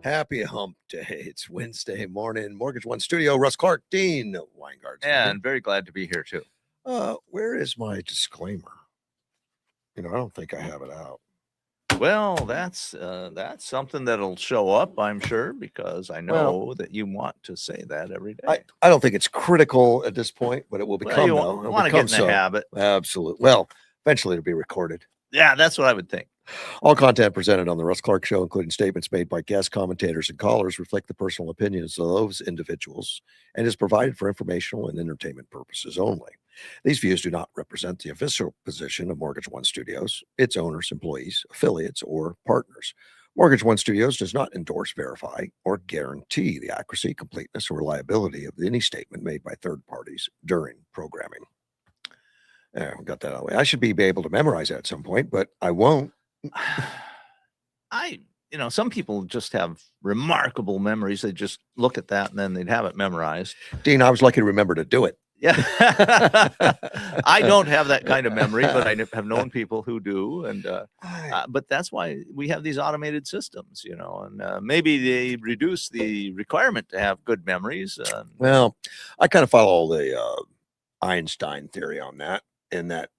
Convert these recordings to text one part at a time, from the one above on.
Happy hump day. It's Wednesday morning. Mortgage One Studio, Russ Clark, Dean Weingart. And very glad to be here too. Where is my disclaimer? I don't think I have it out. Well, that's something that'll show up, I'm sure, because I know that you want to say that every day. I don't think it's critical at this point, but it will become, you though. want to get in the habit. Absolutely. Well, eventually it'll be recorded. Yeah, that's what I would think. All content presented on the Russ Clark Show, including statements made by guests, commentators, and callers, reflect the personal opinions of those individuals and is provided for informational and entertainment purposes only. These views do not represent the official position of Mortgage One Studios, its owners, employees, affiliates, or partners. Mortgage One Studios does not endorse, verify, or guarantee the accuracy, completeness, or reliability of any statement made by third parties during programming. I got that out of the way. I should be able to memorize that at some point, but I won't. Some people just have remarkable memories. They just look at that and then they'd have it memorized. Dean, I was lucky to remember to do it. Yeah. I don't have that kind of memory, but I have known people who do. And but that's why we have these automated systems, and maybe they reduce the requirement to have good memories. Well, I kind of follow the Einstein theory on that, in that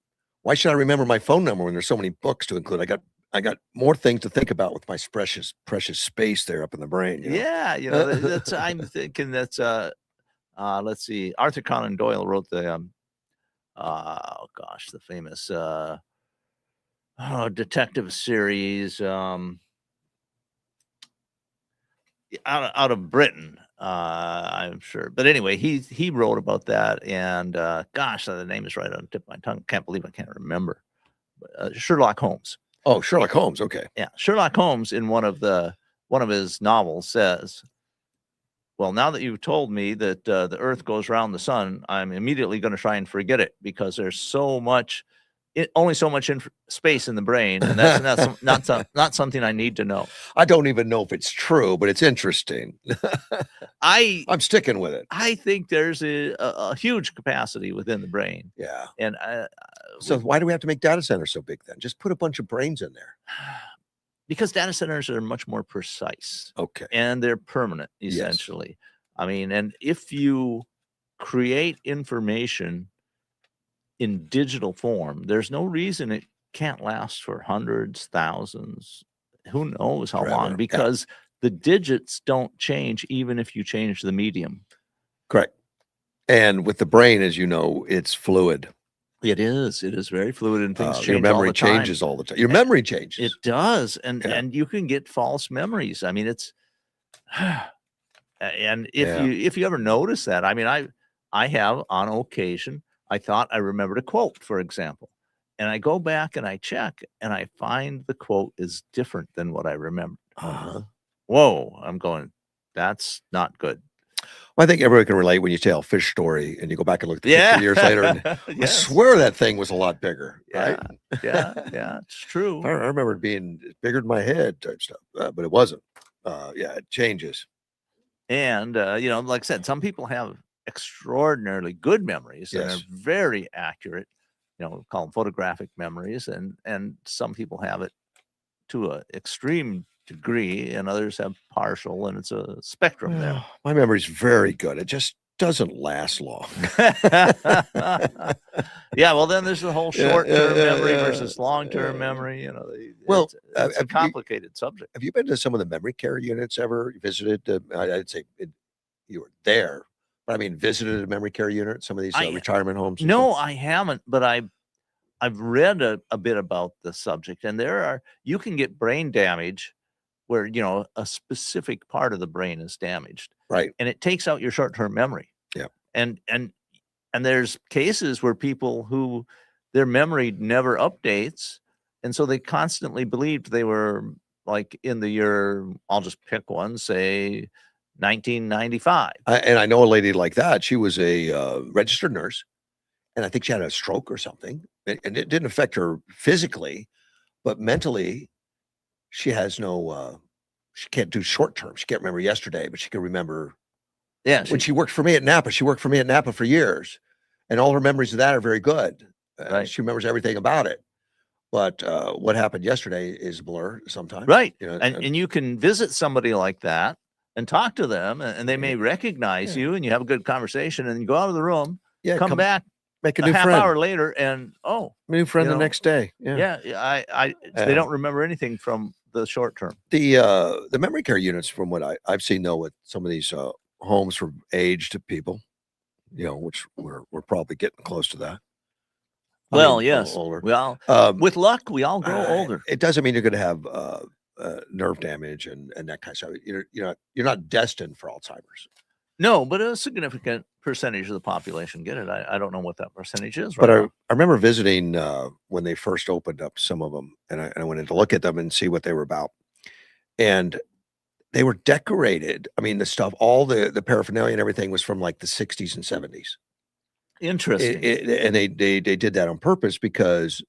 why should I remember my phone number when there's so many books to include? I got more things to think about with my precious space there up in the brain. Yeah, that's I'm thinking that's let's see, Arthur Conan Doyle wrote the the famous detective series out of Britain, I'm sure. But anyway, he wrote about that, and the name is right on the tip of my tongue. Can't believe I can't remember. Sherlock Holmes. Oh, Sherlock Holmes. Okay. Yeah, Sherlock Holmes in one of his novels says, well, now that you've told me that the Earth goes around the sun, I'm immediately going to try and forget it because there's only so much space in the brain, and that's not something I need to know. I don't even know if it's true, but it's interesting. I'm sticking with it. I think there's a huge capacity within the brain. Yeah. And so why do we have to make data centers so big then? Just put a bunch of brains in there. Because data centers are much more precise. Okay. And they're permanent, essentially. Yes. I mean, and if you create information in digital form, there's no reason it can't last for hundreds, thousands, who knows how long, because the digits don't change even if you change the medium. Correct. And with the brain, as you know, it's fluid. It is very fluid, and things change. Your memory all the time. changes all the time. Your memory changes. It does, and you can get false memories. I mean, it's and if you ever notice that, I mean, I have on occasion. I thought I remembered a quote, for example, and I go back and I check, and I find the quote is different than what I remembered. Whoa! I'm going. That's not good. Well, I think everybody can relate when you tell a fish story and you go back and look at the picture years later. And I swear that thing was a lot bigger. Right? Yeah, it's true. I remember it being bigger than my head type stuff, but it wasn't. It changes. And, like I said, some people have extraordinarily good memories and are very accurate, call them photographic memories. And some people have it to an extreme degree, and others have partial, and it's a spectrum there. My memory's very good. It just doesn't last long. Yeah, well, then there's the whole short-term memory versus long-term memory. It's a complicated subject. Have you been to some of the memory care units ever? You visited? I'd say you were there, but I mean, visited a memory care unit, some of these retirement homes? No, I haven't, but I've read a bit about the subject, and you can get brain damage where, a specific part of the brain is damaged. Right. And it takes out your short-term memory. Yeah. And there's cases where people who their memory never updates, and so they constantly believed they were like in the year, I'll just pick one, say 1995. And I know a lady like that. She was a registered nurse, and I think she had a stroke or something, and it didn't affect her physically, but mentally, she has she can't do short term. She can't remember yesterday, but she can remember. Yeah. When she worked for me at Napa, for years, and all her memories of that are very good. Right. She remembers everything about it. But what happened yesterday is a blur sometimes. Right. You know, And you can visit somebody like that and talk to them, and they may recognize yeah. you, and you have a good conversation, and you go out of the room, Yeah, come back make a a new half friend. hour later, and New friend the know, next day. Yeah. they don't remember anything from the short term. The memory care units, from what I've seen, though, with some of these homes for aged people, which we're probably getting close to that. Well, yes. older. Well, with luck, we all grow older. It doesn't mean you're going to have nerve damage and that kind of stuff. You're not destined for Alzheimer's. No, but a significant percentage of the population get it. I don't know what that percentage is But right now. I remember visiting when they first opened up some of them, and I went in to look at them and see what they were about. And they were decorated. I mean, the stuff, all the paraphernalia and everything was from like the 60s and 70s. Interesting. And they did that on purpose because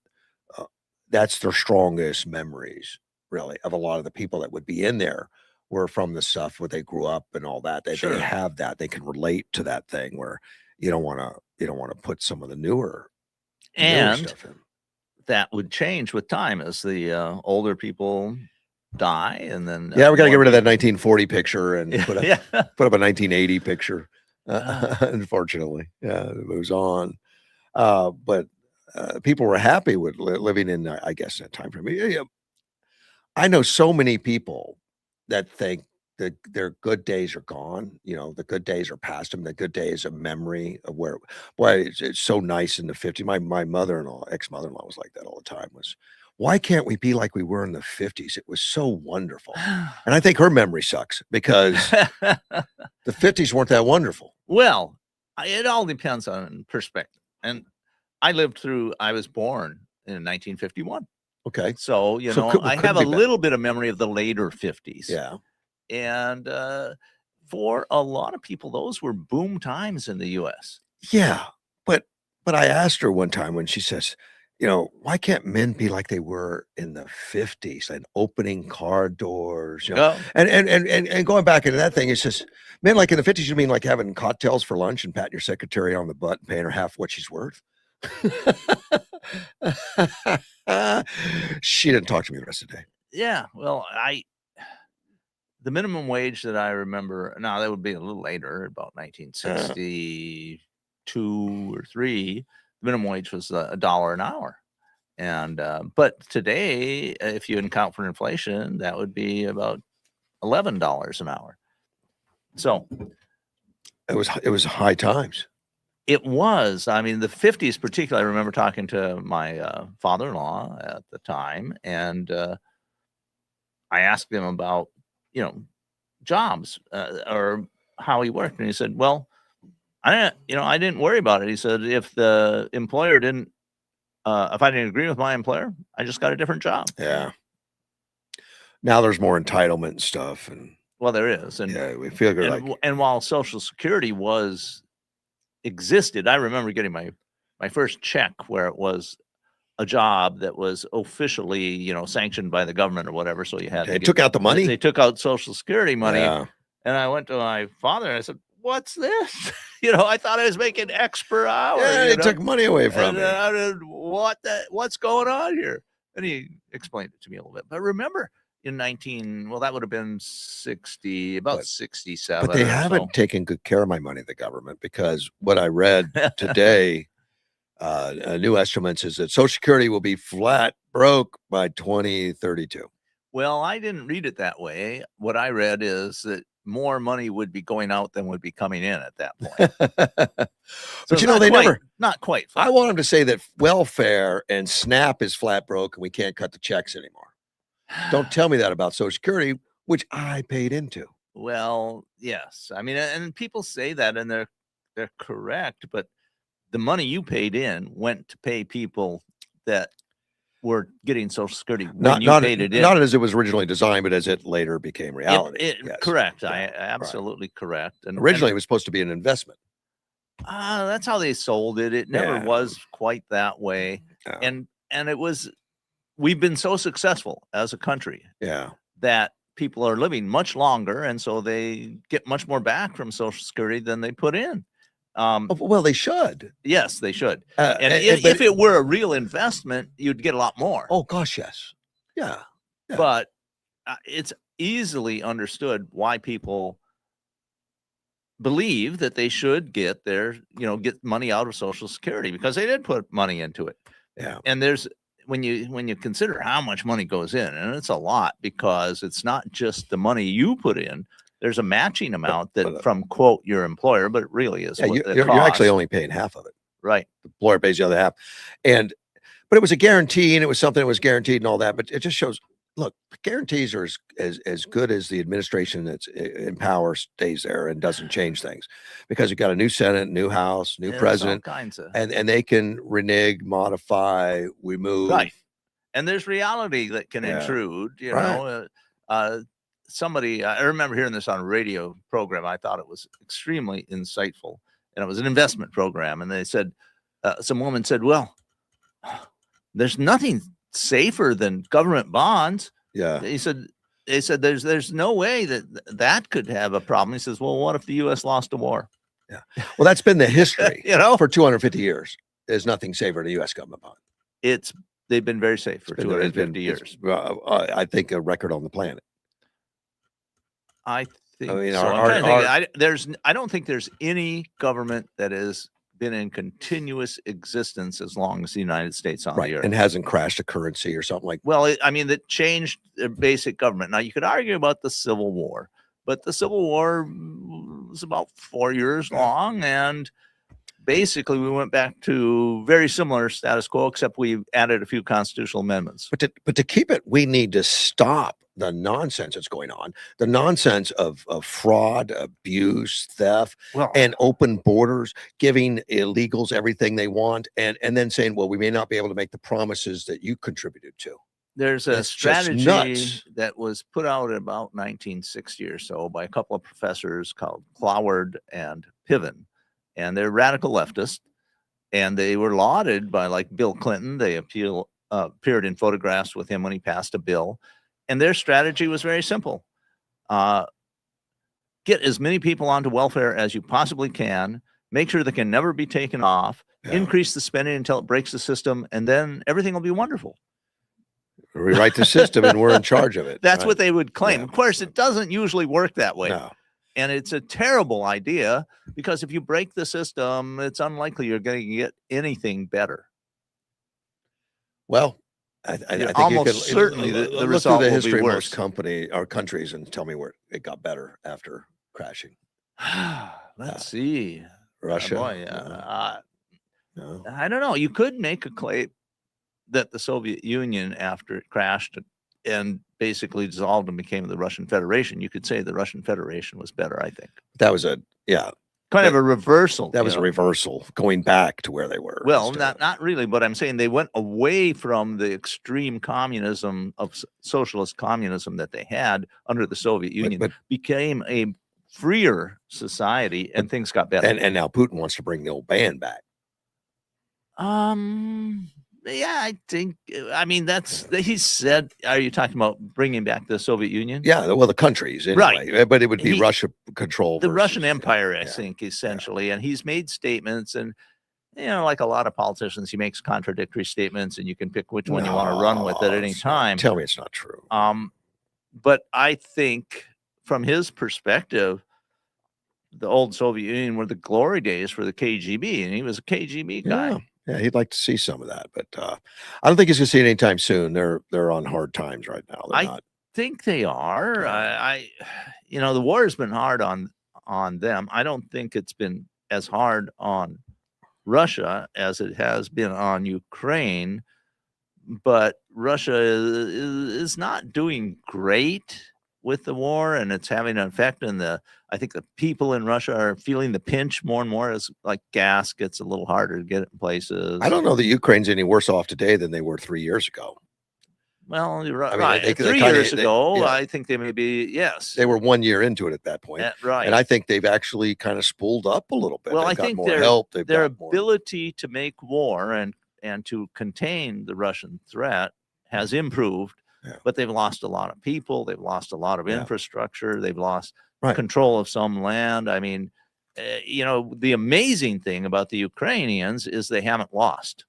that's their strongest memories, really, of a lot of the people that would be in there were from the stuff where they grew up and all that. They Sure. have that. They can relate to that thing where you don't want to put some of the newer And stuff in. that would change with time as the older people die, and then we got to get rid of that 1940 picture and put up a 1980 picture. Unfortunately, it moves on. But people were happy with living in, I guess, that time frame. I know so many people that think that their good days are gone. The good days are past them. The good days a memory of where, boy, it's so nice in the 50s. My mother-in-law, ex-mother-in-law, was like that all the time. Why can't we be like we were in the 50s? It was so wonderful. And I think her memory sucks because the 50s weren't that wonderful. Well, it all depends on perspective. And I was born in 1951. Okay. So, I have a little bit of memory of the later 50s. Yeah. And for a lot of people, those were boom times in the U.S. Yeah. But I asked her one time when she says, why can't men be like they were in the 50s and opening car doors, and going back into that thing, it's just men like in the 50s, you mean like having cocktails for lunch and patting your secretary on the butt and paying her half what she's worth? She didn't talk to me the rest of the day. Yeah. Well, the minimum wage that I remember, now that would be a little later, about 1962 or 3. The minimum wage was $1 an hour. And but today, if you account for inflation, that would be about $11 an hour. So it was high times. It was. I mean, the 50s particularly, I remember talking to my father-in-law at the time, and I asked him about, jobs or how he worked. And he said, well, I didn't worry about it. He said, if the employer if I didn't agree with my employer, I just got a different job. Yeah. Now there's more entitlement and stuff. Well, there is. And yeah, we feel good. And while Social Security existed, I remember getting my first check where it was a job that was officially, sanctioned by the government or whatever. So you had they took out the money. They took out Social Security money. Yeah. And I went to my father and I said, what's this? I thought I was making X per hour. Yeah, they took money away from me. What's going on here? And he explained it to me a little bit. But remember, in that would have been 67. But they haven't taken good care of my money, the government, because what I read today, new estimates is that Social Security will be flat broke by 2032. Well, I didn't read it that way. What I read is that more money would be going out than would be coming in at that point. But they never, not quite. Flat. I want them to say that welfare and SNAP is flat broke and we can't cut the checks anymore. Don't tell me that about Social Security, which I paid into. Well, yes. I mean, and people say that and they're correct, but the money you paid in went to pay people that were getting Social Security when you paid it in. Not as it was originally designed, but as it later became reality. Yes. Correct. Yeah, absolutely correct. And originally it was supposed to be an investment. That's how they sold it. It never was quite that way. Yeah. And it was, we've been so successful as a country that people are living much longer. And so they get much more back from Social Security than they put in. Well, they should. Yes, they should. And if it were a real investment, you'd get a lot more. Oh gosh, yes. Yeah. But it's easily understood why people believe that they should get get money out of Social Security, because they did put money into it. Yeah. And when you consider how much money goes in, and it's a lot, because it's not just the money you put in. There's a matching amount from quote your employer, but it really is. You're actually only paying half of it. Right. The employer pays the other half. But it was a guarantee, and it was something that was guaranteed and all that. But it just shows, look, guarantees are as good as the administration that's in power stays there and doesn't change things, because you've got a new Senate, new House, new president, all kinds of, and they can renege, modify, remove. Right. And there's reality that can intrude, somebody, I remember hearing this on a radio program. I thought it was extremely insightful, and it was an investment program. And they said, some woman said, well, there's nothing safer than government bonds. Yeah. They said there's no way that could have a problem. He says, well, what if the U.S. lost a war? Yeah. Well, that's been the history, for 250 years. There's nothing safer than a U.S. government bond. They've been very safe for 250 years. I think a record on the planet. I think I don't think there's any government that has been in continuous existence as long as the United States on the earth, and hasn't crashed a currency or something like. Well, that changed their basic government. Now, you could argue about the Civil War, but the Civil War was about 4 years long, and basically we went back to very similar status quo, except we added a few constitutional amendments. But to keep it, we need to stop the nonsense that's going on, the nonsense of fraud, abuse, theft, and open borders, giving illegals everything they want, and then saying, well, we may not be able to make the promises that you contributed to. There's a strategy that was put out in about 1960 or so by a couple of professors called Cloward and Piven, and they're radical leftists, and they were lauded by, like, Bill Clinton. They appeared in photographs with him when he passed a bill. And their strategy was very simple. Get as many people onto welfare as you possibly can, make sure they can never be taken off, increase the spending until it breaks the system, and then everything will be wonderful. Rewrite the system and we're in charge of it. That's what they would claim. Of course, it doesn't usually work that way. No. And it's a terrible idea, because if you break the system, it's unlikely you're going to get anything better. Well, I think almost certainly the result will be worse. Countries, and tell me where it got better after crashing. Let's see. Russia. No. I don't know. You could make a claim that the Soviet Union, after it crashed and basically dissolved and became the Russian Federation, you could say the Russian Federation was better, I think. That was kind of a reversal. That was a reversal, going back to where they were. Well, not really, but I'm saying they went away from the extreme communism of socialist communism that they had under the Soviet Union, but became a freer society, and things got better. And now Putin wants to bring the old band back. Yeah, I think. I mean, he said. Are you talking about bringing back the Soviet Union? Yeah, well, the countries, anyway. Right? But it would be Russia control. The Russian Empire, I think, essentially. And he's made statements, and like a lot of politicians, he makes contradictory statements, and you can pick which one you want to run with at any time. Tell me it's not true. But I think, from his perspective, the old Soviet Union were the glory days for the KGB, and he was a KGB guy. Yeah, he'd like to see some of that, but I don't think he's going to see it anytime soon. They're on hard times right now. I think they are. The war has been hard on them. I don't think it's been as hard on Russia as it has been on Ukraine, but Russia is not doing great with the war, and it's having an effect on I think the people in Russia are feeling the pinch more and more as, like, gas gets a little harder to get in places. I don't know that Ukraine's any worse off today than they were 3 years ago. Well, you're right. I mean, 3 years ago, I think they may be, yes. They were 1 year into it at that point. Right. And I think they've actually kind of spooled up a little bit. Well, I think their ability to make war and to contain the Russian threat has improved. Yeah. But they've lost a lot of people. They've lost a lot of infrastructure. They've lost control of some land. I mean, you know, the amazing thing about the Ukrainians is they haven't lost.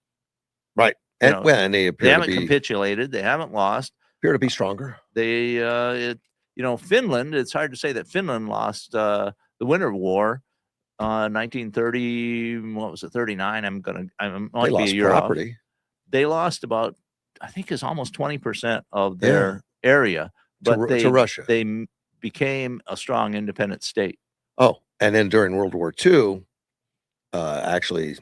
Right. You And know, well, and they they appear to haven't be capitulated. They haven't lost. stronger. They, you know, Finland. It's hard to say that Finland lost the Winter War, 1930. What was it? 39. I They might be a lost year off. property. They lost about, I think, it's almost 20% of Yeah. their area, but to Russia. they became a strong independent state. Oh, and then during World War II, actually,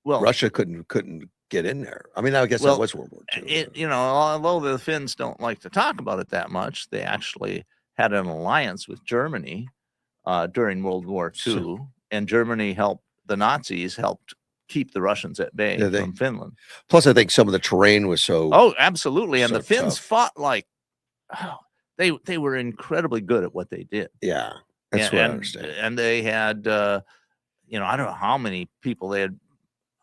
Well, Russia couldn't get in there. I mean, I guess that was World War II. You know, although the Finns don't like to talk about it that much, they actually had an alliance with Germany during World War II, and Germany helped the Nazis helped keep the Russians at bay from Finland. Plus, I think some of the terrain was so. Oh, absolutely, and the Finns tough. fought like, they were incredibly good at what they did. Yeah, that's what I understand. And they had, you know, I don't know how many people they had.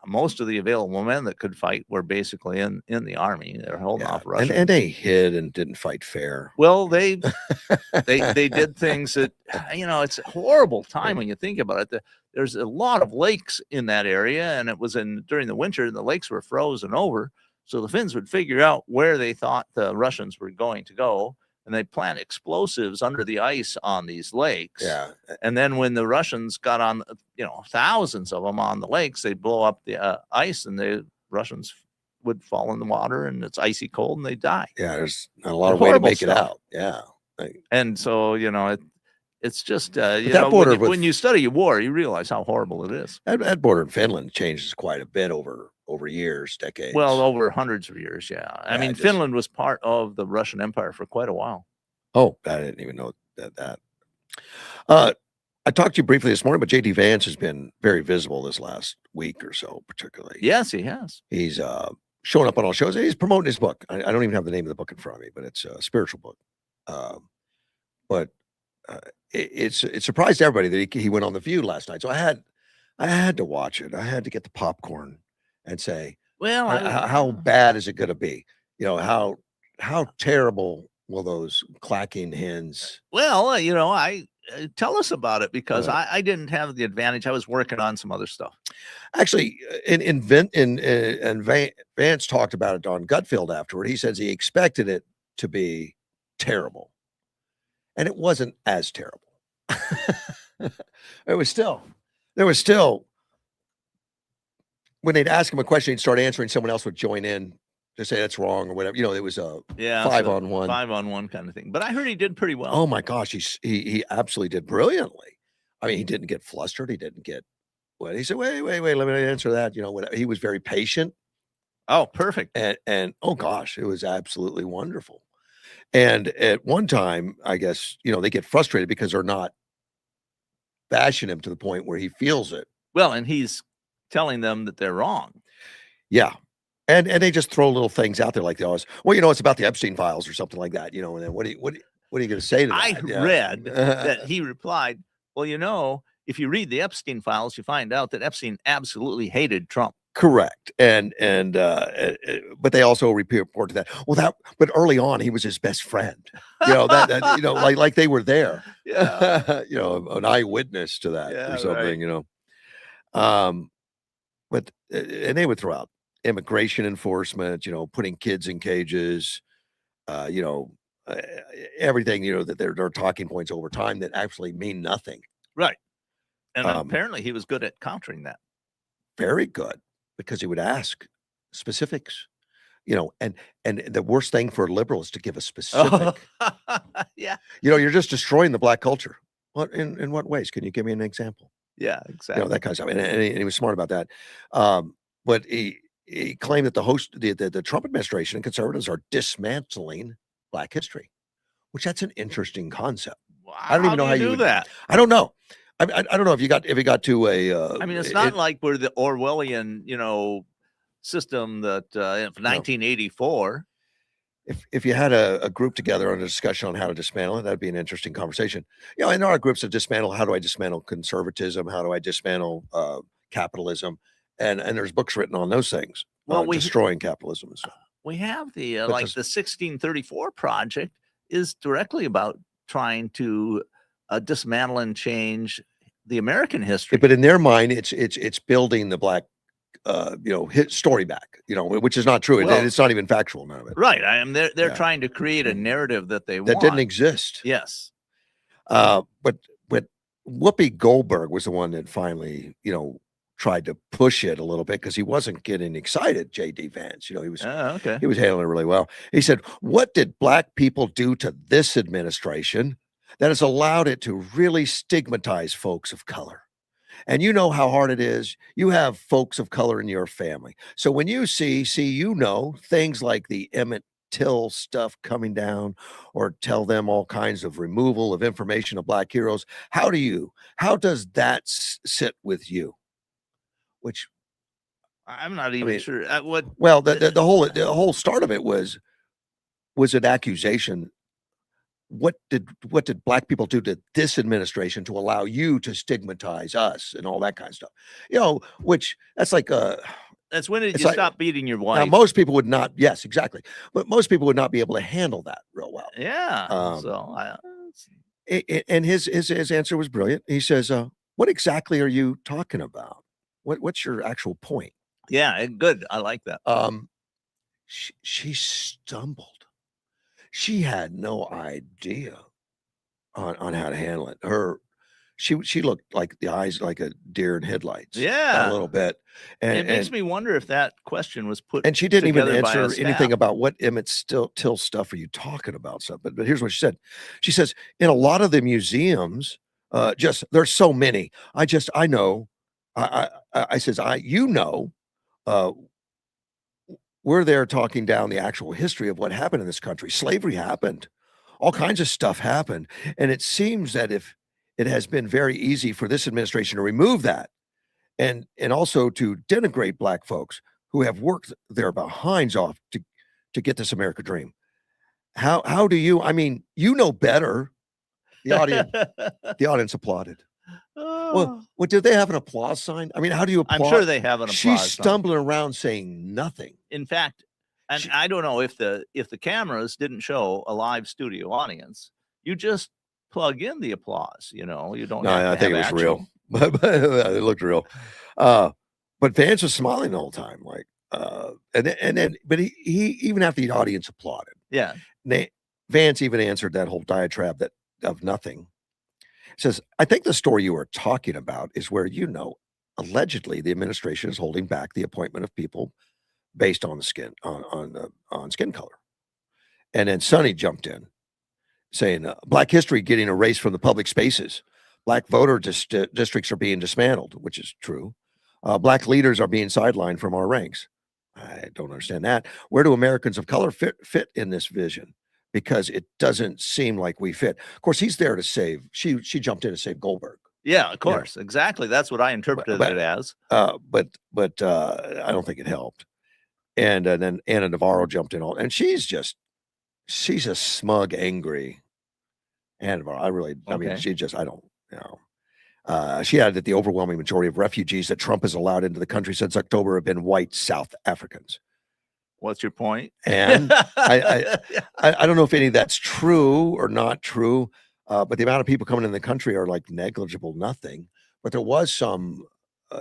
Most of the available men that could fight were basically in the army. They're holding off Russia, and they hid and didn't fight fair. Well, they did things that, you know, it's a horrible time when you think about it. There's a lot of lakes in that area, and it was during the winter, the lakes were frozen over. So the Finns would figure out where they thought the Russians were going to go, and they plant explosives under the ice on these lakes. Yeah. And then when the Russians got on, you know, thousands of them on the lakes, they'd blow up the ice, and the Russians would fall in the water, and it's icy cold, and they die. Yeah, there's not a lot of way to make it out. Yeah. And so, you know, it's just, you know, when you study war, you realize how horrible it is. That border in Finland changes quite a bit over years, decades. Well, over hundreds of years, yeah. I mean, Finland was part of the Russian Empire for quite a while. Oh, I didn't even know that. I talked to you briefly this morning, but J.D. Vance has been very visible this last week or so, particularly. Yes, he has. He's showing up on all shows. He's promoting his book. I don't even have the name of the book in front of me, but it's a spiritual book. But it surprised everybody that he went on The View last night. So I had to watch it. I had to get the popcorn and say, well, how bad is it going to be? You know, how terrible will those clacking hens? Well, you know, tell us about it, because I didn't have the advantage. I was working on some other stuff. Actually, and Vance talked about it on Gutfield afterward. He says he expected it to be terrible, and it wasn't as terrible. There was still when they'd ask him a question, he'd start answering, someone else would join in to say that's wrong or whatever. You know, it was a 5-on-1 kind of thing. But I heard he did pretty well. Oh my gosh, he absolutely did brilliantly. I mean, he didn't get flustered. He didn't get what he said. Wait, let me answer that. You know, he was very patient. Oh, perfect. And oh gosh, it was absolutely wonderful. And at one time, I guess, you know, they get frustrated because they're not bashing him to the point where he feels it. Well, and he's telling them that they're wrong. Yeah. And they just throw little things out there like they always, well, you know, it's about the Epstein files or something like that, you know, and then what are you going to say to that? I read that he replied, well, you know, if you read the Epstein files, you find out that Epstein absolutely hated Trump. Correct. And but they also report to that. Well, but early on, he was his best friend, you know, that you know, like they were there, yeah. You know, an eyewitness to that or something, right. You know, but, and they would throw out immigration enforcement, you know, putting kids in cages, you know, everything, you know, that they're talking points over time that actually mean nothing. Right. And apparently he was good at countering that. Very good, because he would ask specifics, you know, and the worst thing for a liberal is to give a specific. Yeah. You know, you're just destroying the black culture. What in what ways? Can you give me an example? Yeah, exactly. You know, that kind of stuff. And he was smart about that. But he claimed that the Trump administration and conservatives are dismantling Black history, which that's an interesting concept. Wow, I don't even know how you do that. I don't know. I don't know if you got to a. I mean, it's not like we're the Orwellian, you know, system that 1984. If you had a group together on a discussion on how to dismantle it, that'd be an interesting conversation. You know, and there are groups that dismantle. How do I dismantle conservatism? How do I dismantle capitalism? And there's books written on those things. Well, destroying capitalism. And stuff. We have the the 1634 project is directly about trying to dismantle and change the American history. But in their mind, it's building the black, hit story back, which is not true. Well, It's not even factual, none of it. Right. I am. They're Yeah. trying to create a narrative that they That want. didn't exist. Yes. But Whoopi Goldberg was the one that finally, tried to push it a little bit because he wasn't getting excited. J.D. Vance, he was Okay. he was handling it really well. He said, "What did black people do to this administration that has allowed it to really stigmatize folks of color? And you know how hard it is. You have folks of color in your family. So when you see things like the Emmett Till stuff coming down, or tell them all kinds of removal of information of black heroes, how does that sit with you?" Which I'm not even sure what. Well, the whole start of it was an accusation. What did black people do to this administration to allow you to stigmatize us and all that kind of stuff? Which that's like That's when you like, stop beating your now wife. most people would not. Yes, exactly. But most people would not be able to handle that real well. Yeah. And his answer was brilliant. He says, "What exactly are you talking about? What's your actual point?" Yeah, good. I like that. She stumbled. She had no idea on how to handle it. She looked like the eyes like a deer in headlights. Yeah, a little bit. And it makes me wonder if that question was put. And she didn't even together by a answer anything staff. about what Emmett Till stuff are you talking about. So, but here's what she said. She says, in a lot of the museums, there's so many. I know. I says, we're there talking down the actual history of what happened in this country. Slavery happened. All kinds of stuff happened. And it seems that if it has been very easy for this administration to remove that and also to denigrate black folks who have worked their behinds off to get this American dream. How do you, better. The audience applauded. Well, did they have an applause sign? How do you applaud? I'm sure they have an applause She's sign. stumbling around saying nothing. In fact, and I don't know if the cameras didn't show a live studio audience, you just plug in the applause. You don't. No, have to I think it was actual... real, but it looked real. But Vance was smiling the whole time, like, but he even after the audience applauded. Yeah, Vance even answered that whole diatribe of nothing. Says, I think the story you are talking about is where, allegedly the administration is holding back the appointment of people based on the skin, on skin color. And then Sonny jumped in saying, black history getting erased from the public spaces. Black voter districts are being dismantled, which is true. Black leaders are being sidelined from our ranks. I don't understand that. Where do Americans of color fit in this vision? Because it doesn't seem like we fit. Of course, he's there to save. She jumped in to save Goldberg. Yeah, of course, exactly. That's what I interpreted it as. But I don't think it helped. And then Anna Navarro jumped in, and she's a smug, angry Anna Navarro. She added that the overwhelming majority of refugees that Trump has allowed into the country since October have been white South Africans. What's your point? And I don't know if any of that's true or not true, but the amount of people coming in the country are like negligible, nothing. But there was some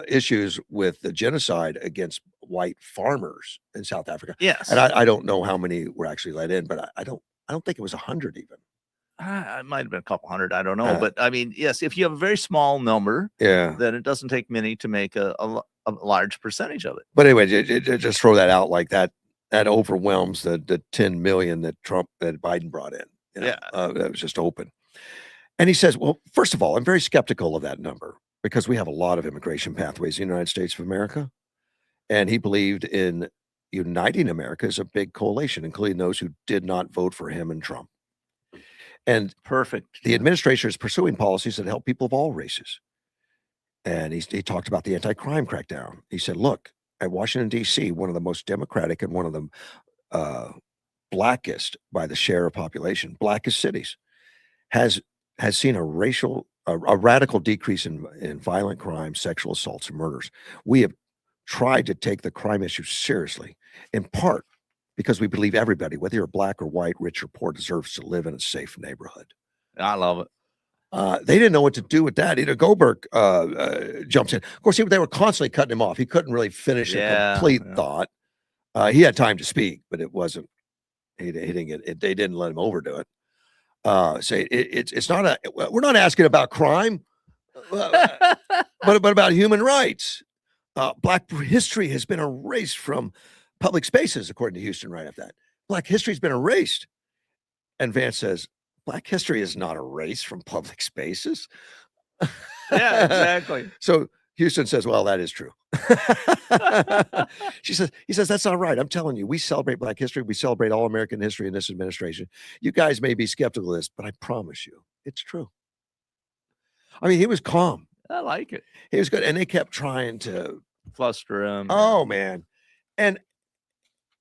issues with the genocide against white farmers in South Africa. Yes, and I don't know how many were actually let in, but I don't think it was 100 even. It might have been a couple hundred. I don't know, but yes, if you have a very small number, then it doesn't take many to make a large percentage of it. But anyway, just throw that out like that. That overwhelms the 10 million that Biden brought in. That was just open. And he says, well, first of all, I'm very skeptical of that number because we have a lot of immigration pathways in the United States of America. And he believed in uniting America as a big coalition, including those who did not vote for him and Trump. And perfect. The administration is pursuing policies that help people of all races. And he talked about the anti-crime crackdown. He said, look, at Washington, D.C., one of the most democratic and one of the blackest by the share of population, blackest cities, has seen a radical decrease in violent crime, sexual assaults, and murders. We have tried to take the crime issue seriously, in part because we believe everybody, whether you're black or white, rich or poor, deserves to live in a safe neighborhood. I love it. They didn't know what to do with that. Goldberg jumps in. Of course, they were constantly cutting him off. He couldn't really finish a complete thought. He had time to speak, but it wasn't. He didn't get it. They didn't let him overdo it. Say it's not a. We're not asking about crime, but about human rights. Black history has been erased from public spaces, according to Houston. Right after that, Black history's been erased. And Vance says, Black history is not erased from public spaces. Yeah, exactly. So Houston says, well, that is true. He says, that's not right. I'm telling you, we celebrate Black history. We celebrate all American history in this administration. You guys may be skeptical of this, but I promise you, it's true. I mean, he was calm. I like it. He was good. And they kept trying to fluster him. Oh, man. And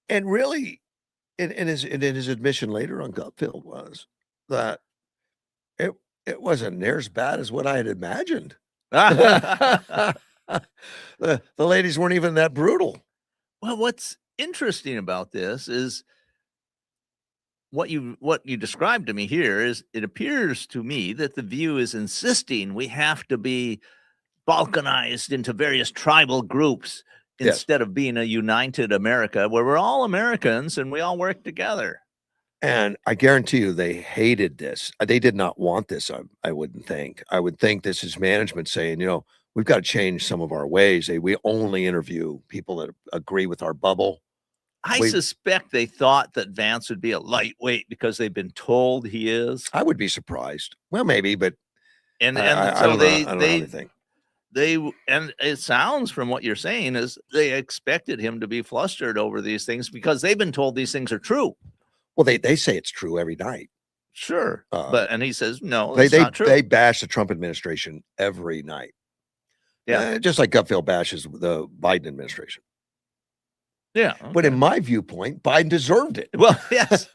really, in his admission later on Gutfield was that it wasn't near as bad as what I had imagined. The ladies weren't even that brutal. Well, what's interesting about this is what you described to me here is it appears to me that the View is insisting we have to be balkanized into various tribal groups instead of being a united America where we're all Americans and we all work together. And I guarantee you they hated this. They did not want this, I wouldn't think. I would think this is management saying, we've got to change some of our ways. We only interview people that agree with our bubble. I suspect they thought that Vance would be a lightweight because they've been told he is. I would be surprised. Well, maybe, but so I don't know think. And it sounds from what you're saying is they expected him to be flustered over these things because they've been told these things are true. Well, they say it's true every night. Sure. And he says, no, it's not true. They bash the Trump administration every night. Yeah. Just like Gutfield bashes the Biden administration. Yeah. Okay. But in my viewpoint, Biden deserved it. Well, yes.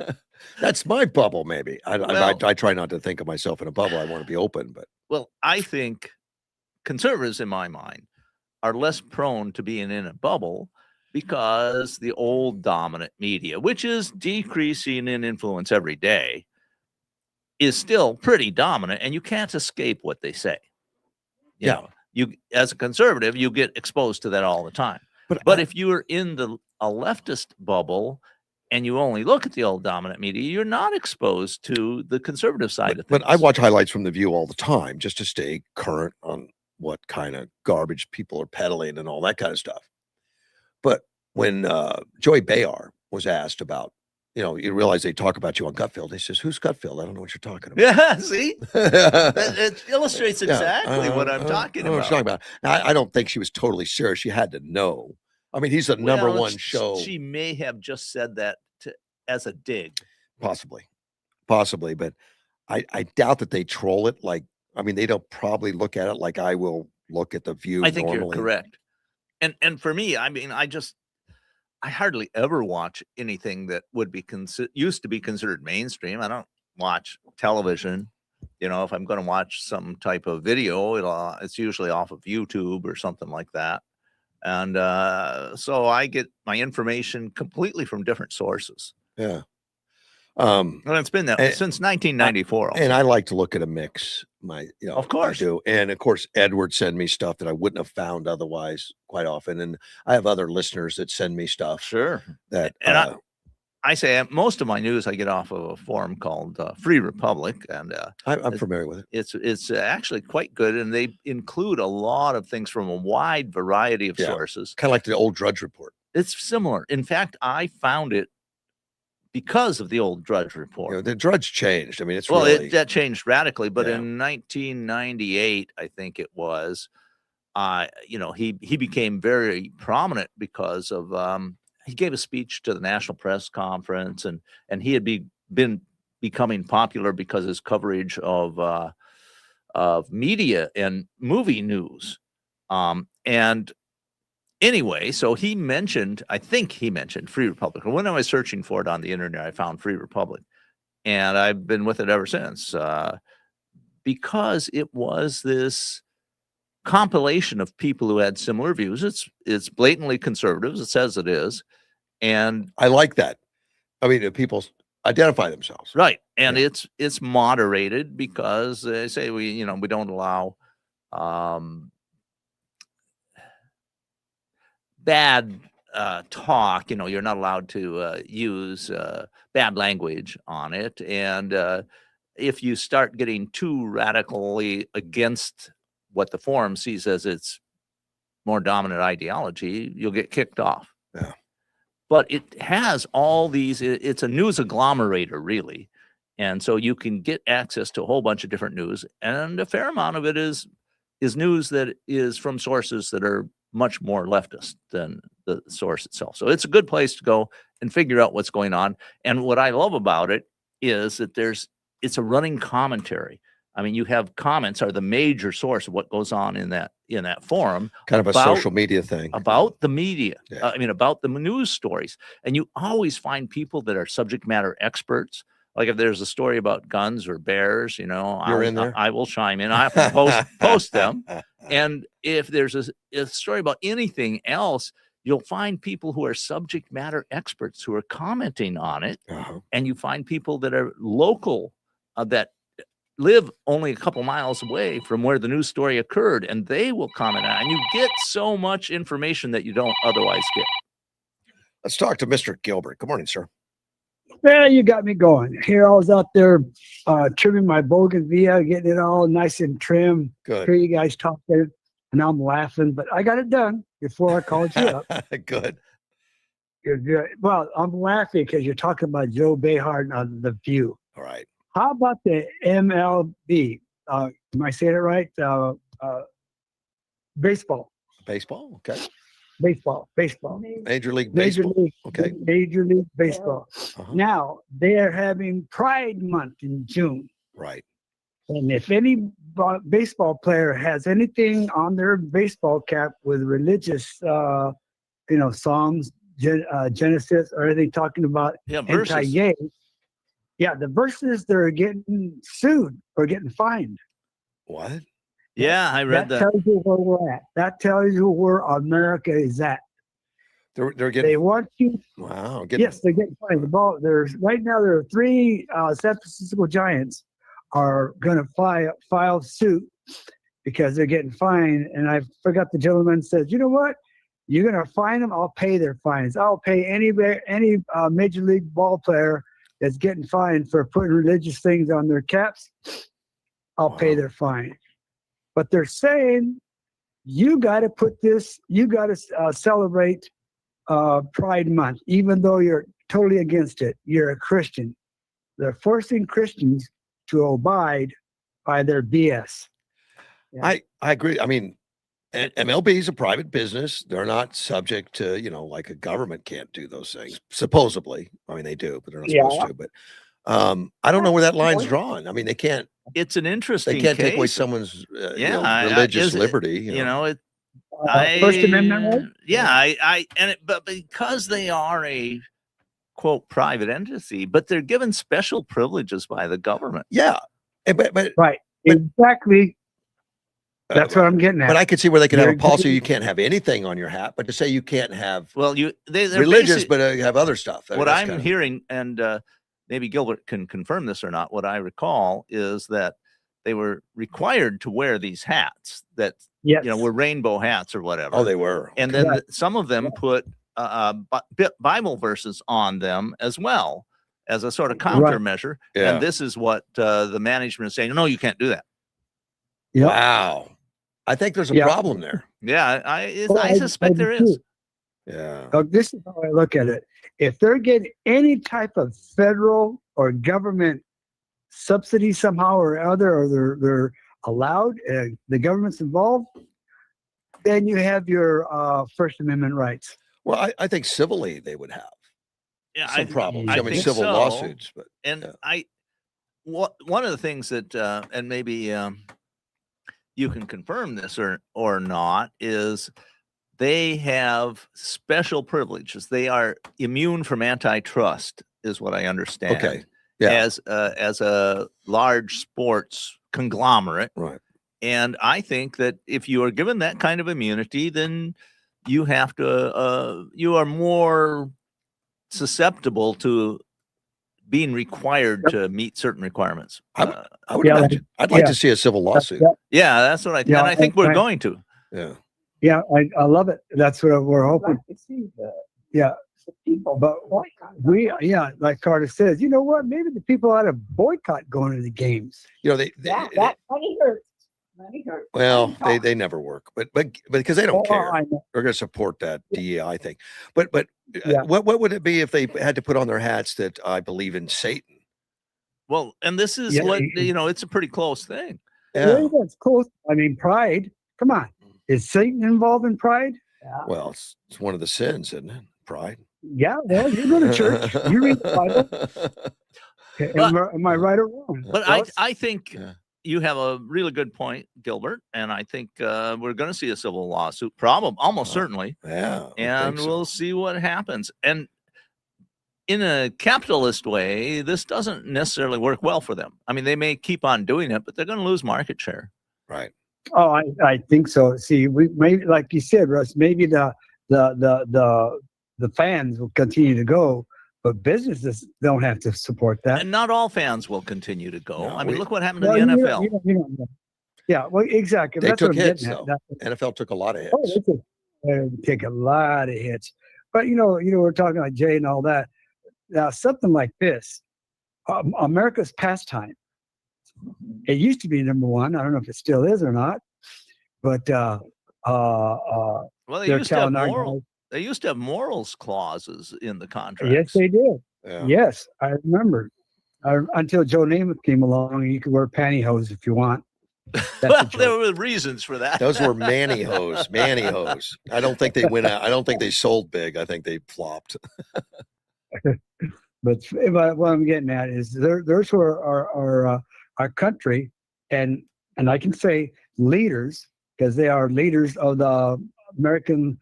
That's my bubble, maybe. I try not to think of myself in a bubble. I want to be open, but. Well, I think conservatives, in my mind, are less prone to being in a bubble because the old dominant media, which is decreasing in influence every day, is still pretty dominant, and you can't escape what they say. You know, as a conservative, you get exposed to that all the time. But if you're in a leftist bubble and you only look at the old dominant media, you're not exposed to the conservative side of things. But I watch highlights from The View all the time just to stay current on what kind of garbage people are peddling and all that kind of stuff. But when Joey Behar was asked about, you realize they talk about you on Gutfield. He says, who's Gutfield? I don't know what you're talking about. Yeah, see? It illustrates exactly what I'm talking about. What you're talking about. Now, I don't think she was totally serious. She had to know. I mean, he's the number one show. She may have just said that as a dig. Possibly. But I doubt that they troll it they don't probably look at it like I will look at The View. I think you're correct. And for me, I mean, I hardly ever watch anything that would be used to be considered mainstream. I don't watch television. If I'm going to watch some type of video, it's usually off of YouTube or something like that. And so I get my information completely from different sources. Yeah. And it's been that since 1994. And I like to look at a mix. Of course I do. And of course, Edward send me stuff that I wouldn't have found otherwise quite often. And I have other listeners that send me stuff. Sure. That I say most of my news I get off of a forum called Free Republic, and I'm familiar with it. It's actually quite good, and they include a lot of things from a wide variety of sources. Kind of like the old Drudge Report. It's similar. In fact, I found it because of the old Drudge Report. The Drudge changed. I mean, that changed radically. But in 1998, I think it was, he became very prominent because of he gave a speech to the National Press Conference, and he had been becoming popular because his coverage of media and movie news. And anyway, so I think he mentioned Free Republic. When I was searching for it on the internet, I found Free Republic, and I've been with it ever since because it was this compilation of people who had similar views. It's blatantly conservative. It says it is. And I like that. I mean, people identify themselves. Right. And Yeah. it's moderated because they say we don't allow bad talk. You're not allowed to use bad language on it. And if you start getting too radically against what the forum sees as its more dominant ideology, you'll get kicked off. Yeah. But it has all these, it's a news agglomerator, really. And so you can get access to a whole bunch of different news, and a fair amount of it is news that is from sources that are much more leftist than the source itself. So it's a good place to go and figure out what's going on. And what I love about it is that it's a running commentary. I mean, you have comments are the major source of what goes on in that forum. Kind of a social media thing. About the media. Yeah. About the news stories. And you always find people that are subject matter experts. Like if there's a story about guns or bears, You're in there? I will chime in. I have to post them. And if there's a story about anything else, you'll find people who are subject matter experts who are commenting on it. Uh-huh. And you find people that are local that live only a couple miles away from where the news story occurred, and they will comment on it. And you get so much information that you don't otherwise get. Let's talk to Mr. Gilbert. Good morning, sir. Well, you got me going. Here I was out there trimming my bougainvillea, getting it all nice and trim. Good. Hear you guys talking, and I'm laughing, but I got it done before I called you up. Good. You're good. Well, I'm laughing because you're talking about Joe Behar on The View. All right. How about the MLB? Am I saying it right? Baseball. Baseball? Okay. Baseball. Major League Baseball. Okay. Major League Baseball. Uh-huh. Now, they're having Pride Month in June. Right. And if any baseball player has anything on their baseball cap with religious, Psalms, Genesis, or anything talking about anti-gay, the verses, they're getting sued or getting fined. What? Yeah, I read that. That tells you where we're at. That tells you where America is at. They're getting. They want you. Wow. Yes, they're getting fined. Right now there are 3 San Francisco Giants are going to file suit because they're getting fined. And I forgot the gentleman says, you know what? You're going to fine them. I'll pay their fines. I'll pay any major league ball player that's getting fined for putting religious things on their caps. I'll pay their fine. But they're saying you got to celebrate Pride Month, even though you're totally against it. You're a Christian. They're forcing Christians to abide by their BS. Yeah. I agree. I mean, MLB is a private business. They're not subject to, like a government can't do those things. Supposedly. I mean, they do, but they're not supposed to. But I don't know where that line's drawn. I mean, they can't. It's an interesting They can't case. take away someone's religious liberty. First Amendment, right? Yeah, but because they are a quote private entity, but they're given special privileges by the government. Yeah, but right, exactly. That's what I'm getting at. But I could see where they could have a policy you can't have anything on your hat, but to say you can't have they're religious, but you have other stuff. What I'm hearing, and maybe Gilbert can confirm this or not, what I recall is that they were required to wear these hats that were rainbow hats or whatever. Oh, they were. And then some of them put Bible verses on them as well as a sort of countermeasure. Yeah. And this is what the management is saying. No, you can't do that. Yep. Wow. I think there's a problem there. Yeah, I suspect there is. Yeah. This is how I look at it. If they're getting any type of federal or government subsidy somehow or other, or they're allowed, the government's involved, then you have your First Amendment rights. Well, I think civilly they would have some problems. I mean, civil lawsuits, but one of the things that and maybe you can confirm this or not is they have special privileges. They are immune from antitrust, is what I understand. Okay. Yeah. As a large sports conglomerate. Right. And I think that if you are given that kind of immunity, then you have to you are more susceptible to being required to meet certain requirements. I would Yeah, imagine. I'd like to see a civil lawsuit. Yeah, that's what I think. Yeah, And I think we're going to. Yeah. Yeah, I love it. That's what we're hoping. Yeah. But like Carter says, you know what? Maybe the people ought to boycott going to the games. You know, that money hurts. Money hurts. well, Money they never work, but because they don't care. I know. They're going to support that DEI thing. But Yeah. what would it be if they had to put on their hats that I believe in Satan? Well, and this is Yeah, what, it's a pretty close thing. Yeah. Yeah, that's close. I mean, pride. Come on. Is Satan involved in pride? Yeah. Well, it's one of the sins, isn't it? Pride. Yeah, well, you go to church, you read the Bible. Am I right or wrong? But Russ? I think Yeah. you have a really good point, Gilbert. And I think we're going to see a civil lawsuit, probably, almost certainly. Yeah. I would And think so. we'll see what happens. And in a capitalist way, this doesn't necessarily work well for them. I mean, they may keep on doing it, but they're going to lose market share. Right. Oh, I think so. See, we maybe, like you said, Russ, maybe the fans will continue to go, but businesses don't have to support that. And not all fans will continue to go. No, I mean, we- look what happened to Well, the you NFL. don't know. Yeah, well, exactly. They That's took what I'm hits, getting at. though. NFL took a lot of hits. Oh, they take a lot of hits. But we're talking about Jay and all that. Now, something like this, America's pastime. It used to be number one. I don't know if it still is or not, but Well, they they're used to have telling our guys. they used to have morals clauses in the contracts. Yes, they did. Yeah. Yes, I remember. Until Joe Namath came along, and you could wear pantyhose if you want. That's a Well, joke. there were reasons for that. Those were mannyhose. Mannyhose. I don't think they went out. I don't think they sold big. I think they flopped. But what I'm getting at is there's where our country and I can say leaders, because they are leaders of the American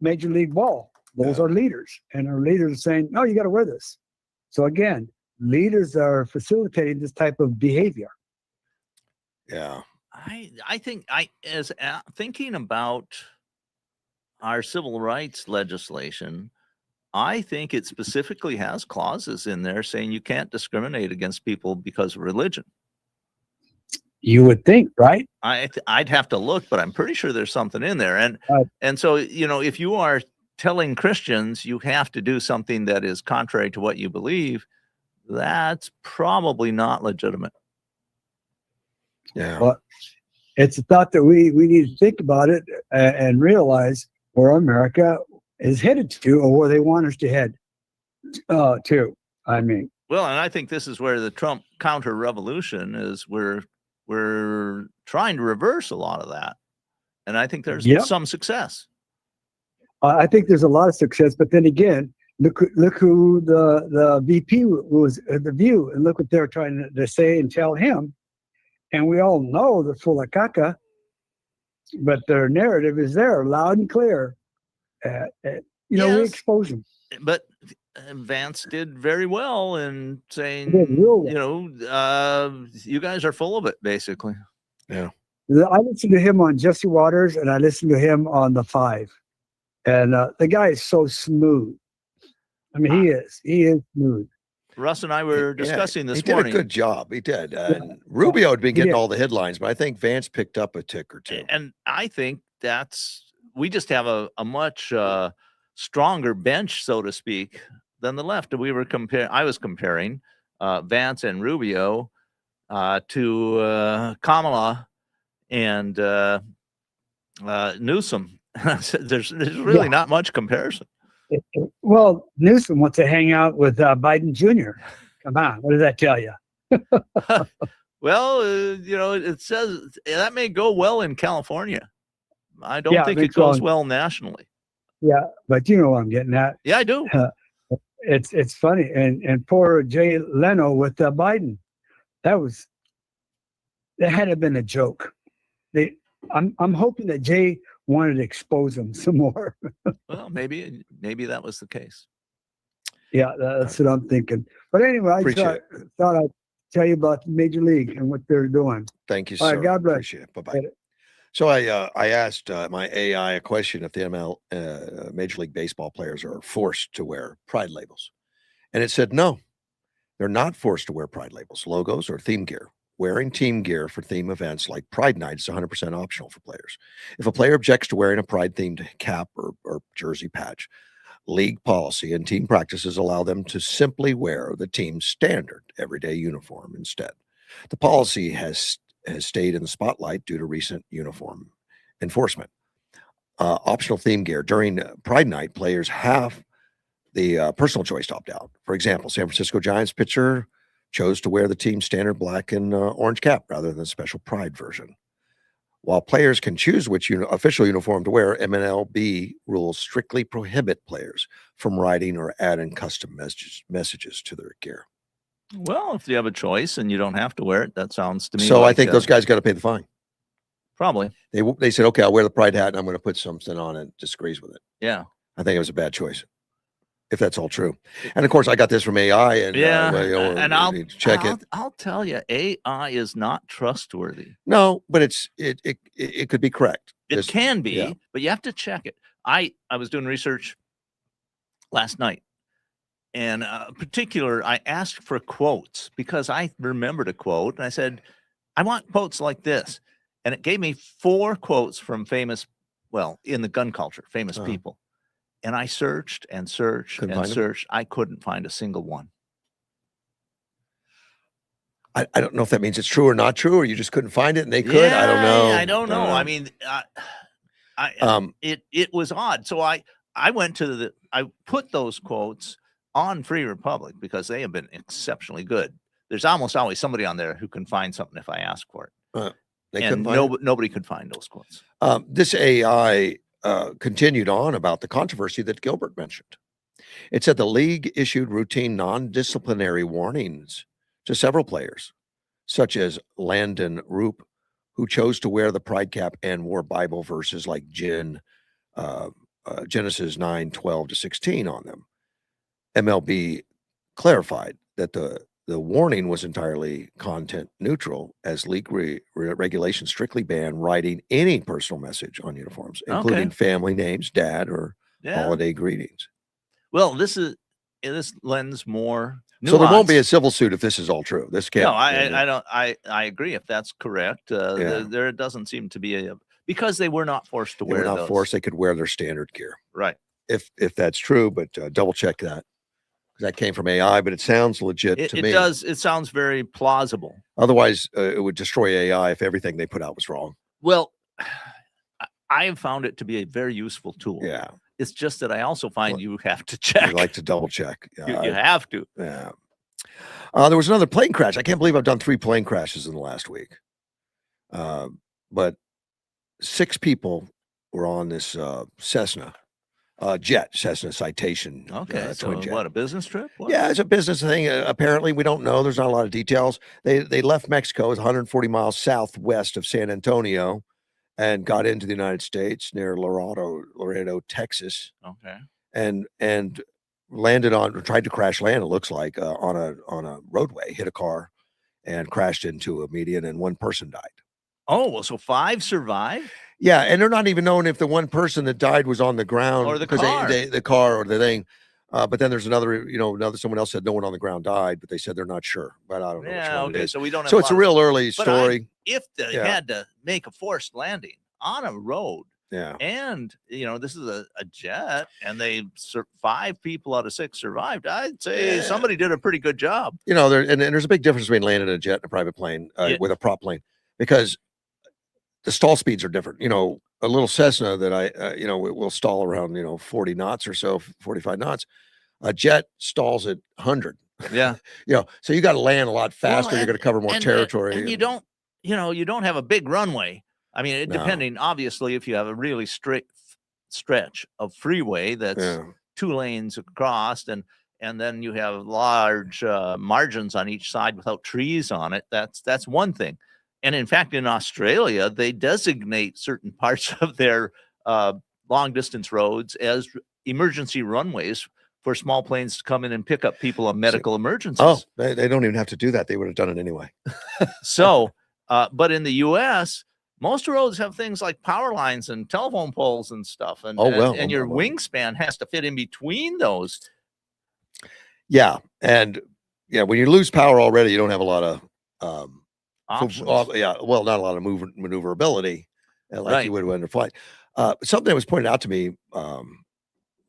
Major League Ball. Those Yeah. are leaders, and our leaders are saying, "No, you got to wear this." So again, leaders are facilitating this type of behavior. Yeah. I think thinking about our civil rights legislation, I think it specifically has clauses in there saying you can't discriminate against people because of religion. You would think, right? I'd have to look, but I'm pretty sure there's something in there. Right. And so, if you are telling Christians you have to do something that is contrary to what you believe, that's probably not legitimate. Yeah. But it's a thought that we need to think about it and realize where America is headed to, or where they want us to head to. I mean, Well, and I think this is where the Trump counter revolution is. We're trying to reverse a lot of that, and I think there's Yeah. some success. I think there's a lot of success, but then again, look who the VP was at the View, and look what they're trying to say and tell him. And we all know they're full of caca, but their narrative is there, loud and clear. We Yes. expose them. But Vance did very well in saying, He did real well. you guys are full of it, basically. I listened to him on Jesse Waters, and I listened to him on The Five. And the guy is so smooth. I mean, he is smooth. Russ and I were Yeah, discussing this he did morning. a good job. He did. And Rubio had been He getting did. all the headlines, but I think Vance picked up a tick or two. And I think we just have a much stronger bench, so to speak, than the left. I was comparing Vance and Rubio to Kamala and Newsom. there's really not much comparison. Well, Newsom wants to hang out with Biden Jr. Come on, what does that tell you? Well, it says that may go well in California. I don't Yeah, think it it goes goes- well nationally. Yeah, but you know what I'm getting at. Yeah, I do. It's funny, and poor Jay Leno with Biden. That had to have been a joke. I'm hoping that Jay wanted to expose him some more. Well, maybe that was the case. Yeah, that's what I'm thinking. But anyway, I Appreciate thought I'd tell you about Major League and what they're doing. Thank you, All sir. right, God bless. Appreciate it. Bye-bye. Later. So I asked my AI a question if the Major League Baseball players are forced to wear pride labels. And it said, no, they're not forced to wear pride labels, logos, or theme gear. Wearing team gear for theme events like Pride Night is 100% optional for players. If a player objects to wearing a pride-themed cap or jersey patch, league policy and team practices allow them to simply wear the team's standard everyday uniform instead. The policy has stayed in the spotlight due to recent uniform enforcement. Optional theme gear during Pride Night, players have the personal choice to opt out. For example, San Francisco Giants pitcher chose to wear the team's standard black and orange cap rather than the special Pride version. While players can choose which official uniform to wear, MLB rules strictly prohibit players from writing or adding custom messages to their gear. Well, if you have a choice and you don't have to wear it, that sounds to me So like, I think those guys got to pay the fine. Probably. They said, okay, I'll wear the Pride hat and I'm going to put something on it that disagrees with it. Yeah. I think it was a bad choice, if that's all true. And of course, I got this from AI, and and I'll check it. I'll tell you, AI is not trustworthy. No, but it could be correct. It can be, yeah. but you have to check it. I was doing research last night, and particular, I asked for quotes because I remembered a quote, and I said, I want quotes like this, and it gave me 4 quotes from famous, well, in the gun culture, famous people. And I searched and searched and searched. I couldn't find a single one. I don't know if that means it's true or not true, or you just couldn't find it and they could. I don't know. I don't know. I mean, it was odd. So I went to I put those quotes on Free Republic because they have been exceptionally good. There's almost always somebody on there who can find something if I ask for it. And nobody could find those quotes. This AI continued on about the controversy that Gilbert mentioned. It said the league issued routine non-disciplinary warnings to several players, such as Landon Roop, who chose to wear the pride cap and wore Bible verses like Genesis 9:12-16 on them. MLB clarified that the warning was entirely content neutral, as league regulations strictly ban writing any personal message on uniforms, including family names, dad, or holiday greetings. Well, this lends more nuance. So there won't be a civil suit if this is all true. This can't. No, I don't. I agree if that's correct. There doesn't seem to be because they were not forced to wear. They were not forced. They could wear their standard gear. Right. If that's true, but double check that. That came from AI, but it sounds legit to me. It does. It sounds very plausible. Otherwise, it would destroy AI if everything they put out was wrong. Well, I have found it to be a very useful tool. Yeah. It's just that I also find you have to check. You like to double check. You have to. Yeah. There was another plane crash. I can't believe I've done 3 plane crashes in the last week. But 6 people were on this Cessna Citation. Okay, so twin jet. what, a business trip? What? Yeah, it's a business thing. Apparently, we don't know. There's not a lot of details. They left Mexico, it's 140 miles southwest of San Antonio, and got into the United States near Laredo, Texas. Okay, and landed on, or tried to crash land. It looks like on a roadway, hit a car, and crashed into a median, and 1 person died. Oh, well, so 5 survived. Yeah, and they're not even knowing if the 1 person that died was on the ground or the because car. the car or the thing. But then there's another, someone else said no one on the ground died, but they said they're not sure. But I don't know. Yeah, which one it is. So we don't. Have so it's a real early story. If they had to make a forced landing on a road, and this is a jet, and 5 people out of 6 survived, I'd say somebody did a pretty good job. There's a big difference between landing a jet and a private plane with a prop plane, because the stall speeds are different. A little Cessna that will stall around 40 knots or so, 45 knots. A jet stalls at 100. Yeah. So you got to land a lot faster. You're going to cover more territory. And you don't have a big runway. I mean, depending, obviously, if you have a really straight stretch of freeway that's 2 lanes across, and then you have large margins on each side without trees on it, that's one thing. And in fact, in Australia, they designate certain parts of their long distance roads as emergency runways for small planes to come in and pick up people on medical emergencies. Oh, they don't even have to do that. They would have done it anyway. So, but in the U.S., most roads have things like power lines and telephone poles and stuff. And your wingspan has to fit in between those. Yeah, and yeah, when you lose power already, you don't have a lot of Options. yeah, well, not a lot of maneuverability like Right. you would when they're flying. Something that was pointed out to me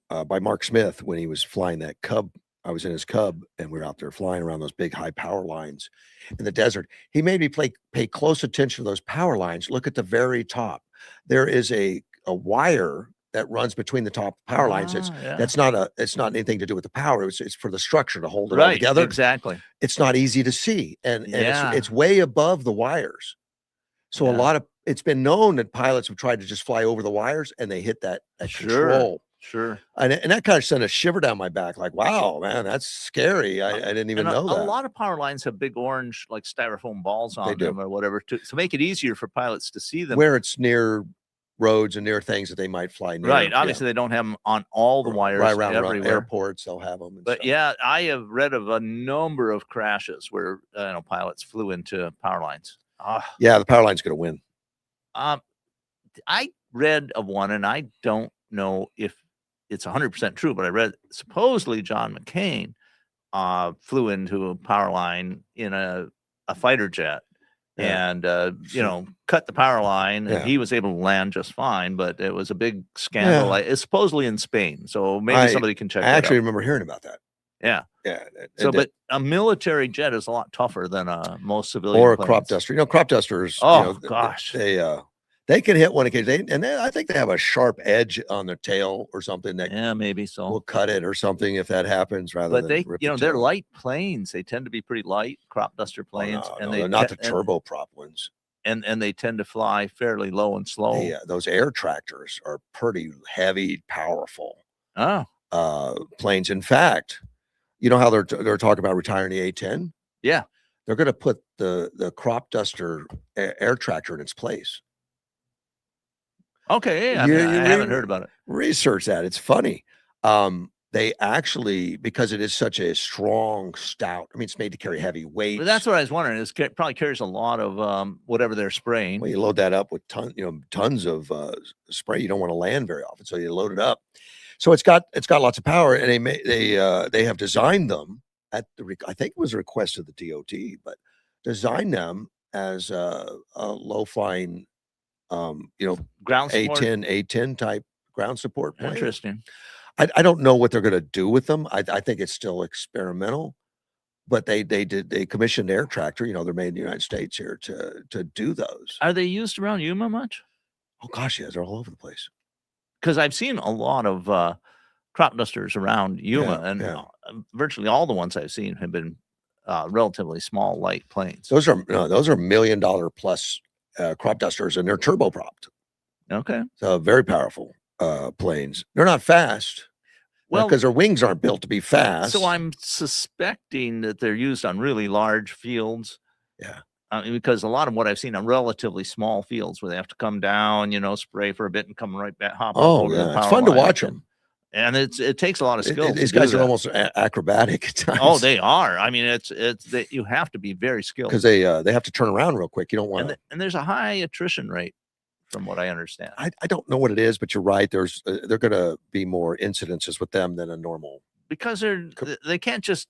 by Mark Smith when he was flying that Cub. I was in his Cub, and we were out there flying around those big high power lines in the desert. He made me pay close attention to those power lines. Look at the very top. There is a wire that runs between the top power lines. Yeah. It's not anything to do with the power. It's for the structure to hold it all Right. together. Exactly. It's not easy to see, and Yeah. it's way above the wires. So Yeah. it's been known that pilots have tried to just fly over the wires and they hit that control. Sure. And that kind of sent a shiver down my back, like, wow, man, that's scary. I didn't even And know a that. lot of power lines have big orange, like styrofoam balls on do. them or whatever to make it easier for pilots to see them. Where it's near roads and near things that they might fly near. Right. Obviously, they don't have them on all the wires right around everywhere. airports, they'll have them. But yeah, I have read of a number of crashes where pilots flew into power lines. Yeah, the power line's going to win. I read of one, and I don't know if it's 100% true, but I read supposedly John McCain flew into a power line in a fighter jet. Yeah. And cut the power line, and Yeah. he was able to land just fine. But it was a big scandal. Yeah. It's supposedly in Spain, so maybe somebody can check. I actually remember hearing about that. Yeah. So, but a military jet is a lot tougher than most civilian or a planes. crop duster. Crop dusters. Oh gosh, they can hit one occasion, and I think they have a sharp edge on their tail or something that maybe so will cut it or something if that happens. Rather, but than they, they're light planes. They tend to be pretty light, crop duster planes, and they're not the turboprop ones. And they tend to fly fairly low and slow. Yeah, those air tractors are pretty heavy, powerful. Planes. In fact, you know how they're talking about retiring the A-10? Yeah, they're going to put the crop duster air tractor in its place. Okay, I haven't heard about it. Research that. It's funny. They actually, because it is such a strong, stout, I mean, it's made to carry heavy weight. But that's what I was wondering. It probably carries a lot of whatever they're spraying. Well, you load that up with tons of spray. You don't want to land very often, so you load it up. So it's got lots of power, and they have designed them at I think it was a request of the DOT, but designed them as a low flying, ground support? A10 type ground support plane. Interesting. I don't know what they're going to do with them. I think it's still experimental, but they commissioned air tractor. They're made in the United States here to do those. Are they used around Yuma much? Oh gosh, yes, they're all over the place. Because I've seen a lot of crop dusters around Yuma, and virtually all the ones I've seen have been relatively small, light planes. Those are $1 million plus crop dusters, and they're turbopropped. Okay, so very powerful planes. They're not fast, well, because their wings aren't built to be fast. So I'm suspecting that they're used on really large fields. Yeah. Because a lot of what I've seen on relatively small fields where they have to come down, spray for a bit and come right back, hop up over the power it's fun to watch them. And it takes a lot of skill. These guys are almost acrobatic at times. Oh, they are. I mean, you have to be very skilled because they have to turn around real quick. You don't want and there's a high attrition rate, from what I understand. I don't know what it is, but you're right. There's they're going to be more incidences with them than a normal, because they can't just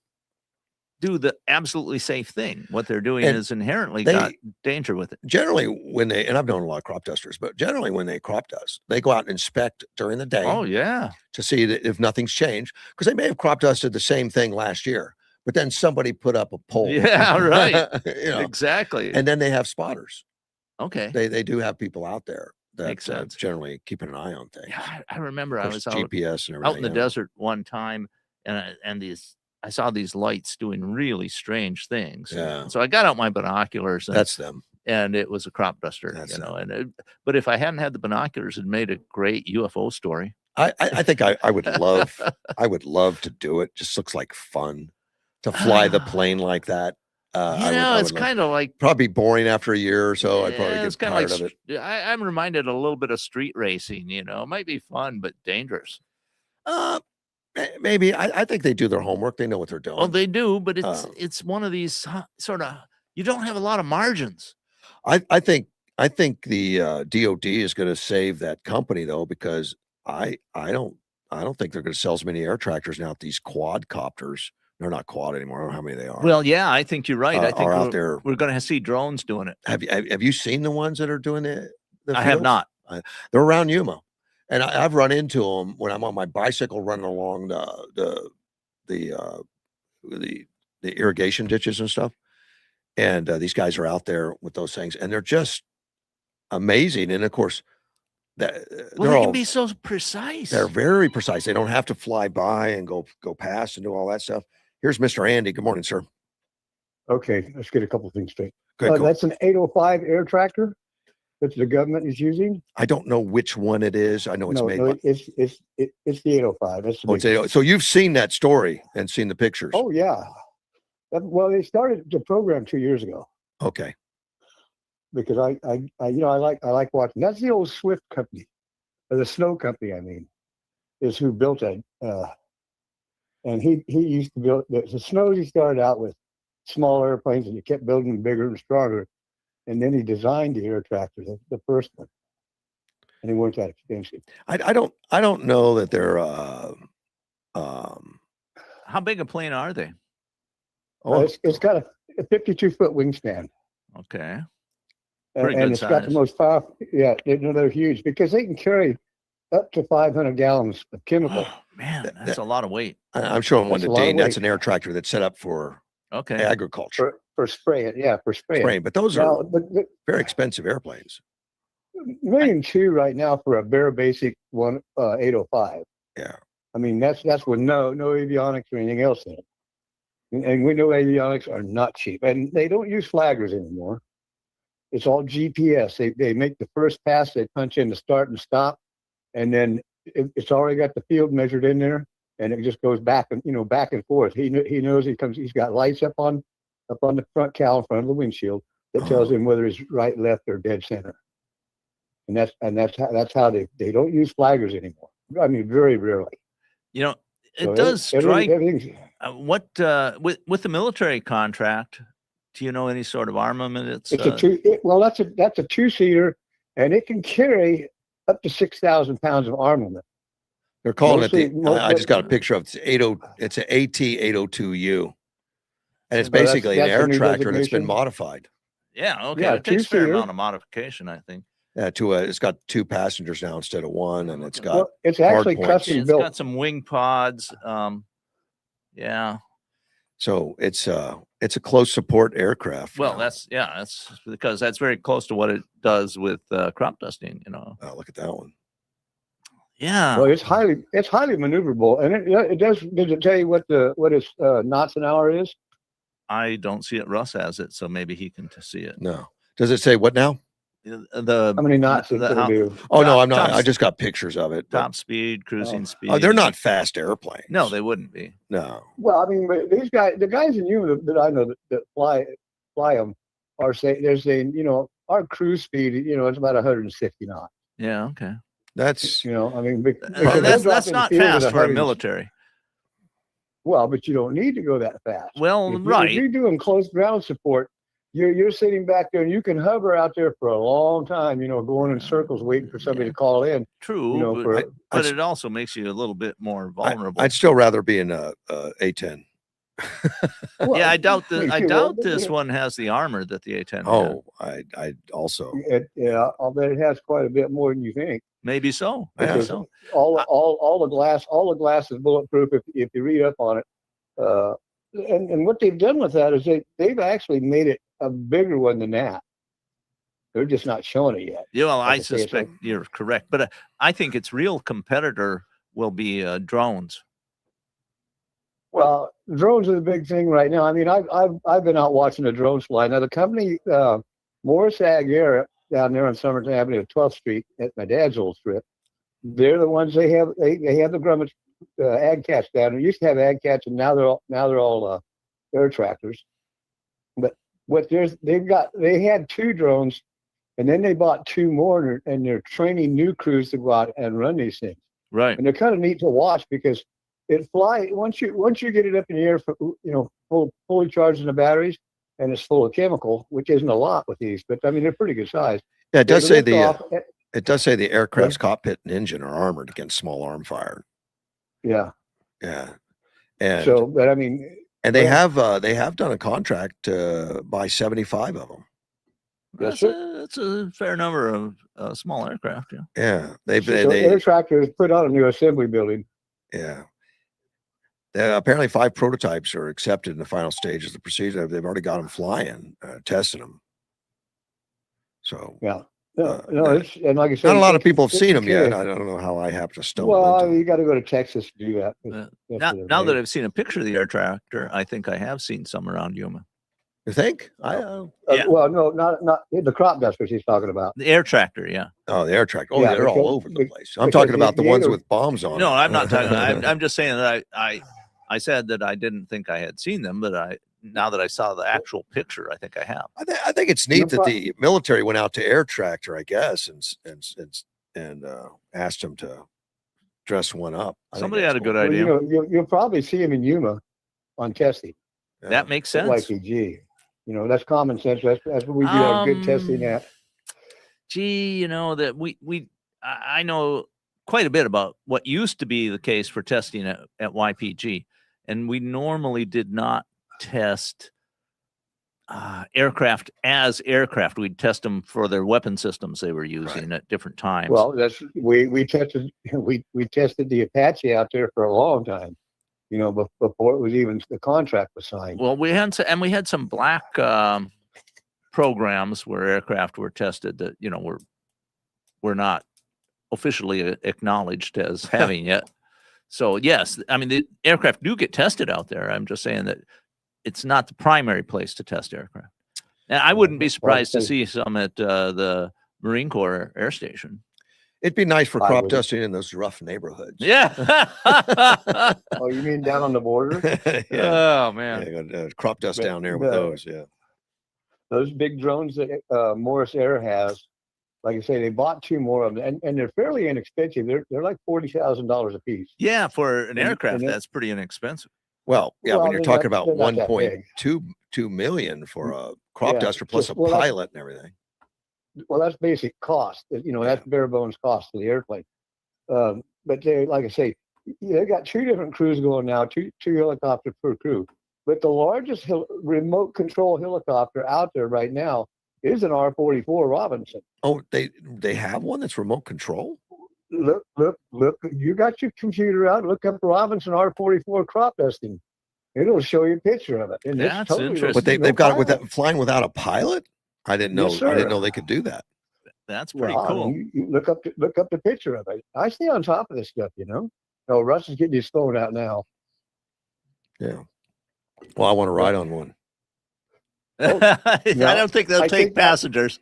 do the absolutely safe thing. What they're doing is inherently got danger with it. Generally, and I've known a lot of crop dusters, but generally when they crop dust, they go out and inspect during the day. Oh yeah, to see that if nothing's changed, because they may have crop dusted the same thing last year, but then somebody put up a pole. Yeah, right. Exactly. And then they have spotters. Okay. They do have people out there that makes sense. Generally keeping an eye on things. Yeah, I remember I was GPS and everything out in the desert one time, and I saw these lights doing really strange things. Yeah. So I got out my binoculars. And, that's them. And it was a crop duster. That's but if I hadn't had the binoculars, it made a great UFO story. I think I would love to do it. Just looks like fun to fly the plane like that. It's kind of like probably boring after a year or so. I'd probably get tired of it. I'm reminded a little bit of street racing. It might be fun but dangerous. Maybe I think they do their homework. They know what they're doing. Oh, they do, but it's one of these sort of, you don't have a lot of margins. I think the DOD is going to save that company though, because I don't think they're going to sell as many air tractors now. These quadcopters They're not quad anymore. I don't know how many they are. Well, yeah, I think you're right. I think are out there. we're going to see drones doing it. Have you seen the ones that are doing the I have fields? not. They're around Yuma, and I've run into them when I'm on my bicycle running along the irrigation ditches and stuff. And these guys are out there with those things, and they're just amazing. And of course, Well, they're they all can be so precise. they're very precise. They don't have to fly by and go past and do all that stuff. Here's Mr. Andy. Good morning, sir. Okay, let's get a couple things straight. Good. That's an 805 air tractor that the government is using. I don't know which one it is. I know it's made. By, it's the 805. That's the big one. So you've seen that story and seen the pictures. Oh yeah. Well, they started the program 2 years ago Okay. because I like watching. That's the old Swift company, or the Snow company. I mean, is who built that. And he used to build the Snows. He started out with small airplanes, and he kept building them bigger and stronger. And then he designed the air tractor, the first one, and he weren't that expensive. I don't know that they're How big a plane are they? It's got a 52-foot wingspan. Okay. And good it's got the size. most powerful. Yeah, they're huge because they can carry up to 500 gallons of chemical. Oh, man, that's a lot of weight. I'm showing one That's to a lot of Dean. That's weight. an air tractor that's set up for Okay. agriculture For spraying. Yeah, for spraying. but those Now, are the very expensive airplanes. $1.2 million right now for a bare basic 805. Yeah. I mean, that's with no avionics or anything else in it. And we know avionics are not cheap, and they don't use flaggers anymore. It's all GPS. They make the first pass, they punch in the start and stop, and then it's already got the field measured in there, and it just goes back and back and forth. He knows he's got lights up on the front cowl in front of the windshield that tells him whether he's right, left, or dead center. And that's how they don't use flaggers anymore. I mean, very rarely. It So does strike. everything's. What with the military contract? Do you know any sort of armament? It's a two. That's a two-seater, and it can carry up to 6,000 pounds of armament. They're calling Mostly- it I just got a mostly- picture of it. It's an AT-802U. And it's Well, that's- basically an that's the air new tractor that's been designation. modified. Yeah. Okay. Yeah, It takes a fair two-seater. amount of modification, I think. It's got 2 passengers now instead of 1, and it's got Well, it's actually points. custom It's built. got some wing pods. Yeah. so it's a close support aircraft. Well, now. that's because that's very close to what it does with crop dusting. Oh, look at that one. Yeah. Well, it's highly maneuverable, and it does. Does it tell you what its knots an hour is? I don't see it. Russ has it, so maybe he can see it. No. Does it say what now? The How many knots the- it'll how- do? Oh no, Top- I'm not. top I just got pictures of it. but- top speed, cruising speed. Oh, they're not fast airplanes. No, they wouldn't be. No. Well, I mean, but the guys in Yuma that I know that fly them, they're saying, our cruise speed, it's about 160 knots. Yeah. Okay. That's I mean, That's not fast for a military. Well, but you don't need to go that fast. Well, If right. you're doing close ground support, you're sitting back there and you can hover out there for a long time, going in circles waiting for somebody to call in. True, for- but it also makes you a little bit more vulnerable. I'd still rather be in a A10. Yeah, I doubt me I too. doubt Well, this yeah. one has the armor that the A10 had. Oh, I also. I'll bet it has quite a bit more than you think. Maybe so. Yeah. Maybe so. All the glass is bulletproof if you read up on it. And what they've done with that is they've actually made it a bigger one than that. They're just not showing it yet. Yeah, well, I Like I say, it's suspect you're correct, but I think its real competitor will be drones. Well, drones are the big thing right now. I mean, I've been out watching the drones fly. Now the company Morris Ag Air down there on Summerton Avenue at 12th Street at my dad's old strip. They're the ones they have the Grumman ag cats down there. Used to have ag cats, and now they're all air tractors. But they had 2 drones, and then they bought 2 more, and they're training new crews to go out and run these things. Right. And they're kind of neat to watch because it flies once you get it up in the air for fully charged in the batteries, and it's full of chemical, which isn't a lot with these, but I mean they're pretty good size. Yeah, it does say They lift off, it does say the aircraft's cockpit and engine are armored against small arm fire. yeah. Yeah. And So, but I mean, And they have done a contract to buy 75 of them. Yes, That's a fair number of small aircraft. Yeah. Yeah, So Air Tractor has put on a new assembly building. yeah. Apparently 5 prototypes are accepted in the final stages of the procedure. They've already got them flying, testing them. So Yeah. Uh, It's, and like I said, not a lot of people have it's seen them yet. okay. I don't know how I happen to stumble Well, into you got to go to Texas to do that. Now that I've seen a picture of the air tractor, I think I have seen some around Yuma. You think? Yeah. Well, no, not the crop dusters he's talking about. The air tractor, yeah. Oh, the air tractor. Oh, Yeah, they're all because- over the place. I'm because talking about the the ones air- with bombs on No, them. I'm not talking. I'm just saying that I said that I didn't think I had seen them, but now that I saw the actual picture, I think I have. I think it's neat that pro- the military went out to Air Tractor, I guess, and asked them to dress one up. I think Somebody that's had a good cool. Well, idea. you'll probably see him in Yuma on testing Yeah. That makes at sense. YPG. That's common sense. That's what we do our good testing at. Gee, that I know quite a bit about what used to be the case for testing at YPG, and we normally did not test aircraft as aircraft. We'd test them for their weapon systems they were using at different times. Well, we tested we tested the Apache out there for a long time. Before it was even the contract was signed. Well, we had some black programs where aircraft were tested that were not officially acknowledged as having yet. So yes, I mean the aircraft do get tested out there. I'm just saying that it's not the primary place to test aircraft. And I wouldn't be surprised to see some at the Marine Corps Air Station. It'd be nice for I crop would. dusting in those rough neighborhoods. Yeah. Oh, you mean down on the border? yeah. Oh man. Yeah, crop dust But down there with the- those. Yeah. Those big drones that Morris Air has, like I say, they bought 2 more of them, and they're fairly inexpensive. They're like $40,000 a piece. Yeah, for an And- aircraft, and it- that's pretty inexpensive. Well, yeah, Well, when you're they're talking not- about they're not that big. 1.2 million for a crop Yeah, duster plus a well, that's- pilot and everything. Well, that's basic cost. That's bare bones cost of the airplane. But they, like I say, they got 2 different crews going now, two helicopters per crew. But the largest remote control helicopter out there right now is an R-44 Robinson. Oh, they have one that's remote control? Look! You got your computer out. Look up Robinson R-44 crop dusting. It'll show you a picture of it. And it's That's totally interesting. But no they've got it pilot. flying without a pilot? I didn't know. Yes, I didn't sir. know they could do that. That's pretty Well, I cool. mean, you look up the picture of it. I stay on top of this stuff, No, Russ is getting his phone out now. Yeah. Well, I want to ride on one. I don't think they'll I take think that- passengers.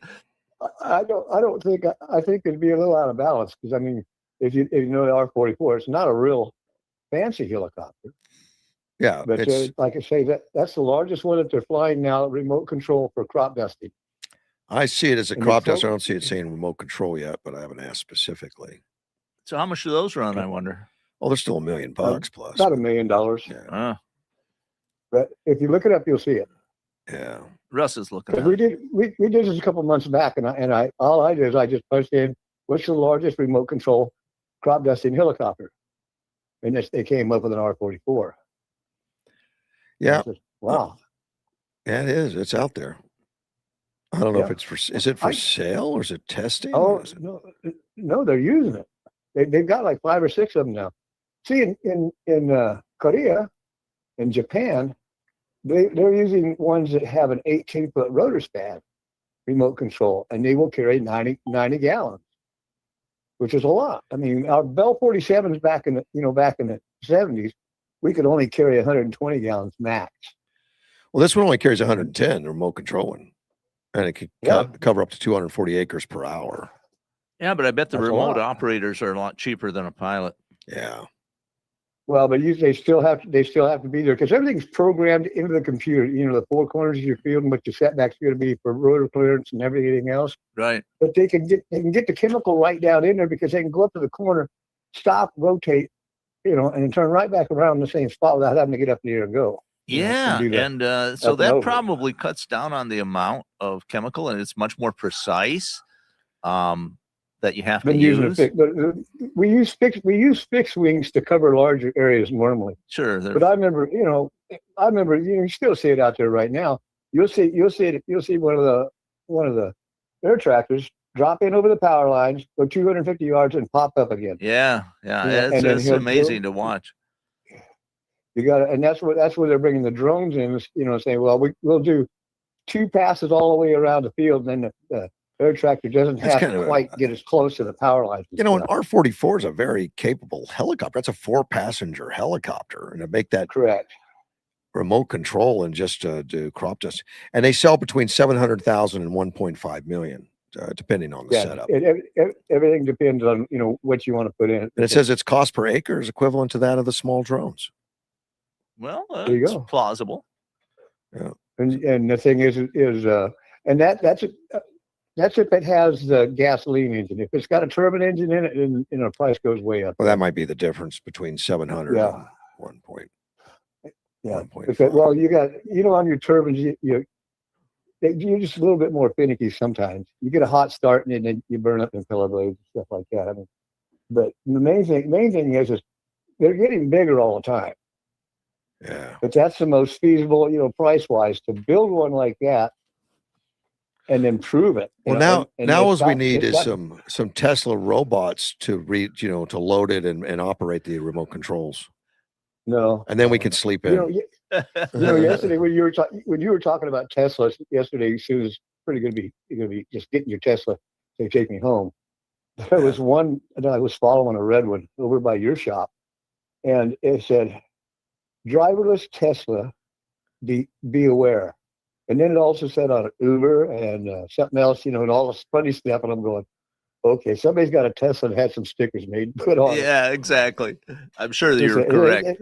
I don't think I think it'd be a little out of balance because I mean, if you know the R-44, it's not a real fancy helicopter, Yeah. but like I say, that's the largest one that they're flying now, remote control for crop dusting. I see it as a and crop it's so- duster. I don't see it saying remote control yet, but I haven't asked specifically. So how much do those run, I wonder? Oh, they're still $1 million plus. About $1 million. Yeah. But if you look it up, you'll see it. Yeah. Russ is looking 'Cause at it. we did this a couple months back, and I all I did is I just punched in what's the largest remote control crop dusting helicopter, and they came up with an R-44. Yeah. I said, wow. Yeah, it is. It's out there. I don't know if Yeah. it's is it for I- sale or is it testing? Oh Or is it- no, they're using it. They've got like 5 or 6 of them now. See, in Korea, in Japan, they're using ones that have an 18-foot rotor span remote control, and they will carry 90 gallons, which is a lot. I mean, our Bell 47s back in the 70s, we could only carry 120 gallons max. Well, this one only carries 110, the remote control one, and it can Yeah. cover up to 240 acres per hour. Yeah, but I bet the That's a remote lot. operators are a lot cheaper than a pilot. Yeah. Well, but they still have to be there because everything's programmed into the computer. The 4 corners of your field and what your setback's going to be for rotor clearance and everything else. Right. But they can get the chemical right down in there because they can go up to the corner, stop, rotate, and turn right back around in the same spot without having to get up in the air and go. Yeah, do that and so up and that over. probably cuts down on the amount of chemical, and it's much more precise. that you have to Been using use. but we use fixed wings to cover larger areas normally. Sure. But I remember, you still see it out there right now. You'll see one of the air tractors drop in over the power lines, go 250 yards, and pop up again. Yeah. It's amazing to watch. You got and that's where they're bringing the drones in. Saying, well, we'll do 2 passes all the way around the field, and then the air tractor doesn't have to quite get as close to the power lines. An R-44 is a very capable helicopter. That's a 4-passenger helicopter, and to make that correct remote control and just do crop dust, and they sell between 700,000 and 1.5 million, depending on the setup. Everything depends on what you want to put in. And it says its cost per acre is equivalent to that of the small drones. Well, there you go. Plausible. Yeah. And the thing is and that's if it has the gasoline engine. If it's got a turbine engine in it, then the price goes way up. Well, that might be the difference between 700 and 1 point. Yeah. 1.5. Well, you got on your turbines, you're just a little bit more finicky sometimes. You get a hot start and then you burn up impeller blades and stuff like that. I mean, but the main thing is they're getting bigger all the time. Yeah. But that's the most feasible, price wise, to build one like that and then prove it. Well, now all we need is some Tesla robots to to load it and operate the remote controls. No. And then we can sleep in. Yesterday when you were talking about Tesla yesterday, she was pretty good. You're gonna be just getting your Tesla to take me home. There was one that I was following, a red one over by your shop, and it said, "Driverless Tesla, be aware." And then it also said on Uber and something else, and all this funny stuff. And I'm going, okay, somebody's got a Tesla and had some stickers made and put on. Yeah, exactly. I'm sure that you're correct.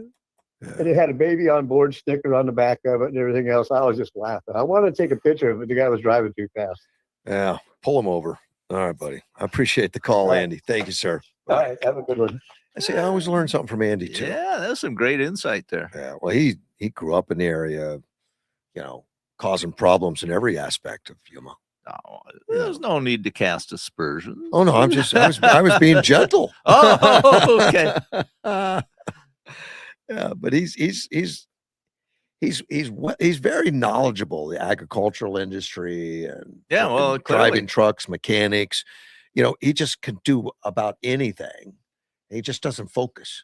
And it had a baby on board sticker on the back of it and everything else. I was just laughing. I wanted to take a picture of it, but the guy was driving too fast. Yeah, pull him over. All right, buddy. I appreciate the call, Andy. Thank you, sir. All right, have a good one. I always learn something from Andy too. Yeah, that's some great insight there. Yeah, well, he grew up in the area, causing problems in every aspect of Yuma. No, there's no need to cast aspersions. Oh no, I was being gentle. Oh, okay. Yeah, but he's very knowledgeable, the agricultural industry and driving trucks, mechanics. He just can do about anything. He just doesn't focus.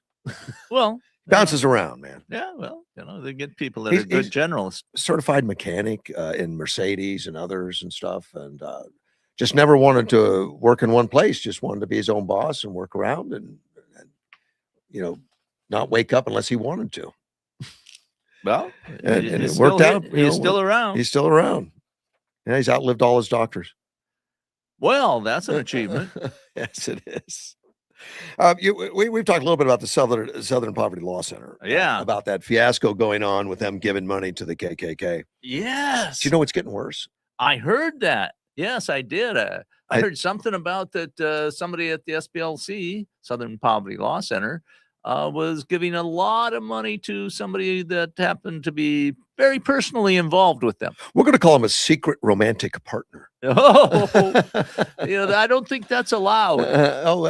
Well, bounces around, man. Yeah, well, they get people that are good generalists. Certified mechanic in Mercedes and others and stuff, and just never wanted to work in one place. Just wanted to be his own boss and work around and not wake up unless he wanted to. Well, and it worked out. He's still around. He's still around. Yeah, he's outlived all his doctors. Well, that's an achievement. Yes, it is. We've talked a little bit about the Southern Poverty Law Center. Yeah. About that fiasco going on with them giving money to the KKK. Yes. Do you know it's getting worse? I heard that. Yes, I did. I heard something about that somebody at the SPLC, Southern Poverty Law Center, was giving a lot of money to somebody that happened to be very personally involved with them. We're going to call him a secret romantic partner. Oh, I don't think that's allowed.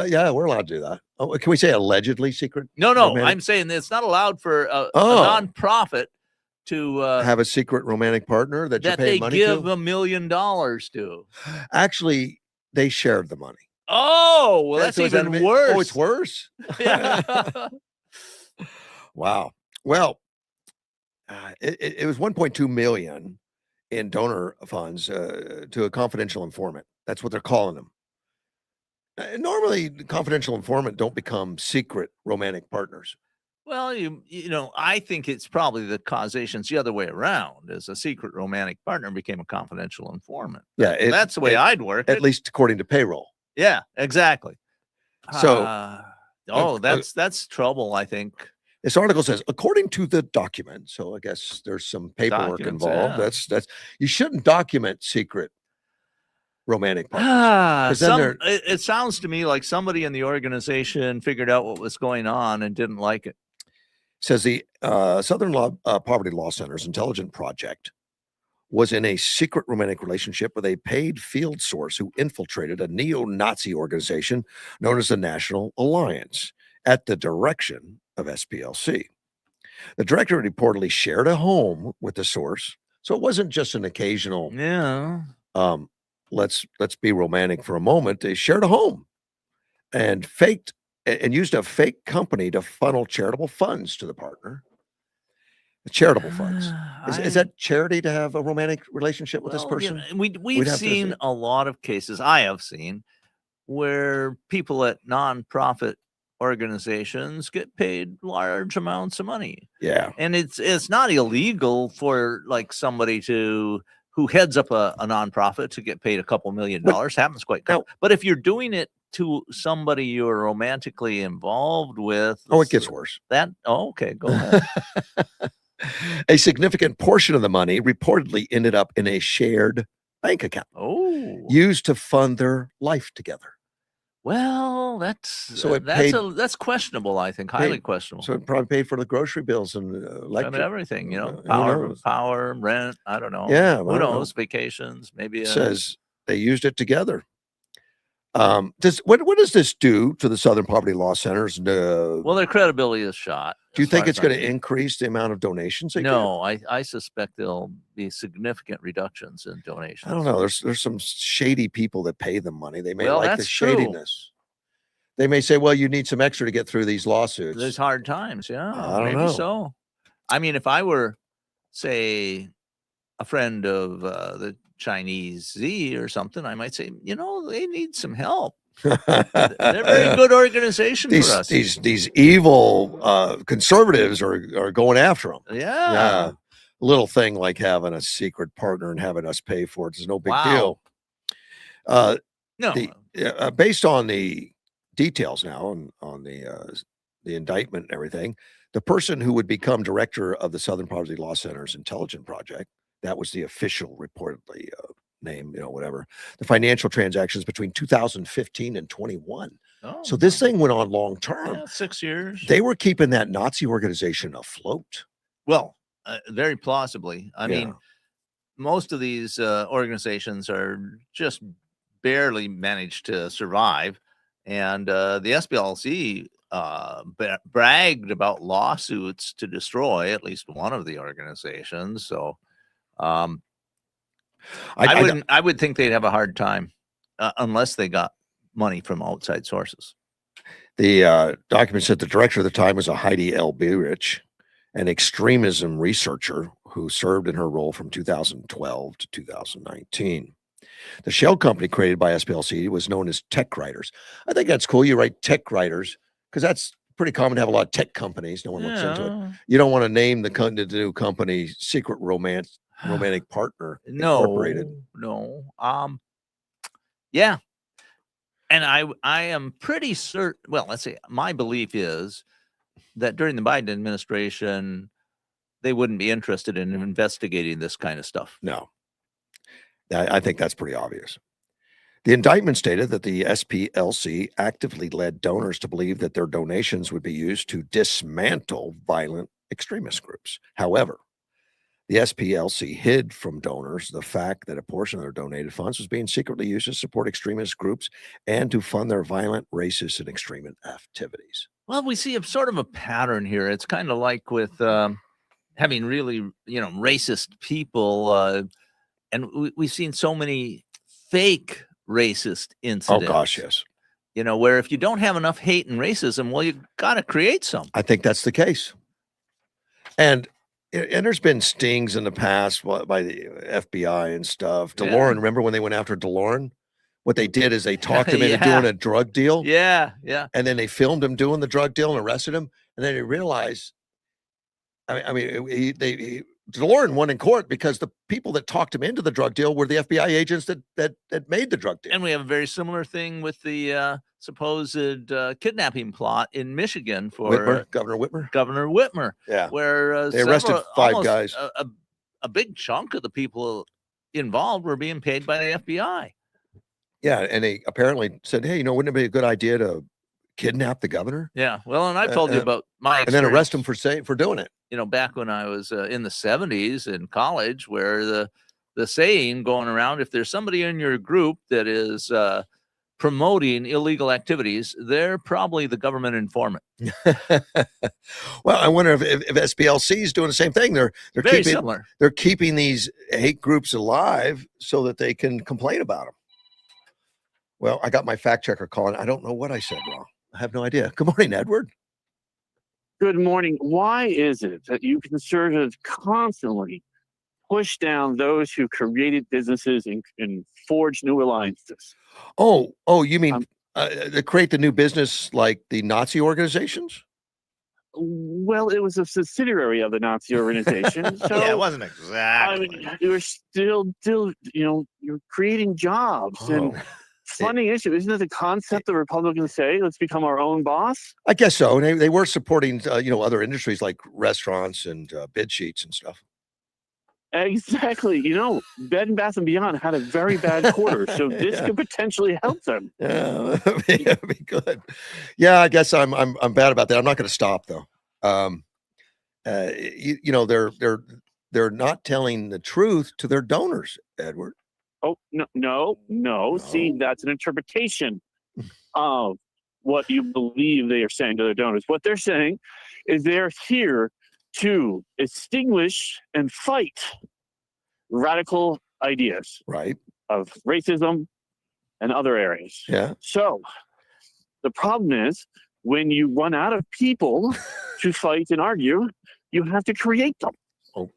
Yeah, we're allowed to do that. Oh, can we say allegedly secret? No, romantic? I'm saying it's not allowed for a nonprofit to have a secret romantic partner that you're paying money to? That they give $1 million to. Actually, they shared the money. Oh, well, that's even worse. Oh, it's worse? Yeah. Wow. Well, it was 1.2 million in donor funds to a confidential informant. That's what they're calling them. Normally, confidential informant don't become secret romantic partners. Well, I think it's probably the causation's the other way around. As a secret romantic partner became a confidential informant. Yeah, that's the way I'd work. At least according to payroll. Yeah, exactly. So, that's trouble, I think. This article says, according to the document, so I guess there's some paperwork involved. Yeah. That's you shouldn't document secret romantic partners. It sounds to me like somebody in the organization figured out what was going on and didn't like it. Says the Southern Poverty Law Center's intelligent project was in a secret romantic relationship with a paid field source who infiltrated a neo-Nazi organization known as the National Alliance at the direction of SPLC. The director reportedly shared a home with the source, so it wasn't just an occasional Yeah. let's be romantic for a moment. They shared a home and used a fake company to funnel charitable funds to the partner. Charitable funds. Is that charity to have a romantic relationship with this Well, you person? know, we've have to seen see. a lot of cases. I have seen where people at nonprofit organizations get paid large amounts of money, Yeah. and it's not illegal for like somebody who heads up a nonprofit to get paid a couple $1 million. Happens quite now- but if you're doing it to somebody you're romantically involved with, Oh, it gets worse. Okay, go ahead. A significant portion of the money reportedly ended up in a shared bank account Oh, used to fund their life together. well, that's So it paid- that's questionable. I think highly questionable. So it probably paid for the grocery bills and And electric. everything, you know, Who power, knows? rent. I don't know. Yeah, I who don't know. knows? Vacations, maybe. It says they used it together. What does this do to the Southern Poverty Law Centers? Well, their credibility is shot. Do you as far think it's as going I'm to concerned. increase the amount of donations? They get? No, I suspect there'll be significant reductions in donations. I don't know. There's some shady people that pay them money. They may Well, like the that's true. shadiness. They may say, "Well, you need some extra to get through these lawsuits." There's hard times. Yeah, I don't maybe know. so. I mean, if I were, say, a friend of the Chinese Z or something, I might say, you know, they need some help. They're a very good organization for us. These evil conservatives are going after them. Yeah. Little thing like having a secret partner and having us pay for it is no big Wow. deal. No. Based on the details now on the indictment and everything, the person who would become director of the Southern Poverty Law Center's Intelligence Project, that was the official reportedly name, whatever, the financial transactions between 2015 and 21. Oh, So this thing went on long term. yeah, 6 years. They were keeping that Nazi organization afloat. Well, very plausibly. I Yeah. mean, most of these organizations are just barely managed to survive. And the SPLC bragged about lawsuits to destroy at least one of the organizations. So I would think they'd have a hard time unless they got money from outside sources. The document said the director at the time was a Heidi L. Burich, an extremism researcher who served in her role from 2012 to 2019. The shell company created by SPLC was known as Tech Writers. I think that's cool. You write Tech Writers because that's pretty common to have a lot of tech companies. No one looks into it. You don't want to name the new company Secret Romantic Partner Incorporated. No. Yeah. And I am pretty certain, well, let's say my belief is that during the Biden administration, they wouldn't be interested in investigating this kind of stuff. No. I think that's pretty obvious. The indictment stated that the SPLC actively led donors to believe that their donations would be used to dismantle violent extremist groups. However, the SPLC hid from donors the fact that a portion of their donated funds was being secretly used to support extremist groups and to fund their violent, racist, and extremist activities. Well, we see a sort of a pattern here. It's kind of like with having really, racist people. And we've seen so many fake racist incidents. Oh, gosh, yes. Where if you don't have enough hate and racism, well, you got to create some. I think that's the case. And there's been stings in the past by the FBI and stuff. DeLorean, remember when they went after DeLorean? What they did is they talked him into doing a drug deal. Yeah. And then they filmed him doing the drug deal and arrested him. And then they realized, DeLorean won in court because the people that talked him into the drug deal were the FBI agents that made the drug deal. And we have a very similar thing with the supposed kidnapping plot in Michigan for Governor Whitmer. Governor Whitmer. Yeah, where they arrested 5 guys. A big chunk of the people involved were being paid by the FBI. Yeah, and they apparently said, "Hey, wouldn't it be a good idea to kidnap the governor?" Yeah, well, and I've told you about my experience. And then arrest him for doing it. Back when I was in the 70s in college, where the saying going around, if there's somebody in your group that is promoting illegal activities, they're probably the government informant. Well, I wonder if SPLC is doing the same thing. They're Very keeping similar. they're keeping these hate groups alive so that they can complain about them. Well, I got my fact checker calling. I don't know what I said wrong. I have no idea. Good morning, Edward. Good morning. Why is it that you conservatives constantly push down those who created businesses and forged new alliances? Oh, you mean they create the new business like the Nazi organizations? Well, it was a subsidiary of the Nazi organization. So Yeah, it wasn't exactly. I mean, you're still, you're creating jobs and funding issue. Isn't it the concept the Republicans say, let's become our own boss? I guess so. And they were supporting, other industries like restaurants and bed sheets and stuff. Exactly. Bed and Bath and Beyond had a very bad quarter, so this could potentially help them. Yeah, that'd be good. Yeah, I guess I'm bad about that. I'm not going to stop though. They're not telling the truth to their donors, Edward. Oh, no. See, that's an interpretation of what you believe they are saying to their donors. What they're saying is they're here to extinguish and fight radical ideas Right. of racism and other areas. Yeah. So the problem is when you run out of people to fight and argue, you have to create them. Oh,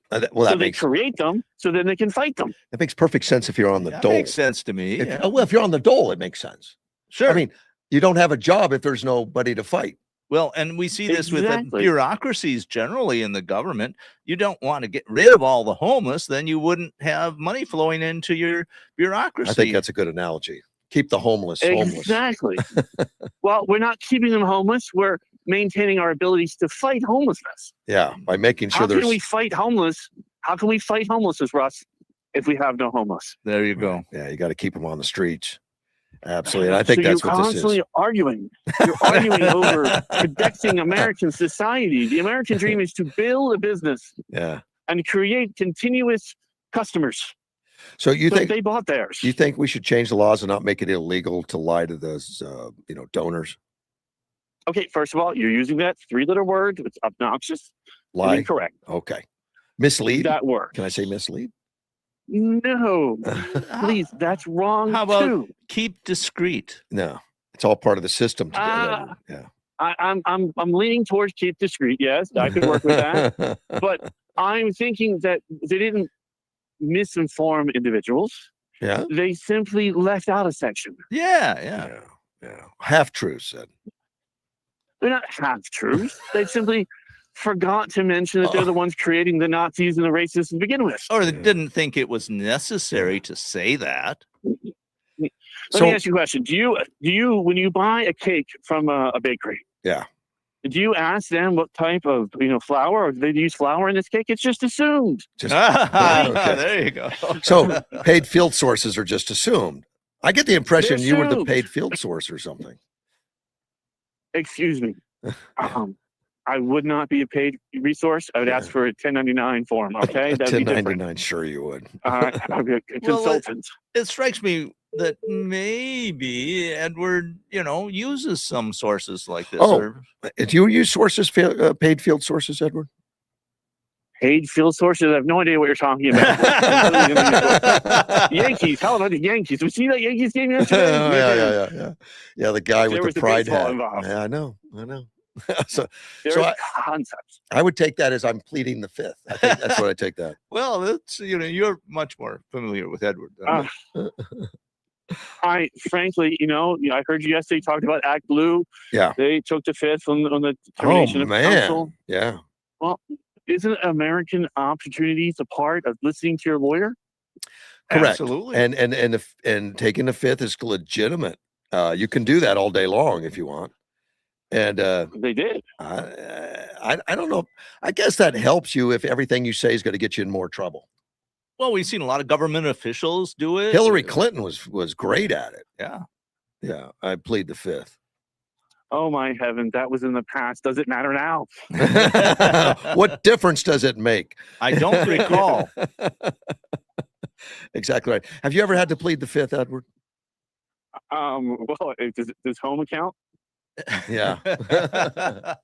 They create them so then they can fight them. That makes perfect sense if you're on the That dole. makes sense to me. If you're on the dole, it makes sense. Sure. I mean, you don't have a job if there's nobody to fight. Well, and we see this with Exactly. bureaucracies generally in the government. You don't want to get rid of all the homeless, then you wouldn't have money flowing into your bureaucracy. I think that's a good analogy. Keep the homeless homeless. Exactly. Well, we're not keeping them homeless. We're maintaining our abilities to fight homelessness. Yeah, by making sure How there's can we fight homeless? How can we fight homelessness, Russ, if we have no homeless? There you go. Yeah, you got to keep them on the streets. Absolutely. And I think So that's you're what this constantly is. arguing. You're arguing over protecting American society. The American dream is to build a business Yeah. and create continuous customers. So you So think they bought theirs. you think we should change the laws and not make it illegal to lie to those donors? Okay, first of all, you're using that three-letter word. It's obnoxious. Lie. Incorrect. Okay. Mislead. That word. Can I say mislead? No, please. That's wrong How about too. keep discreet? No. It's all part of the system. Ah. Yeah. I'm leaning towards keep discreet. Yes, I could work with that. But I'm thinking that they didn't misinform individuals. Yeah. They simply left out a section. Yeah. Yeah. Half truths then. They're not half truths. They simply forgot to mention that they're the ones creating the Nazis and the racists to begin with. Or they didn't think it was necessary to say that. Let me ask you a question. Do you when you buy a cake from a bakery? Yeah. Do you ask them what type of flour, or do they use flour in this cake? It's just assumed. Just Okay. There you go. so paid field sources are just assumed. I get the impression They're you were the assumed. paid field source or something. Excuse me. I would not be a paid resource. I would ask for a 1099 form. Okay, that'd be different. 1099, sure you would. I'd be a consultant. It strikes me that maybe Edward, uses some sources like this. Oh. Do you use sources, paid field sources, Edward? Paid field sources. I have no idea what you're talking about. Yankees. How about the Yankees? We see that Yankees game yesterday. Yeah, the guy There with was the the pride baseball hat. involved. Yeah, I know. so There's so concepts. I would take that as I'm pleading the fifth. I think that's what I take that. Well, that's you're much more familiar with Edward than me. I frankly, I heard you yesterday talked about Act Blue. Yeah. They took the fifth on the termination of counsel. Yeah. Well, isn't American opportunities a part of listening to your lawyer? Correct. Absolutely. And taking the fifth is legitimate. You can do that all day long if you want. And They did. I don't know. I guess that helps you if everything you say is going to get you in more trouble. Well, we've seen a lot of government officials do it. Hillary Clinton was great at it. Yeah. Yeah. I plead the fifth. Oh my heaven, that was in the past. Does it matter now? What difference does it make? I don't recall. Exactly right. Have you ever had to plead the fifth, Edward? Well, does home account? Yeah. I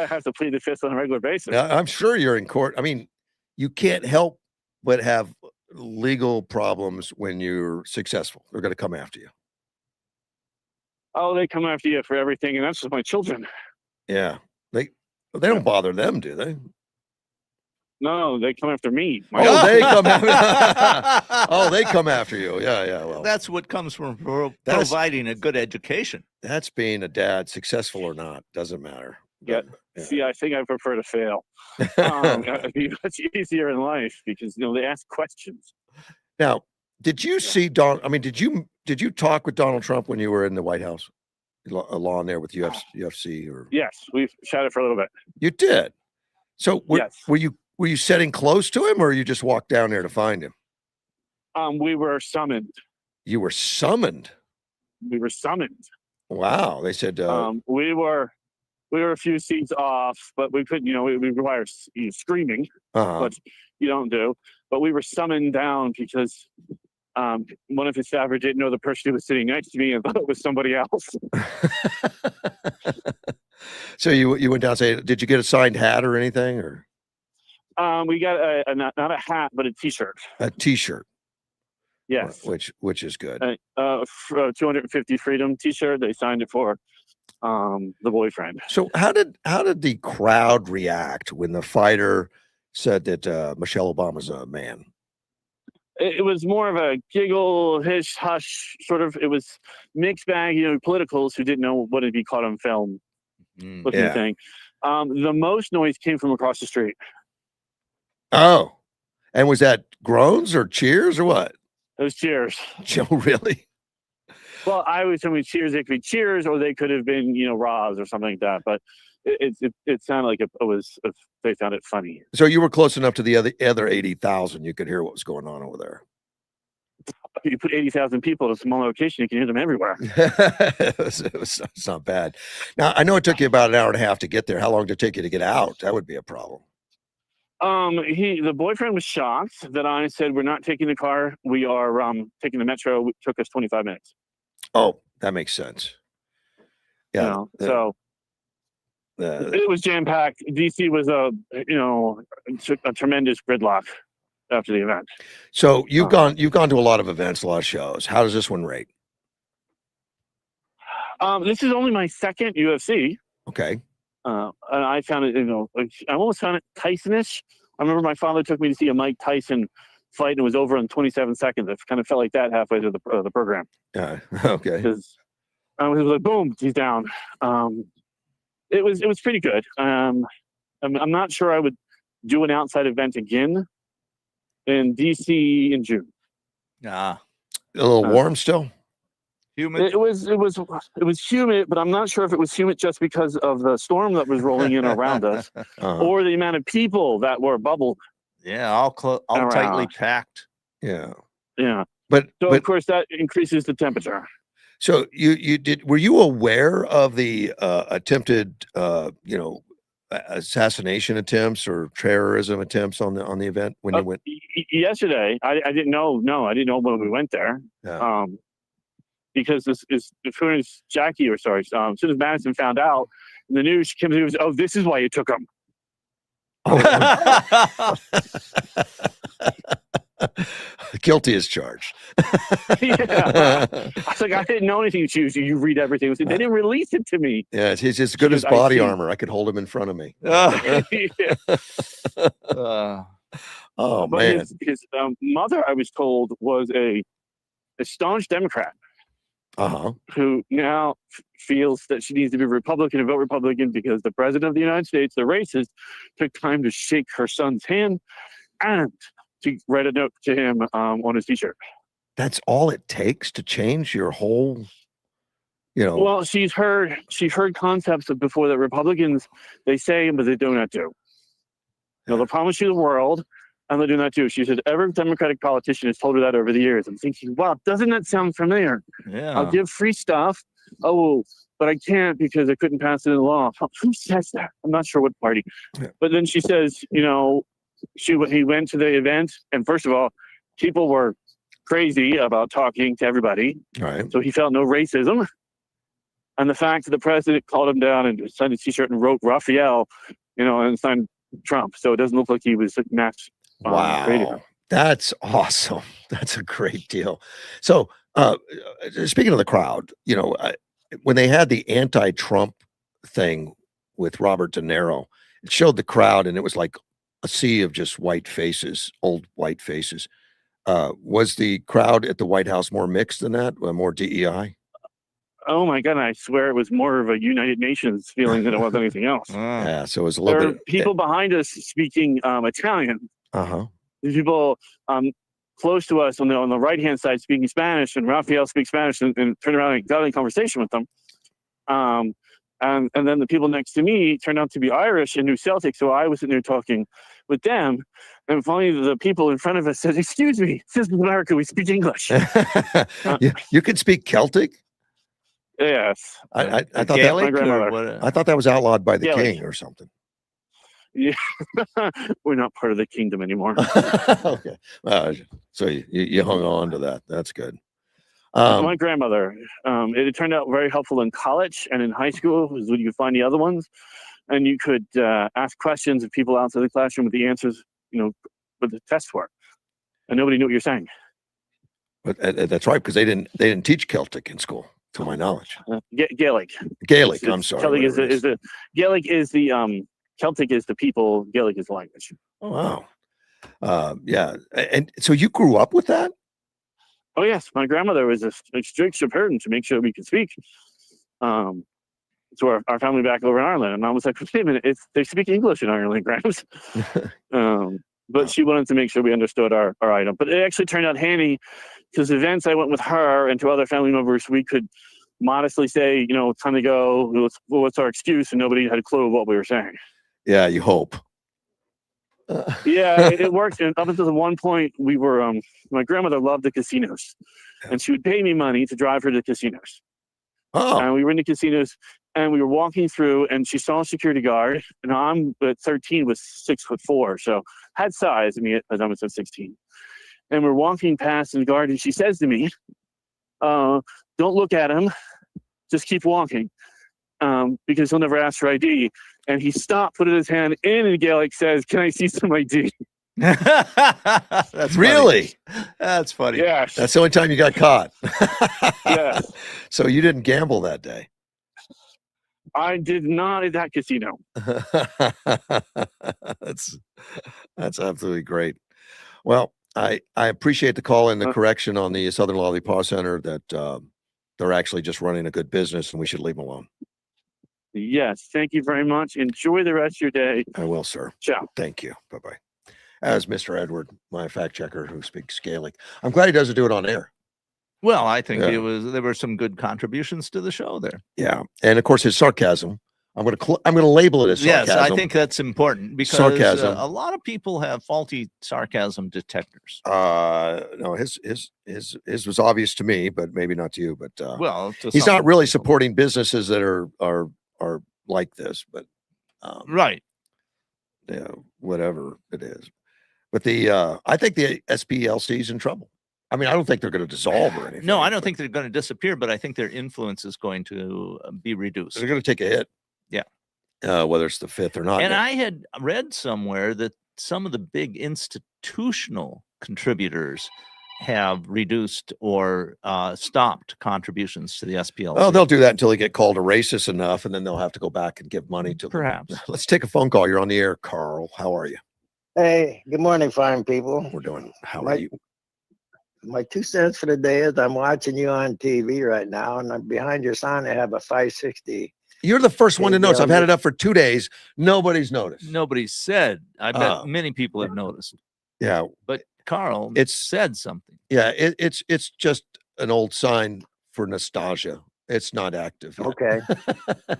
have to plead the fifth on a regular basis. I'm sure you're in court. I mean, you can't help but have legal problems when you're successful. They're going to come after you. Oh, they come after you for everything, and that's just my children. Yeah. They don't bother them, do they? No, they come after me. They come after they come after you. Yeah. Well, that's what comes from That's- providing a good education. that's being a dad, successful or not, doesn't matter. Yeah. Yeah. See, I think I prefer to fail. It's easier in life because they ask questions. Now, did you see Don? I mean, did you talk with Donald Trump when you were in the White House, along there with UFC or? Yes, we've chatted for a little bit. You did. So Yes. were you sitting close to him, or you just walked down there to find him? We were summoned. You were summoned. We were summoned. Wow. They said. We were a few seats off, but we couldn't. We require screaming, which you don't do. But we were summoned down because one of his staffers didn't know the person who was sitting next to me and thought it was somebody else. So you went down and say, did you get a signed hat or anything, or? We got not a hat, but a T-shirt. A T-shirt. Yes. Which is good. 250 Freedom T-shirt. They signed it for the boyfriend. So how did the crowd react when the fighter said that Michelle Obama's a man? It was more of a giggle, hish, hush, sort of. It was mixed bag. Politicals who didn't know what it'd be caught on film, looking thing. The most noise came from across the street. Oh, and was that groans or cheers or what? It was cheers. Joe, really? Well, I was telling cheers. They could be cheers, or they could have been, rahs or something like that. But it sounded like it was. They found it funny. So you were close enough to the other 80,000, you could hear what was going on over there. If you put 80,000 people in a small location, you can hear them everywhere. It's not bad. Now I know it took you about an hour and a half to get there. How long did it take you to get out? That would be a problem. The boyfriend was shocked that I said we're not taking the car. We are taking the metro. It took us 25 minutes. Oh, that makes sense. Yeah. So it was jam packed. DC was a tremendous gridlock after the event. So you've gone to a lot of events, a lot of shows. How does this one rate? This is only my second UFC. Okay. And I found it, I almost found it Tyson-ish. I remember my father took me to see a Mike Tyson fight, and it was over in 27 seconds. It kind of felt like that halfway through the program. Yeah. Okay. Because I was like, boom, he's down. It was pretty good. I'm not sure I would do an outside event again in DC in June. Ah, a little warm still. Humid. It was humid, but I'm not sure if it was humid just because of the storm that was rolling in around us, or the amount of people that were bubbled. Yeah, all tightly packed. Yeah. But of course that increases the temperature. So were you aware of the attempted assassination attempts or terrorism attempts on the event when you went? Yesterday, I didn't know. No, I didn't know when we went there. Yeah. Because as soon as as soon as Madison found out in the news, she came to me, oh, this is why you took him. Guilty as charged. Yeah. I was like, I didn't know anything. You read everything. They didn't release it to me. Yeah, he's as good as body armor. I could hold him in front of me. Oh, but man. His mother, I was told, was a staunch Democrat. Who now feels that she needs to be Republican and vote Republican because the president of the United States, the racist, took time to shake her son's hand and to write a note to him on his T-shirt. That's all it takes to change your whole, Well, she's heard concepts of before that Republicans, they say, but they do not do. They'll promise you the world, and they do not do. She said every Democratic politician has told her that over the years. I'm thinking, wow, doesn't that sound familiar? Yeah. I'll give free stuff. Oh, but I can't because I couldn't pass it in law. Who says that? I'm not sure what party. Yeah. But then she says, he went to the event, and first of all, people were crazy about talking to everybody. Right. So he felt no racism. And the fact that the president called him down and signed a T-shirt and wrote Raphael, and signed Trump, so it doesn't look like he was mass creating Wow. him. That's awesome. That's a great deal. So, speaking of the crowd, when they had the anti-Trump thing with Robert De Niro, it showed the crowd, and it was like a sea of just white faces, old white faces. Was the crowd at the White House more mixed than that, more DEI? Oh my God! I swear it was more of a United Nations feeling than it was anything else. Yeah, so it was a There little are bit. people behind us speaking Italian. Uh-huh. There's people close to us on the right hand side speaking Spanish, and Raphael speaks Spanish and turned around and got in conversation with them. And then the people next to me turned out to be Irish and knew Celtic, so I was sitting there talking with them. And finally, the people in front of us said, "Excuse me, this is America. We speak English." You can speak Celtic? Yes. I thought that, my grandmother. I thought that was outlawed by the Gaelic. king or something. Yeah, we're not part of the kingdom anymore. Okay. So you hung on to that. That's good. My grandmother, it turned out very helpful in college and in high school, is when you could find the other ones. And you could ask questions of people outside the classroom with the answers, what the tests were. And nobody knew what you're saying. But that's right, because they didn't teach Celtic in school, to my knowledge. Gaelic. Gaelic, I'm sorry. Celtic is the Gaelic is the Celtic is the people, Gaelic is the language. Oh, wow. Yeah. And so you grew up with that? Oh, yes. My grandmother was a strict shepherd to make sure we could speak. To our family back over in Ireland. And I was like, wait a minute, they speak English in Ireland, Grams. But she wanted to make sure we understood our item. But it actually turned out handy because events I went with her and to other family members, we could modestly say, it's time to go. What's our excuse? And nobody had a clue of what we were saying. Yeah, you hope. Yeah, it worked. And up until the one point, we were, my grandmother loved the casinos. And she would pay me money to drive her to casinos. Oh. And we were in the casinos and we were walking through and she saw a security guard. And I'm at 13 was 6'4", so had size. I mean, as I was at 16. And we're walking past the guard and she says to me, don't look at him. Just keep walking. Because he'll never ask for ID. And he stopped, put his hand in, and Gaelic says, "Can I see some ID?" That's really? Funny. That's funny. Yes. That's the only time you got caught. Yes. So you didn't gamble that day. I did not at that casino. That's absolutely great. Well, I appreciate the call and the correction on the Southern Lollipop Center that they're actually just running a good business and we should leave them alone. Yes. Thank you very much. Enjoy the rest of your day. I will, sir. Ciao. Thank you. Bye-bye. As Mr. Edward, my fact checker who speaks Gaelic. I'm glad he doesn't do it on air. Well, I think there were some good contributions to the show there. Yeah. And of course his sarcasm. I'm going to label it as sarcasm. Yes, I think that's important because sarcasm. A lot of people have faulty sarcasm detectors. No, his was obvious to me, but maybe not to you. But well, he's not really supporting businesses that are like this. But right, yeah, whatever it is. But I think the SPLC is in trouble. I mean, I don't think they're going to dissolve or anything. No, I don't think they're going to disappear, but I think their influence is going to be reduced. They're going to take a hit. Yeah. Whether it's the fifth or not. And I had read somewhere that some of the big institutional contributors have reduced or stopped contributions to the SPLC. Oh, they'll do that until they get called a racist enough, and then they'll have to go back and give money to perhaps. Let's take a phone call. You're on the air, Carl. How are you? Hey, good morning, fine people. We're doing. How are you? My 2 cents for the day is I'm watching you on TV right now, and I'm behind your sign. I have a 560. You're the first one to notice. I've had it up for 2 days. Nobody's noticed. Nobody said. I bet many people have noticed. Yeah, but Carl, it's said something. Yeah, it's just an old sign for nostalgia. It's not active yet. Okay.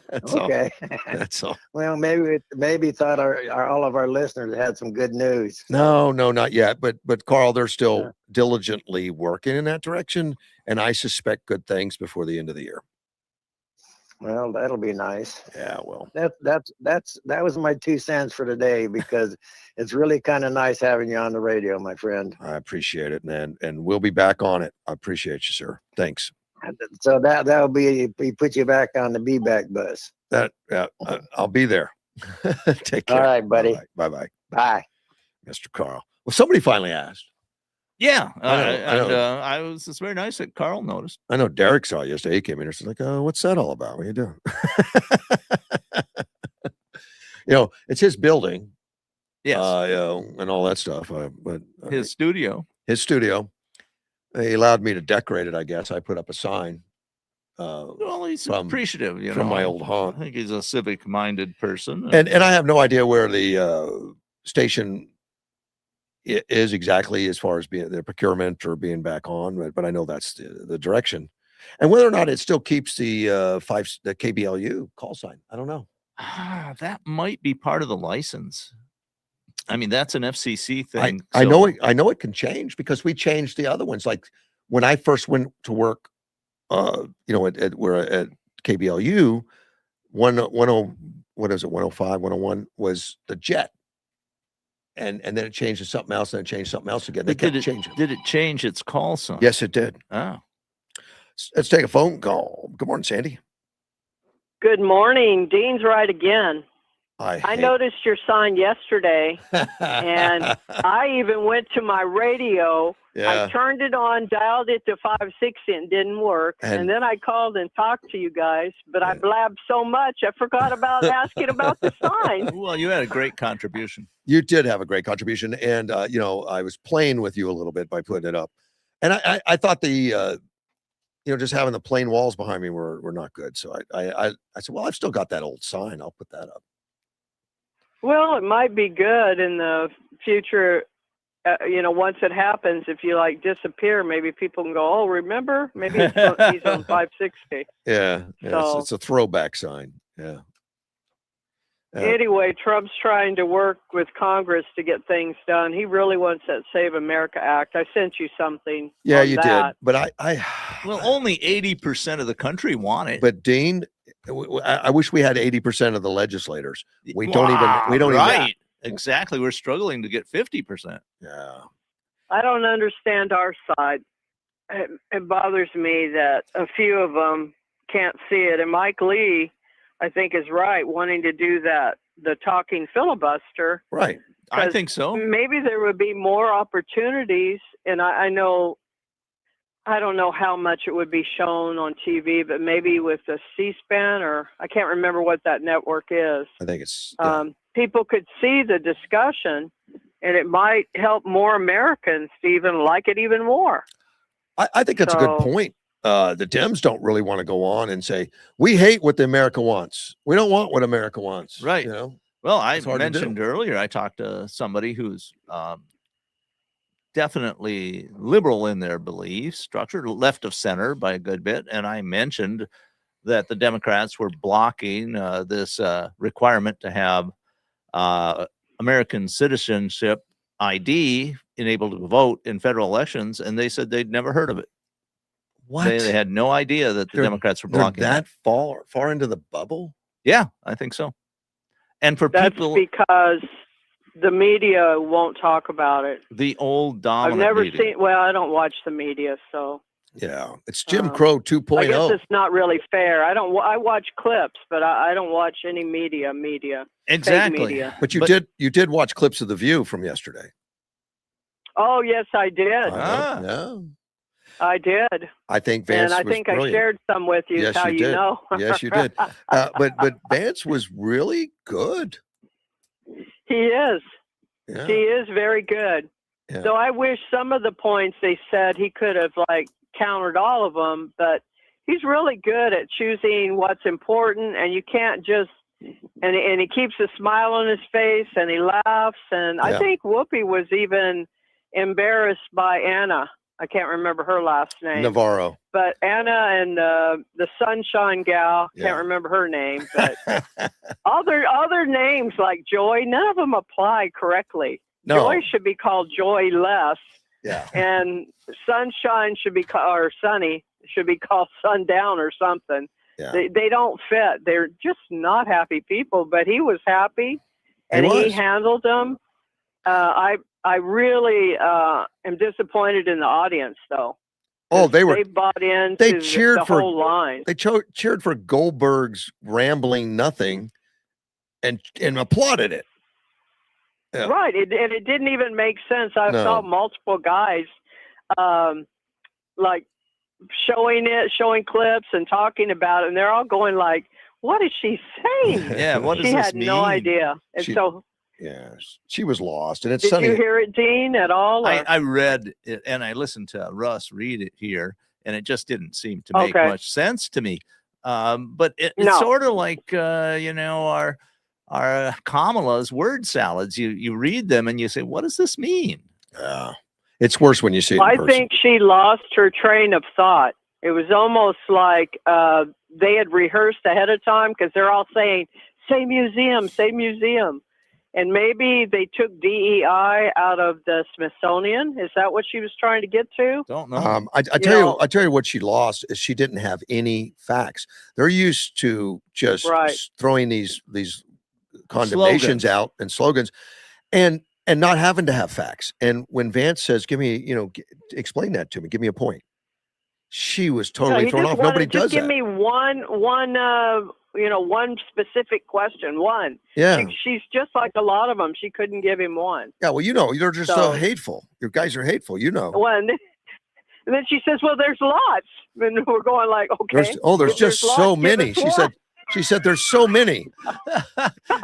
That's okay. All. That's all. Well, maybe thought all of our listeners had some good news. No, not yet. But Carl, they're still diligently working in that direction, and I suspect good things before the end of the year. Well, that'll be nice. Yeah, well, That was my 2 cents for today because it's really kind of nice having you on the radio, my friend. I appreciate it, and we'll be back on it. I appreciate you, sir. Thanks. So that'll be we put you back on the be back bus. I'll be there. Take care. All right, buddy. Bye-bye. Bye. Mr. Carl. Well, somebody finally asked. Yeah, I know. I was. It's very nice that Carl noticed. I know Derek saw it yesterday. He came in and said, like, what's that all about? What are you doing? It's his building. Yes, and all that stuff. But his studio. He allowed me to decorate it, I guess. I put up a sign. Well, he's appreciative, from my old haunt. I think he's a civic-minded person. And I have no idea where the station is exactly as far as being the procurement or being back on, but I know that's the direction. And whether or not it still keeps the the KBLU call sign, I don't know. That might be part of the license. I mean, that's an FCC thing. I know it can change because we changed the other ones. Like when I first went to work, at KBLU, 105, 101 was the Jet. And then it changed to something else, and then it changed something else again. They kept changing. Did it change its call sign? Yes, it did. Oh. Let's take a phone call. Good morning, Sandy. Good morning. Dean's right again. I noticed your sign yesterday, and I even went to my radio. Yeah. I turned it on, dialed it to 560, and it didn't work. And then I called and talked to you guys, but I blabbed so much, I forgot about asking about the sign. Well, you had a great contribution. You did have a great contribution. And, I was playing with you a little bit by putting it up. And I thought the, just having the plain walls behind me were not good. So I said, well, I've still got that old sign. I'll put that up. Well, it might be good in the future. Once it happens, if you disappear, maybe people can go, oh, remember? Maybe he's on 560. Yeah. So, it's a throwback sign. Yeah. Anyway, Trump's trying to work with Congress to get things done. He really wants that Save America Act. I sent you something. Yeah, you did. But well, only 80% of the country want it. But Dean, I wish we had 80% of the legislators. We don't right. Exactly. We're struggling to get 50%. Yeah. I don't understand our side. It bothers me that a few of them can't see it. And Mike Lee, I think, is right, wanting to do that, the talking filibuster. Right. I think so. Maybe there would be more opportunities. And I don't know how much it would be shown on TV, but maybe with the C-SPAN, or I can't remember what that network is. I think it's people could see the discussion, and it might help more Americans to even like it even more. I think that's a good point. The Dems don't really want to go on and say, we hate what the America wants. We don't want what America wants. Right. Well, I mentioned earlier, I talked to somebody who's definitely liberal in their belief structure, left of center by a good bit. And I mentioned that the Democrats were blocking this requirement to have American citizenship ID enabled to vote in federal elections. And they said they'd never heard of it. What? They had no idea that the Democrats were blocking that far into the bubble? Yeah, I think so. And for that's people, because the media won't talk about it. The old dominant I've never media. seen. Well, I don't watch the media, so yeah, it's Jim Crow 2.0. I guess it's not really fair. I watch clips, but I don't watch any media. Exactly. Media. But you did watch clips of The View from yesterday. Oh yes, I did. Yeah. I did. I think Vance and I think brilliant. I shared some with you. Yes, how you did. know. Yes, you did. But Vance was really good. He is. Yeah. He is very good. Yeah. So I wish some of the points they said he could have countered all of them, but he's really good at choosing what's important, and you can't just and he keeps a smile on his face and he laughs, and I think Whoopi was even embarrassed by Anna. I can't remember her last name. Navarro. But Anna and the Sunshine gal, can't remember her name, but all their names like Joy, none of them apply correctly. No. Joy should be called Joy Less. Yeah. And Sunshine should be called, or Sunny should be called Sundown or something. Yeah. They don't fit. They're just not happy people. But he was happy, and he handled them. I really am disappointed in the audience, though. Oh, they bought into they cheered the for whole line. They cheered for Goldberg's rambling nothing, and applauded it. Yeah. Right, and it didn't even make sense. I saw multiple guys, like showing clips and talking about it, and they're all going like, "What is she saying?" Yeah, what does she this had mean? no idea, and so. Yeah, she was lost, and it's Did sunny. you hear it, Dean, at all? I read it, and I listened to Russ read it here, and it just didn't seem to make much sense to me. But it's sort of like our Kamala's word salads. You read them and you say, "What does this mean?" Yeah, it's worse when you see it in person. I think she lost her train of thought. It was almost like they had rehearsed ahead of time, because they're all saying, "Say museum, say museum." And maybe they took DEI out of the Smithsonian. Is that what she was trying to get to? Don't know. I tell you what she lost is she didn't have any facts. They're used to just throwing these condemnations out and slogans, and not having to have facts. And when Vance says, "Give me, explain that to me. Give me a point," she was totally thrown off. Nobody does that. Give me one specific question. One. Yeah. She's just like a lot of them. She couldn't give him one. Yeah. Well, they're just so hateful. Your guys are hateful. Well, and then she says, "Well, there's lots." And we're going like, "Okay." There's just so many. She said there's so many.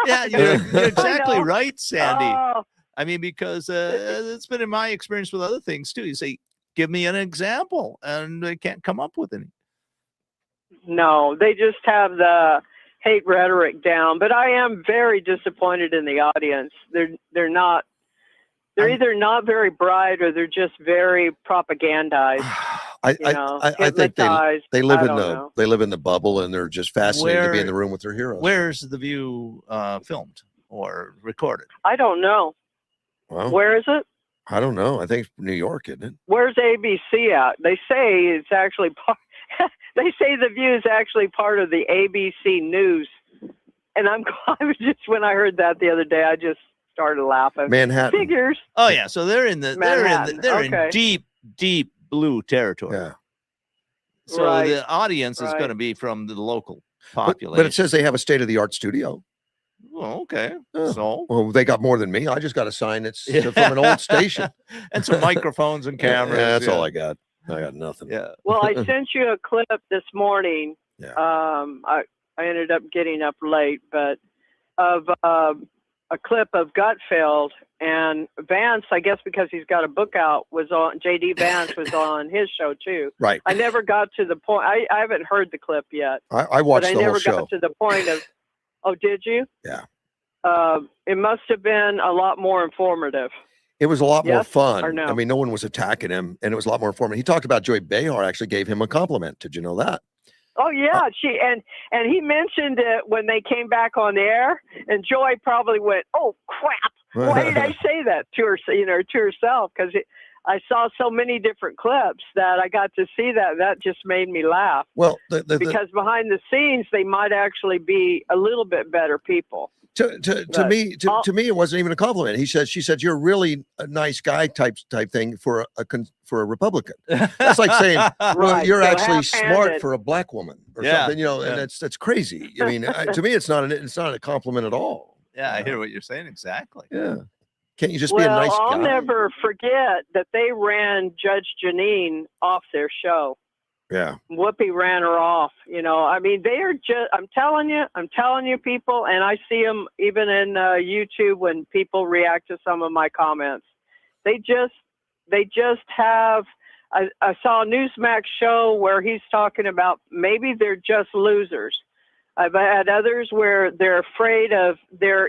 Yeah, you're exactly right, Sandy. I mean, because it's been in my experience with other things too. You say, "Give me an example," and they can't come up with any. No, they just have the hate rhetoric down. But I am very disappointed in the audience. They're not. They're either not very bright, or they're just very propagandized. I think they live in the bubble, and they're just fascinated to be in the room with their heroes. Where's The View filmed or recorded? I don't know. Well, where is it? I don't know. I think New York, isn't it? Where's ABC at? They say it's actually they say The View is actually part of the ABC News. And when I heard that the other day, I just started laughing. Manhattan. Figures. Oh yeah, so they're in deep blue territory. Yeah. So the audience is going to be from the local population. But it says they have a state-of-the-art studio. Well, okay. Well, they got more than me. I just got a sign that's from an old station. And some microphones and cameras. Yeah, that's all I got. I got nothing. Yeah. Well, I sent you a clip this morning. Yeah. I ended up getting up late, but of a clip of Gutfeld, and Vance, I guess because he's got a book out, was on. JD Vance was on his show too. Right. I never got to the point. I haven't heard the clip yet. I watched the whole show. I never got to the point of. Oh, did you? Yeah. It must have been a lot more informative. It was a lot more fun. Or no? I mean, no one was attacking him, and it was a lot more informative. He talked about Joy Behar actually gave him a compliment. Did you know that? Oh yeah, she and he mentioned it when they came back on the air, and Joy probably went, "Oh crap! Why did I say that to her? To herself?" Because I saw so many different clips that I got to see that. That just made me laugh. Well, because behind the scenes, they might actually be a little bit better people. To me, it wasn't even a compliment. She said, "You're really a nice guy," type thing for a Republican. That's like saying, "Well, you're actually smart for a black woman," or something. And that's crazy. I mean, to me, it's not a compliment at all. Yeah, I hear what you're saying exactly. Yeah, can't you just be a nice guy? I'll never forget that they ran Judge Janine off their show. Yeah. Whoopi ran her off. I mean, they are just, I'm telling you, people, and I see them even in YouTube when people react to some of my comments. They just have, I saw a Newsmax show where he's talking about maybe they're just losers. I've had others where they're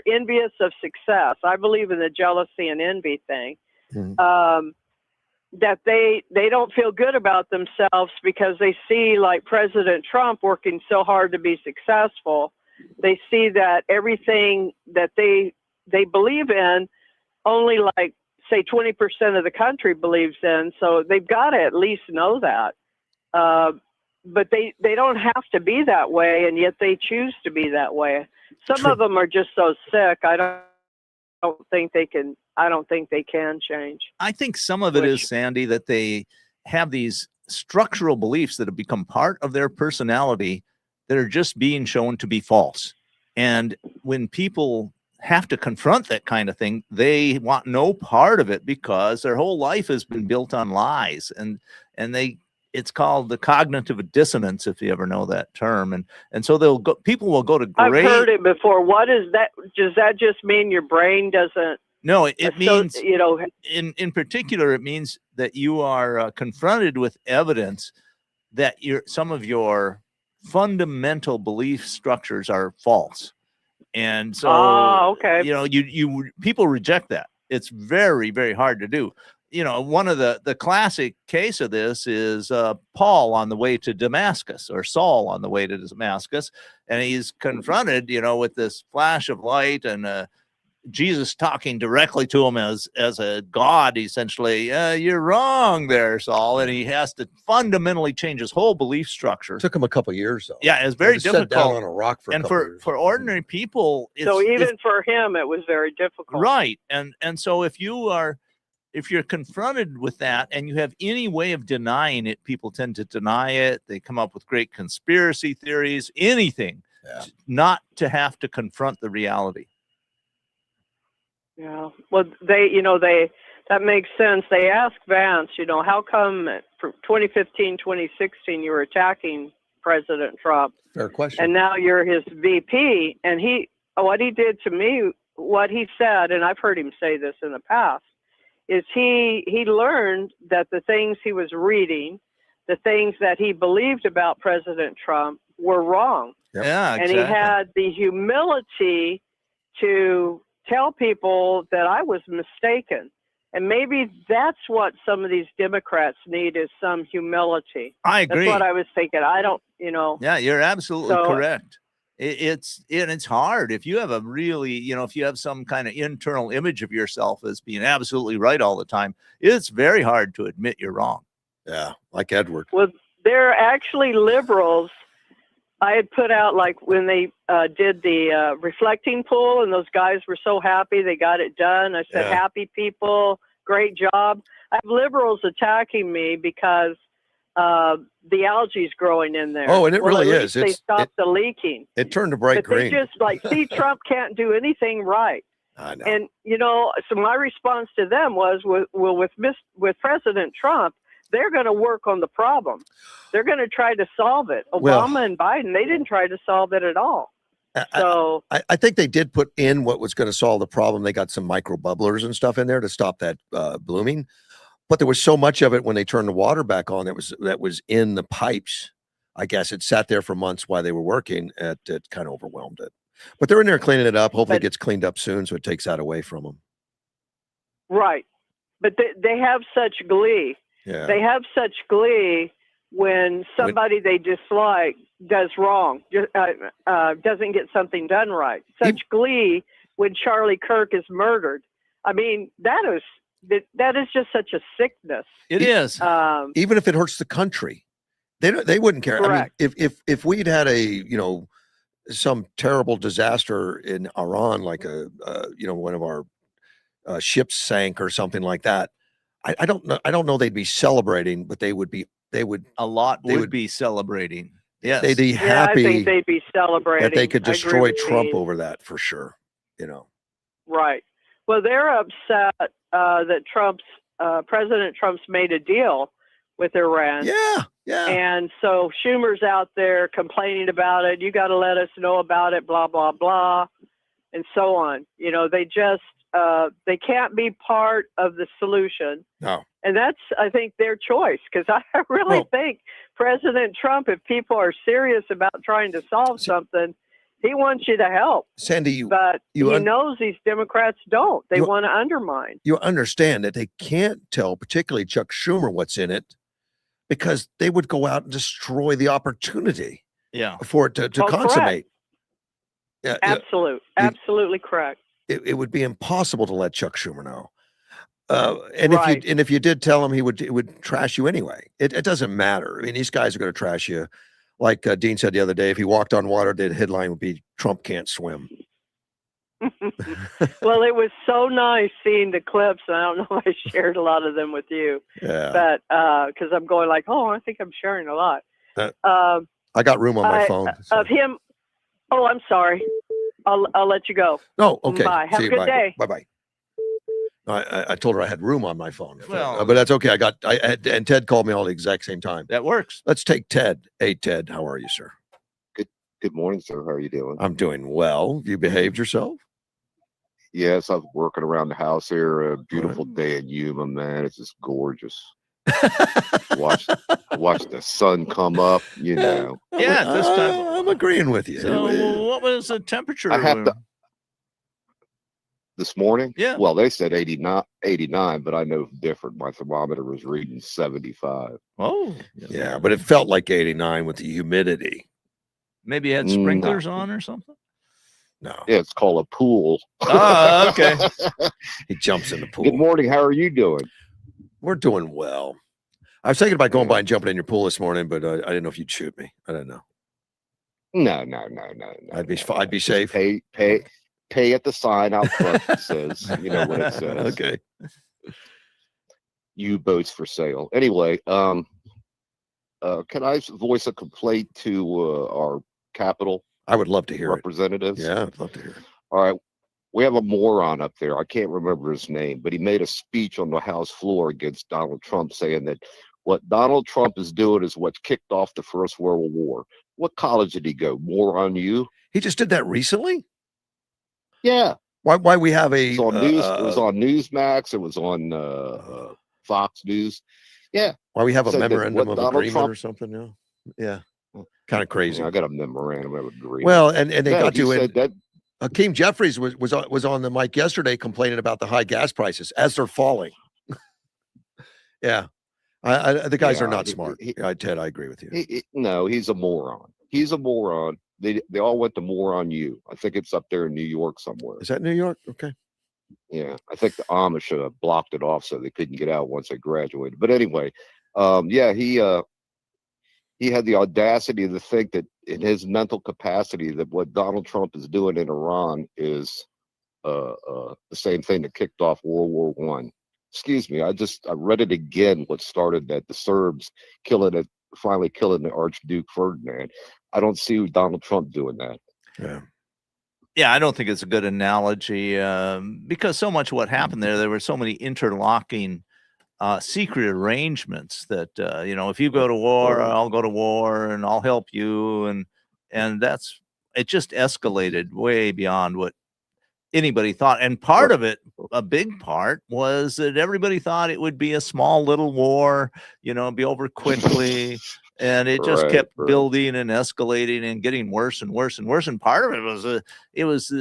envious of success. I believe in the jealousy and envy thing. Mm-hmm. That they don't feel good about themselves because they see like President Trump working so hard to be successful. They see that everything that they believe in, only like say 20% of the country believes in. So they've got to at least know that. but they don't have to be that way, and yet they choose to be that way. Some True. of them are just so sick. I don't think they can change. I think some of it is, Sandy, that they have these structural beliefs that have become part of their personality that are just being shown to be false. And when people have to confront that kind of thing, they want no part of it because their whole life has been built on lies. And it's called the cognitive dissonance, if you ever know that term. And so people will go to great. I've heard it before. What is that? Does that just mean your brain doesn't? No, it means, know, in particular, it means that you are confronted with evidence that some of your fundamental belief structures are false. And so, okay. People reject that. It's very, very hard to do. One of the classic case of this is Paul on the way to Damascus, or Saul on the way to Damascus. And he's confronted, with this flash of light and Jesus talking directly to him as a god, essentially. You're wrong there, Saul. And he has to fundamentally change his whole belief structure. Took him a couple of years, though. Yeah, it's very difficult. Sat down on a rock for a couple of years. For ordinary people, so even for him, it was very difficult. Right. And so if you're confronted with that and you have any way of denying it, people tend to deny it. They come up with great conspiracy theories, anything, not to have to confront the reality. Yeah. Well, that makes sense. They asked Vance, how come from 2015, 2016, you were attacking President Trump? Fair question. And now you're his VP. And what he did to me, what he said, and I've heard him say this in the past, is he learned that the things he was reading, the things that he believed about President Trump were wrong. Yep. Yeah, exactly. And he had the humility to tell people that I was mistaken. And maybe that's what some of these Democrats need, is some humility. I agree. That's what I was thinking. I don't, Yeah, you're absolutely correct. It's hard if you have a really, if you have some kind of internal image of yourself as being absolutely right all the time, it's very hard to admit you're wrong. Yeah, like Edward. Well, they're actually liberals. I had put out, like, when they did the reflecting pool, and those guys were so happy they got it done. I said, happy people, great job. I have liberals attacking me because the algae's growing in there. Oh, and it really is. They stopped the leaking. It turned to bright green. They just see, Trump can't do anything right. I know. And, so my response to them was, with President Trump, they're going to work on the problem. They're going to try to solve it. Obama and Biden, they didn't try to solve it at all. So I think they did put in what was going to solve the problem. They got some micro bubblers and stuff in there to stop that blooming. But there was so much of it when they turned the water back on that was in the pipes. I guess it sat there for months while they were working. It kind of overwhelmed it. But they're in there cleaning it up. Hopefully it gets cleaned up soon, so it takes that away from them. Right. But they have such glee. Yeah. They have such glee when somebody they dislike does wrong, doesn't get something done right. Such glee when Charlie Kirk is murdered. I mean, that is just such a sickness. It is. Even if it hurts the country, they wouldn't care. Correct. I mean, if we'd had some terrible disaster in Iran, like one of our ships sank or something like that, I don't know they'd be celebrating, but they would be celebrating. Yes. They'd be happy. I think they'd be celebrating that they could destroy Trump over that, for sure. Right. Well, they're upset that President Trump's made a deal with Iran. Yeah. And so Schumer's out there complaining about it. You got to let us know about it, blah, blah, blah, and so on. They just, they can't be part of the solution. No. And that's, I think, their choice, because I really think President Trump, if people are serious about trying to solve something, he wants you to help. Sandy, but he knows these Democrats don't. They want to undermine. You understand that they can't tell, particularly Chuck Schumer, what's in it, because they would go out and destroy the opportunity for it to consummate. Yeah, absolutely correct. It would be impossible to let Chuck Schumer know. And Right. if you did tell him, it would trash you anyway. It doesn't matter. I mean, these guys are going to trash you. Like Dean said the other day, if he walked on water, the headline would be "Trump can't swim." Well, it was so nice seeing the clips. And I don't know if I shared a lot of them with you, Yeah, but because I'm going like, oh, I think I'm sharing a lot. I got room on my phone. Of him. Oh, I'm sorry. I'll let you go. No, okay. Bye. Have See a you. good Bye. day. Bye. I told her I had room on my phone. Well, but that's okay. And Ted called me all the exact same time. that works. Let's take Ted. Hey, Ted, how are you, sir? Good morning, sir. How are you doing? I'm doing well. You behaved yourself? Yes, I'm working around the house here. A beautiful day in Yuma, man. It's just gorgeous. Watch the sun come up, you know. Yeah, this time. I'm agreeing with you. So, what was the temperature? I have to this morning. Yeah. Well, they said 89, but I know different. My thermometer was reading 75. Oh, Yeah, but it felt like 89 with the humidity. maybe you had sprinklers on or something. No. Yeah, it's called a pool. Oh, okay. He jumps in the pool. Good morning. How are you doing? We're doing well. I was thinking about going by and jumping in your pool this morning, but I didn't know if you'd shoot me. I don't know. No. I'd be safe. Pay at the sign out front. It says, you know what it says. Okay. U-boats for sale. Anyway, can I voice a complaint to our Capitol I would love to hear representatives? it. Yeah, I'd love to hear it. All right. We have a moron up there. I can't remember his name, but he made a speech on the House floor against Donald Trump saying that what Donald Trump is doing is what kicked off the First World War. What college did he go? Moron you? He just did that recently? Yeah. Why we have a It was on Newsmax. It was on Fox News. Yeah. why we have a said that memorandum what of Donald agreement Trump- or something? Yeah. Kind of crazy. I got a memorandum of agreement. Well, and they No, got he to said it. that Hakeem Jeffries was on the mic yesterday complaining about the high gas prices as they're falling. Yeah. The guys are not smart. Ted, I agree with you. no, he's a moron. He's a moron. They all went to Moron U. I think it's up there in New York somewhere. Is that New York? Okay. Yeah, I think the Amish should have blocked it off so they couldn't get out once they graduated. But anyway, yeah, he had the audacity to think that in his mental capacity that what Donald Trump is doing in Iran is the same thing that kicked off World War One. Excuse me, I read it again. What started that? The Serbs finally killing the Archduke Ferdinand. I don't see Donald Trump doing that. Yeah. Yeah, I don't think it's a good analogy because so much of what happened there were so many interlocking secret arrangements that if you go to war, I'll go to war and I'll help you, and it just escalated way beyond what anybody thought. And part of it, a big part, was that everybody thought it would be a small little war, be over quickly. And it just kept building and escalating and getting worse and worse and worse. And part of it was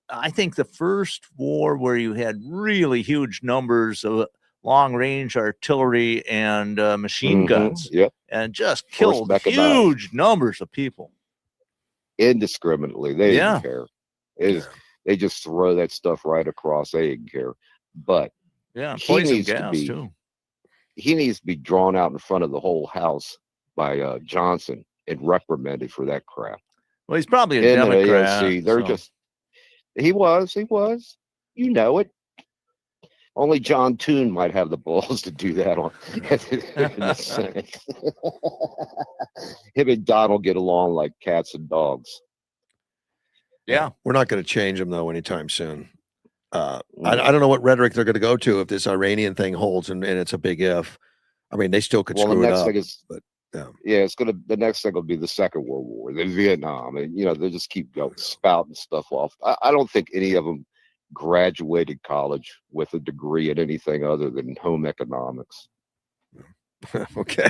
I think the first war where you had really huge numbers of long range artillery and machine guns, and just killed huge numbers of people indiscriminately. They didn't care. They just throw that stuff right across. They didn't care. But poison gas too. He needs to be drawn out in front of the whole House by Johnson and reprimanded for that crap. Well, he's probably a Democrat. He was, you know it. Only John Toon might have the balls to do that in the Senate. Him and Donald get along like cats and dogs. Yeah. We're not going to change them though anytime soon. I don't know what rhetoric they're going to go to if this Iranian thing holds, and it's a big if. I mean, they still could screw it up. The next thing will be the Second World War, then Vietnam, and they just keep spouting stuff off. I don't think any of them graduated college with a degree in anything other than home economics. Okay.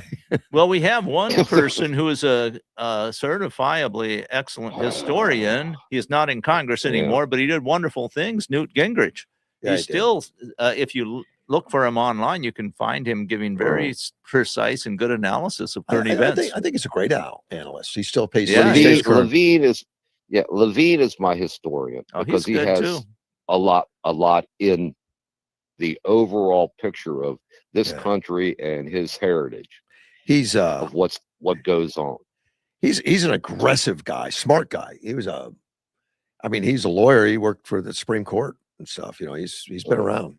Well, we have one person who is a certifiably excellent historian. He is not in Congress anymore, but he did wonderful things. Newt Gingrich. He's still, if you look for him online, you can find him giving very precise and good analysis of current events. I think he's a great analyst. He still pays. Levine is my historian because he has a lot in the overall picture of this Yeah. country and his heritage He's of what goes on. he's an aggressive guy, smart guy. He was he's a lawyer. He worked for the Supreme Court and stuff. You know, he's been around.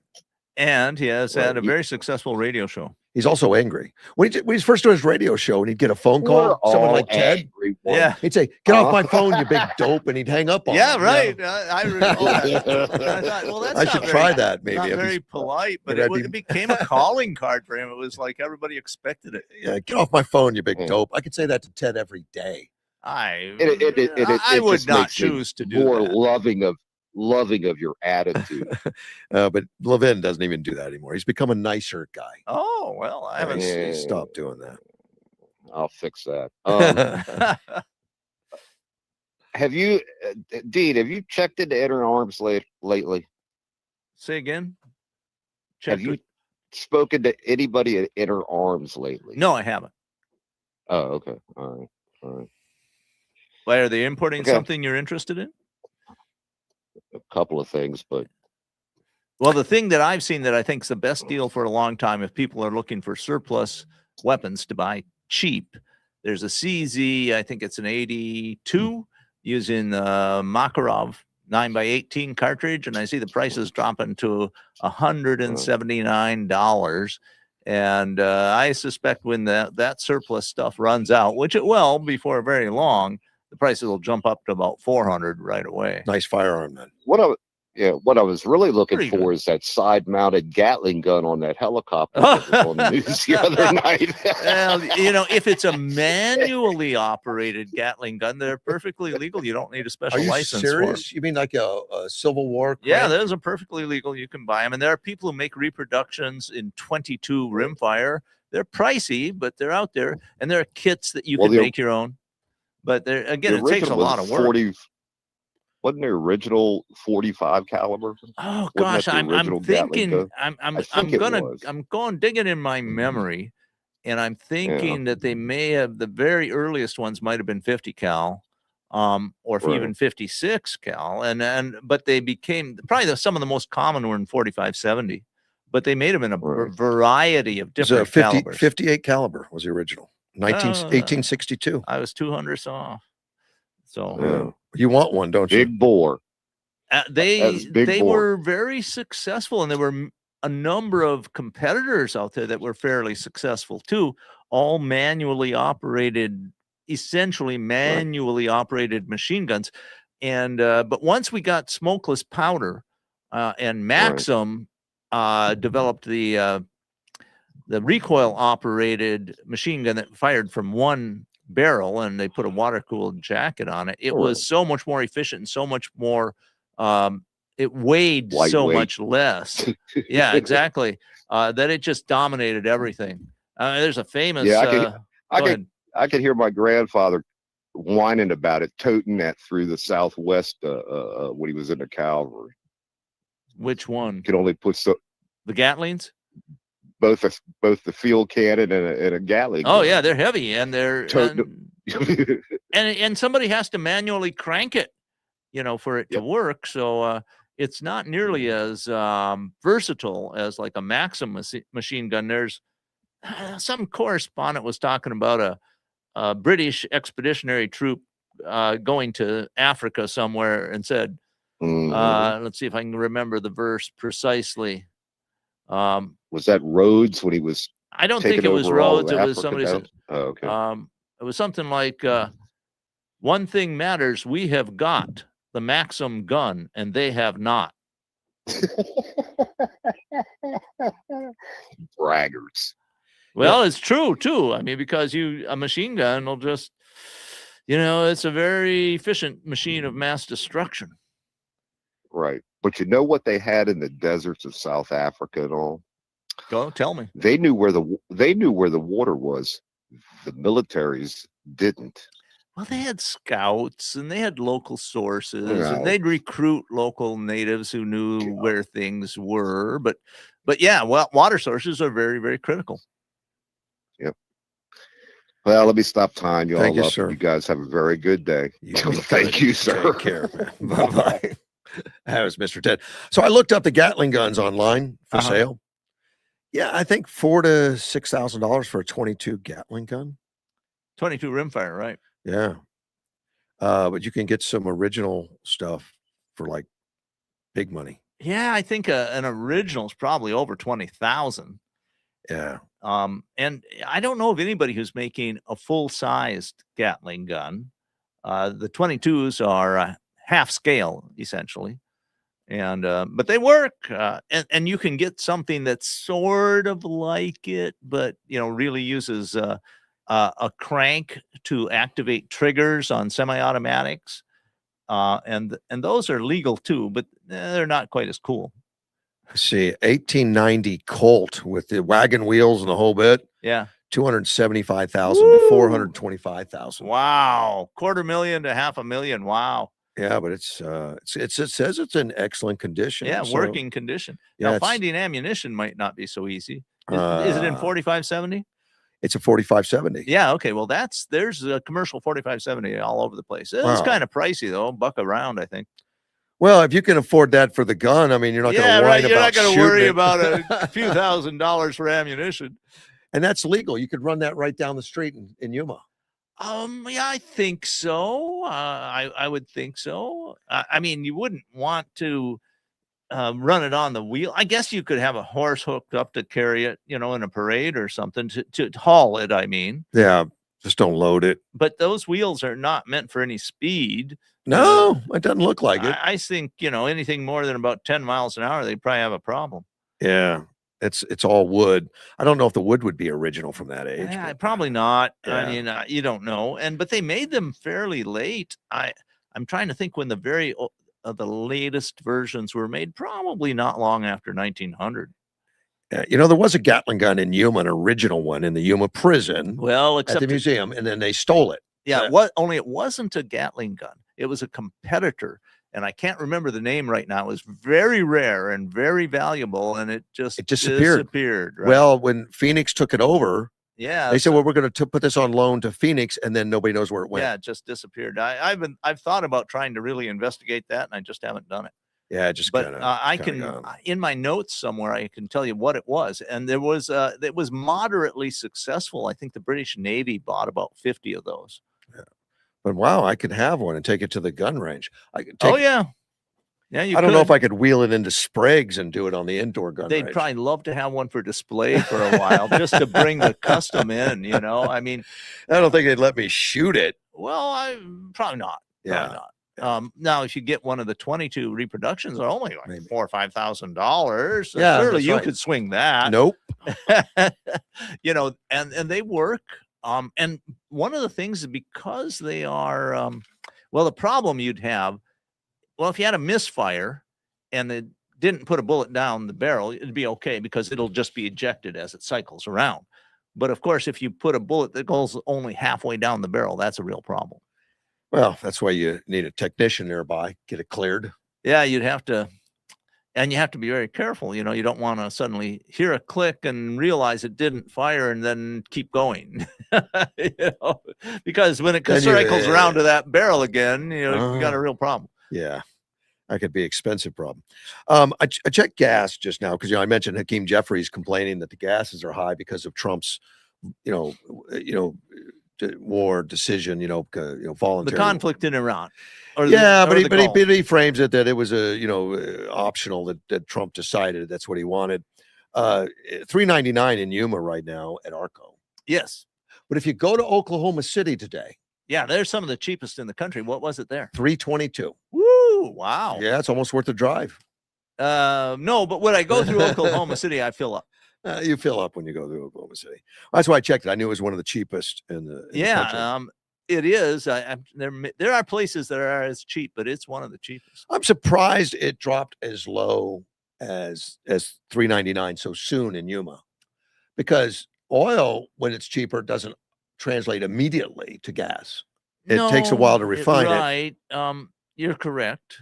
And he has Right. had a very successful radio show. He's also angry. When he's first doing his radio show and he'd get a phone call, someone like Ted, angry Yeah. he'd say, "Get off my phone, you big dope," and he'd hang up on Yeah, him. right. I recall that. I thought, well, that's I not should very, try that maybe. not I'd be- very polite, but maybe I'd it became a calling card for him. It was like everybody expected it. Yeah, get off my phone, you big Yeah. dope. I could say that to Ted every day. I It would just not makes me choose to do more that. loving of your attitude. But Levin doesn't even do that anymore. He's become a nicer guy. Oh, well, I haven't. He's stopped doing that. I'll fix that. Have you, Dean? Have you checked into Inner Arms lately? Say again. Have you spoken to anybody at Inner Arms lately? No, I haven't. Oh, okay. All right. Why are they importing Okay. something you're interested in? A couple of things, but Well, the thing that I've seen that I think is the best deal for a long time, if people are looking for surplus weapons to buy cheap, there's a CZ, I think it's an 82 using the Makarov 9x18 cartridge, and I see the prices dropping to $179. And I suspect when that surplus stuff runs out, which it will before very long, the prices will jump up to about 400 right away. Nice firearm, then. what I was really looking Pretty for good. is that side-mounted Gatling gun on that helicopter that was on the news the other night. Well, you know, if it's a manually operated Gatling gun, they're perfectly legal. You don't need a Are special you license for serious? You mean like a Civil War? them. Yeah, crank? those are perfectly legal. You can buy them. And there are people who make reproductions in 22 rimfire. They're pricey, but they're out there. And there are kits that you Well, can the- make your own. But there again, The it takes a original was lot of work. 40. Wasn't the original 45 caliber? Oh Wasn't that gosh, the I'm original Gatling thinking gun? I'm think it gonna was. I'm going digging in my memory, and I'm thinking that they may have the very earliest ones might have been 50 cal, or Right. even 56 cal, but they became probably some of the most common were in 45-70, but they made them in a Right. variety of It was a different calibers. 58 caliber was the original. 1862. I was 200 off, so. Yeah. You want one, don't you? Big bore. They That was big bore. were very successful, and there were a number of competitors out there that were fairly successful too, all manually operated, essentially manually operated machine guns. And but once we got smokeless powder, and Maxim developed the recoil operated machine gun that fired from one barrel, and they put a water cooled jacket on it. It was so much more efficient and so much more it weighed so Lightweight. much less. Yeah, exactly. That it just dominated everything. There's a famous Yeah, go ahead. I could hear my grandfather whining about it, toting that through the Southwest when he was in the cavalry. Which one? You could only put The Gatlings? both the field cannon and a Gatling. Oh gun. yeah, they're heavy, and they're Toting and somebody has to manually crank it, you know, for it to work. So it's not nearly as versatile as like a Maxim machine gun. There's some correspondent was talking about a British expeditionary troop going to Africa somewhere and said, let's see if I can remember the verse precisely. Was that Rhodes when he was? I don't taking think it was over all Rhodes. of It was Africa somebody down? said, Oh, okay. it was something like, one thing matters, we have got the Maxim gun and they have not. Braggarts. Well, it's true too. I mean, because a machine gun will just, you know, it's a very efficient machine of mass destruction. Right. But you know what they had in the deserts of South Africa and all? Go tell me. They knew where the water was. The militaries didn't. Well, they had scouts and they had local sources, Right. and they'd recruit local natives who knew where things were. But yeah, well, water sources are very, very critical. Yep. Well, let me stop tying you Thank all you, up. sir. You guys have a very good day. You Thank you, sir. Take care, man. Bye-bye. That was Mr. Ted. So I looked up the Gatling guns online for sale. Yeah, I think $4,000 to $6,000 for a 22 Gatling gun. 22 rimfire, right? Yeah. But you can get some original stuff for like big money. Yeah, I think an original is probably over 20,000. Yeah. And I don't know of anybody who's making a full-sized Gatling gun. The 22s are half scale essentially, and but they work. And you can get something that's sort of like it, but really uses a crank to activate triggers on semi-automatics. And those are legal too, but they're not quite as cool. Let's see, 1890 Colt with the wagon wheels and the whole bit. Yeah. 275,000 to 425,000. Wow. $250,000 to $500,000. Wow. Yeah, but it says it's in excellent condition. Yeah, so, working condition. yeah, Now finding ammunition might not be so easy. Is it in 4570? It's a 4570. Yeah, okay. Well, there's a commercial 4570 all over the place. It's Wow. kind of pricey though, $1 a round, I think. Well, if you can afford that for the gun, I mean, you're not going to whine You're about not going to shooting worry it. about a few $1,000s for ammunition. And that's legal. You could run that right down the street in Yuma. Yeah, I think so. I would think so. I mean, you wouldn't want to run it on the wheel. I guess you could have a horse hooked up to carry it, in a parade or something to haul it. I mean, Yeah, just don't load it. but those wheels are not meant for any speed. No, it doesn't look like it. I think anything more than about 10 miles an hour, they probably have a problem. Yeah, it's all wood. I don't know if the wood would be original from that age. Yeah, but- probably not. Yeah. I mean, you don't know. But they made them fairly late. I'm trying to think when the latest versions were made. Probably not long after 1900. There was a Gatling gun in Yuma, an original one in the Yuma prison Well, at except the museum, and then they stole it. yeah, only it wasn't a Gatling gun. It was a competitor, and I can't remember the name right now. It was very rare and very valuable, and it just disappeared. Right? Well, when Phoenix took it over, yeah, they said, "Well, we're going to put this on loan to Phoenix," and then nobody knows where it went. yeah, it just disappeared. I've thought about trying to really investigate that, and I just haven't done it. Yeah, just But kinda, I kinda can gone. in my notes somewhere I can tell you what it was, and it was moderately successful. I think the British Navy bought about 50 of those. But wow, I could have one and take it to the gun range. I could take. Oh yeah, you. I don't know if I could wheel it into Sprague's and do it on the indoor gun They'd range. probably love to have one for display for a while, just to bring the custom in. I mean, I don't think they'd let me shoot it. well, probably not. Probably Yeah. not. Now, if you get one of the 22 reproductions, are only like Maybe. $4,000 or $5,000. So Yeah, surely that's you right. could swing that. Nope. And they work. And one of the things is because they are, the problem you'd have, if you had a misfire and they didn't put a bullet down the barrel, it'd be okay because it'll just be ejected as it cycles around. But of course, if you put a bullet that goes only halfway down the barrel, that's a real problem. Well, that's why you need a technician nearby, get it cleared. Yeah, you'd have to, and you have to be very careful. You don't want to suddenly hear a click and realize it didn't fire and then keep going. Because when it Then you- cycles around to that barrel again, you got a real problem. Yeah, that could be expensive problem. I checked gas just now because I mentioned Hakeem Jeffries complaining that the gases are high because of Trump's, war decision. Voluntary. The conflict in Iran. But he frames it that it was optional that Trump decided that's what he wanted. $3.99 in Yuma right now at Arco. Yes. But if you go to Oklahoma City today, Yeah, they're some of the cheapest in the country. What was it there? $3.22. Woo! Wow. Yeah, it's almost worth the drive. No, but when I go through Oklahoma City, I fill up. You fill up when you go to Oklahoma City. That's why I checked it. I knew it was one of the cheapest in the country. Yeah, it is. There are places that are as cheap, but it's one of the cheapest. I'm surprised it dropped as low as $3.99 so soon in Yuma, because oil, when it's cheaper, doesn't translate immediately to gas. It takes a while to refine it. Right. You're correct.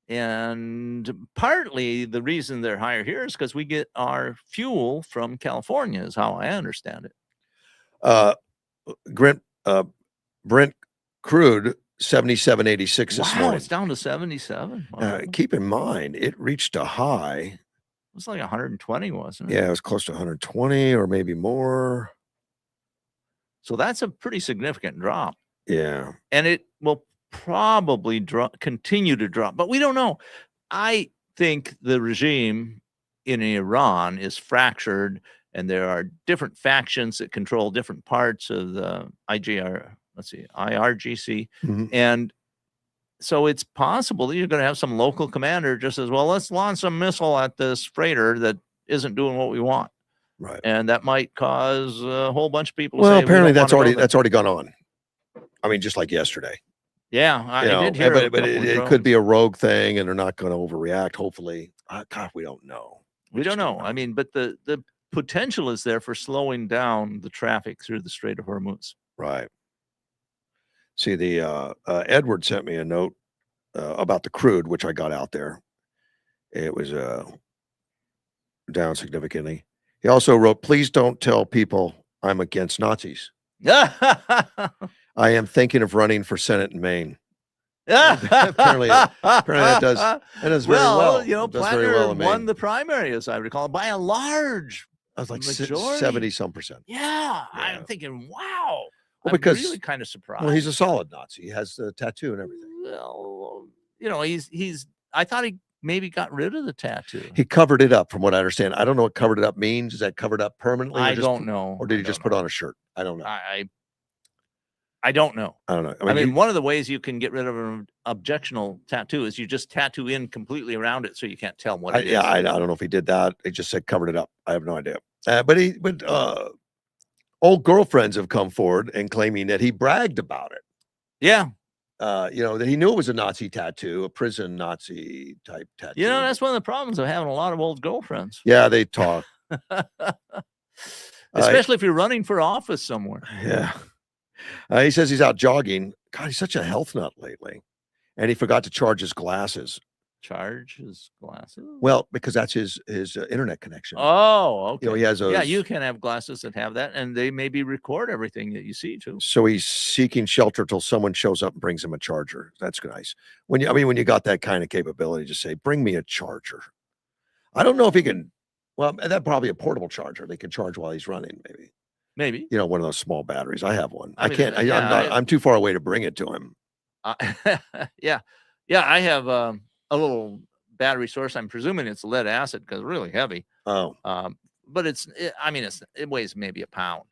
And partly the reason they're higher here is because we get our fuel from California, is how I understand it. Brent crude 77.86 this Wow, morning. it's down to 77. Wow. Keep in mind, it reached a high. It was like 120, wasn't it? Yeah, it was close to 120 or maybe more. So that's a pretty significant drop. Yeah. And it will probably continue to drop, but we don't know. I think the regime in Iran is fractured, and there are different factions that control different parts of the IRGC. Mhm. And so it's possible that you're going to have some local commander just says, well, let's launch a missile at this freighter that isn't doing what we want. Right. And that might cause a whole bunch of people to Well, say, apparently we don't wanna go that's already gone on. I mean, just like yesterday. Yeah, I did hear. But it could be a rogue thing, and they're not going to overreact. Hopefully, God, we don't know. We don't know. I mean, but the potential is there for slowing down the traffic through the Strait of Hormuz. Right. See, the Edward sent me a note about the crude, which I got out there. It was down significantly. He also wrote, "Please don't tell people I'm against Nazis. I am thinking of running for Senate in Maine." apparently that does very well. You know, It does very Plattner well in won Maine. the primary, as I recall, by a large I was like majority. 70 some percent. Yeah, I'm thinking, wow. Well, I'm because really kind of surprised. well, he's a solid Nazi. He has the tattoo and everything. Well, you know, he's. I thought he maybe got rid of the tattoo. He covered it up, from what I understand. I don't know what covered it up means. Is that covered up permanently? I don't know. Or did he just put on a shirt? I don't know. I don't know. I don't know. I mean, one of the ways you can get rid of an objectionable tattoo is you just tattoo in completely around it so you can't tell what it is. Yeah, I don't know if he did that. He just said covered it up. I have no idea. But old girlfriends have come forward and claiming that he bragged about it. Yeah. You know, that he knew it was a Nazi tattoo, a prison Nazi type tattoo. You know, that's one of the problems of having a lot of old girlfriends. Yeah, they talk. Especially if you're running for office somewhere. Yeah. He says he's out jogging. God, he's such a health nut lately. And he forgot to charge his glasses. Charge his glasses? Well, because that's his internet connection. Oh, okay. You know, he has those. Yeah, you can have glasses that have that, and they maybe record everything that you see too. So he's seeking shelter till someone shows up and brings him a charger. That's nice. When you got that kind of capability, just say, "Bring me a charger." I don't know if he can. Well, that's probably a portable charger. They can charge while he's running, maybe. Maybe. You know, one of those small batteries. I have one. I mean, can't. I'm too far away to bring it to him. Yeah. I have a little battery source. I'm presuming it's lead acid because it's really heavy. Oh. But it weighs maybe a pound.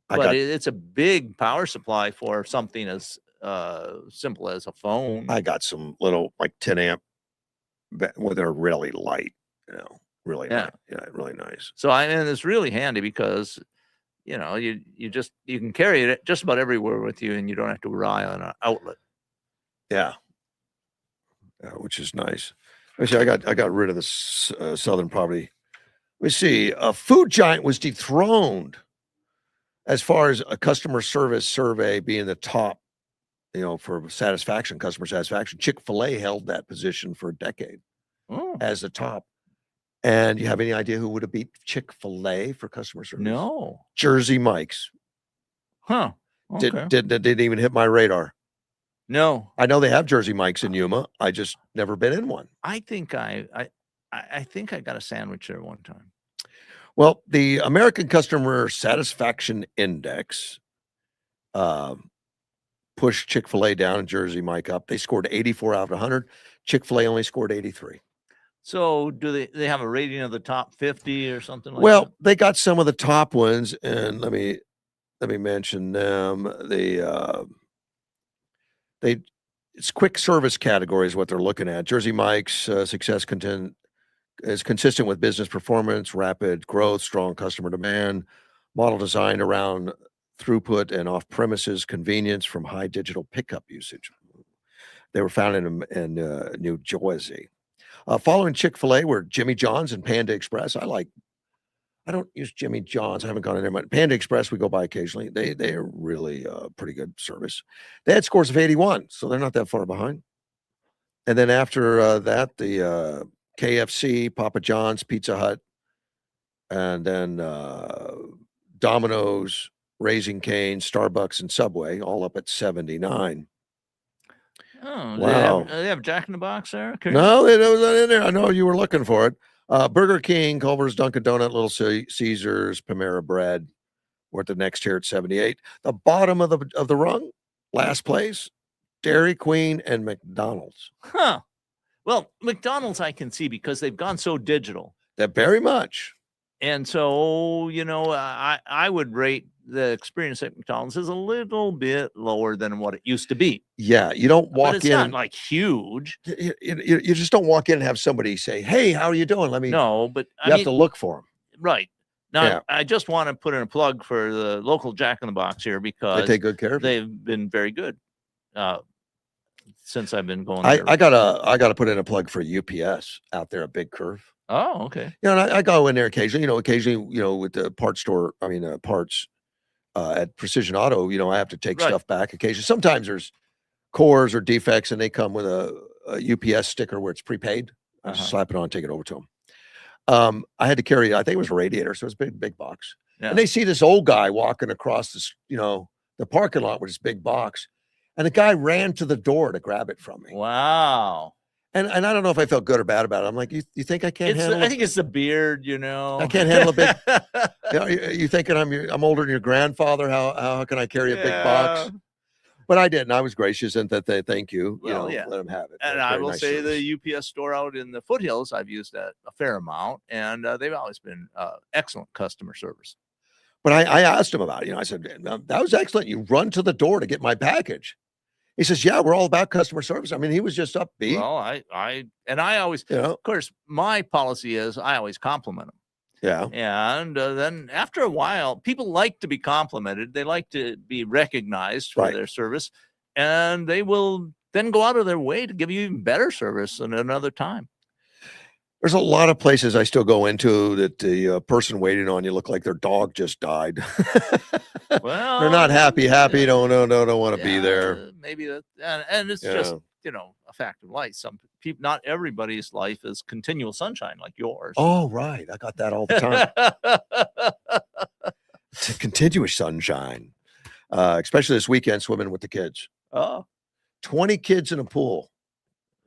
But it's a big power supply for something as simple as a phone. I got some little like 10 amp, well, they're really light. You know, really light. Yeah, really nice. So it's really handy because you know, you can carry it just about everywhere with you, and you don't have to rely on an outlet. Yeah, which is nice. Let me see. I got rid of the Southern Poverty. Let me see. A food giant was dethroned as far as a customer service survey being the top. You know, for satisfaction, customer satisfaction. Chick-fil-A held that position for a decade as the top. And you have any idea who would have beat Chick-fil-A for customer service? No. Jersey Mike's. Huh. Okay. Didn't even hit my radar. No. I know they have Jersey Mike's in Yuma. I just never been in one. I think I think I got a sandwich there one time. Well, the American Customer Satisfaction Index pushed Chick-fil-A down and Jersey Mike up. They scored 84 out of 100. Chick-fil-A only scored 83. So do they have a rating of the top 50 or something like well, that? They got some of the top ones, and let me mention them. It's quick service category is what they're looking at. Jersey Mike's success content is consistent with business performance, rapid growth, strong customer demand, model designed around throughput and off-premises convenience from high digital pickup usage. They were found in New Jersey. Following Chick-fil-A were Jimmy John's and Panda Express. I don't use Jimmy John's. I haven't gone in there much. Panda Express, we go by occasionally. They are really pretty good service. They had scores of 81, so they're not that far behind. And then after that, the KFC, Papa John's, Pizza Hut, and then Domino's, Raising Cane, Starbucks, and Subway, all up at 79. Oh, Wow. They have Jack in the Box there. Okay. No, it wasn't in there. I know you were looking for it. Burger King, Culver's, Dunkin' Donut, Little Caesars, Panera Bread. We're at the next tier at 78. The bottom of the rung, last place, Dairy Queen and McDonald's. Huh. Well, McDonald's I can see because they've gone so digital. That very much. And so, I would rate the experience at McDonald's is a little bit lower than what it used to be. Yeah, you don't walk But it's in. not like huge. You just don't walk in and have somebody say, "Hey, how are you doing?" No, but you have to look for them. Right. Now, Yeah. I just want to put in a plug for the local Jack in the Box here They because take good care of you. they've been very good since I've been going I there. gotta put in a plug for UPS out there at Big Curve. Oh, okay. And I go in there occasionally. With the parts store. Parts at Precision Auto. I have to take Right. stuff back occasionally. Sometimes there's cores or defects, and they come with a UPS sticker where it's prepaid. I just slap it on, take it over to them. I had to carry. I think it was a radiator, so it's a big box. Yeah. And they see this old guy walking across this, the parking lot with this big box, and the guy ran to the door to grab it from me. Wow. And I don't know if I felt good or bad about it. I'm like, you think I can't handle? I think it's the beard, I can't handle a big. You thinking I'm older than your grandfather? How can I carry a big box? But I did, and I was gracious and that they thank you. Well, let them have it. And That's I very will nice say service. the UPS store out in the foothills, I've used that a fair amount, and they've always been excellent customer service. But I asked him about it. I said, that was excellent. You run to the door to get my package. He says, yeah, we're all about customer service. He was just upbeat. Well, I always, of course, my policy is I always compliment them. Yeah. And then after a while, people like to be complimented. They like to be recognized for their service, and they will then go out of their way to give you even better service at another time. There's a lot of places I still go into that the person waiting on you look like their dog just died. Well, they're not happy. Don't want to be there. Maybe that, and it's just a fact of life. Some people, not everybody's life is continual sunshine like yours. Oh, right. I got that all the time. It's a continuous sunshine, especially this weekend swimming with the kids. Oh, 20 kids in a pool.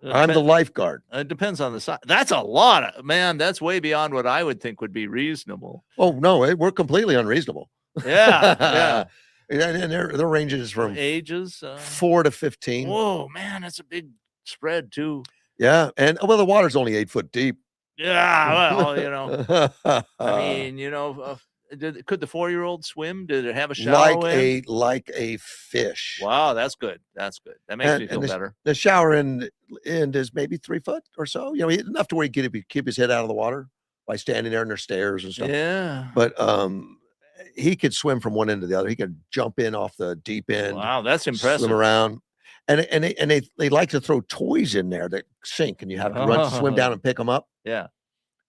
I'm the lifeguard. It depends on the size. That's a lot of, man. That's way beyond what I would think would be reasonable. Oh no, we're completely unreasonable. Yeah. And their ranges from ages 4 to 15. Whoa, man, that's a big spread too. Yeah, and the water's only 8 foot deep. Yeah, well, could the 4-year-old swim? Did it have a shower? Like a fish. Wow, that's good. That's good. That makes me feel better. The shower end is maybe 3 foot or so. Enough to where he could keep his head out of the water by standing there in their stairs and stuff. Yeah. But he could swim from one end to the other. He could jump in off the deep end. Wow, that's impressive. Swim around. And they like to throw toys in there that sink, and you have to swim down and pick them up. Yeah.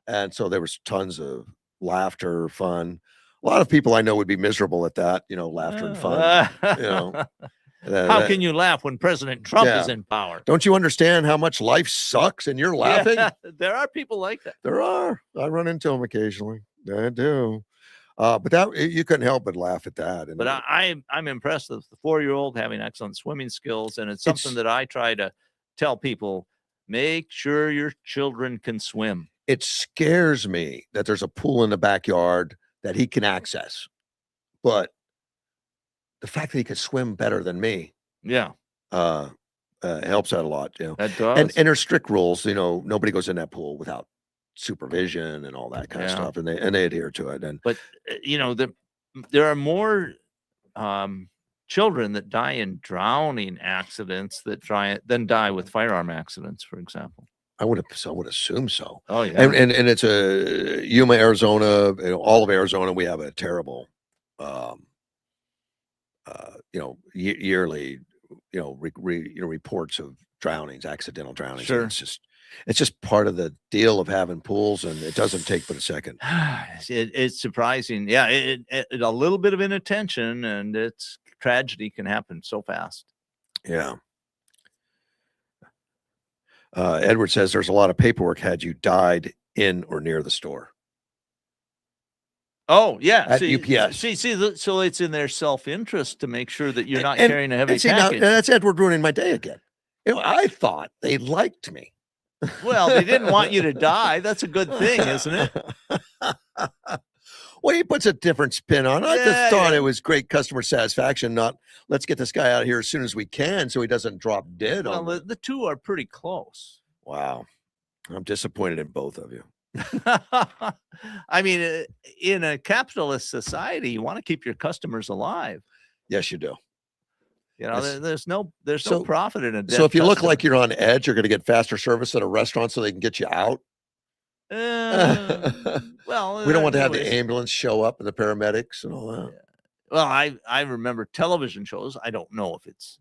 And so there was tons of laughter, fun. A lot of people I know would be miserable at that, laughter and fun. How can you laugh when President Trump is in power? Don't you understand how much life sucks and you're laughing? Yeah, there are people like that. There are. I run into them occasionally. I do. But that you couldn't help but laugh at that. But I'm impressed with the 4-year-old having excellent swimming skills, and it's something that I try to tell people: make sure your children can swim. It scares me that there's a pool in the backyard that he can access, but the fact that he could swim better than me, helps out a lot. That does. And there's strict rules. Nobody goes in that pool without supervision and all that kind of stuff, and they adhere to it. But there are more children that die in drowning accidents than die with firearm accidents, for example. I would assume so. Oh yeah, and it's a Yuma, Arizona. All of Arizona, we have a terrible, yearly, reports of drownings, accidental drownings. Sure, it's just part of the deal of having pools, and it doesn't take but a second. It's surprising. Yeah, it a little bit of inattention, and it's tragedy can happen so fast. Yeah. Edward says there's a lot of paperwork had you died in or near the store. Oh yeah, at UPS. So it's in their self-interest to make sure that you're not carrying a heavy package. Now, that's Edward ruining my day again. I thought they liked me. Well, they didn't want you to die. That's a good thing, isn't it? Well, he puts a different spin on it. I Yeah, just thought yeah. it was great customer satisfaction, not let's get this guy out of here as soon as we can so he doesn't drop dead Well, on me. the two are pretty close. Wow. I'm disappointed in both of you. I mean, in a capitalist society, you want to keep your customers alive. Yes, you do. You know, Yes. there's no So- profit in a dead So if you look customer. like you're on edge, you're going to get faster service at a restaurant so they can get you out. Well, We don't want to have the anyways. ambulance show up and the paramedics and all that. Well, I remember television shows. I don't know if it's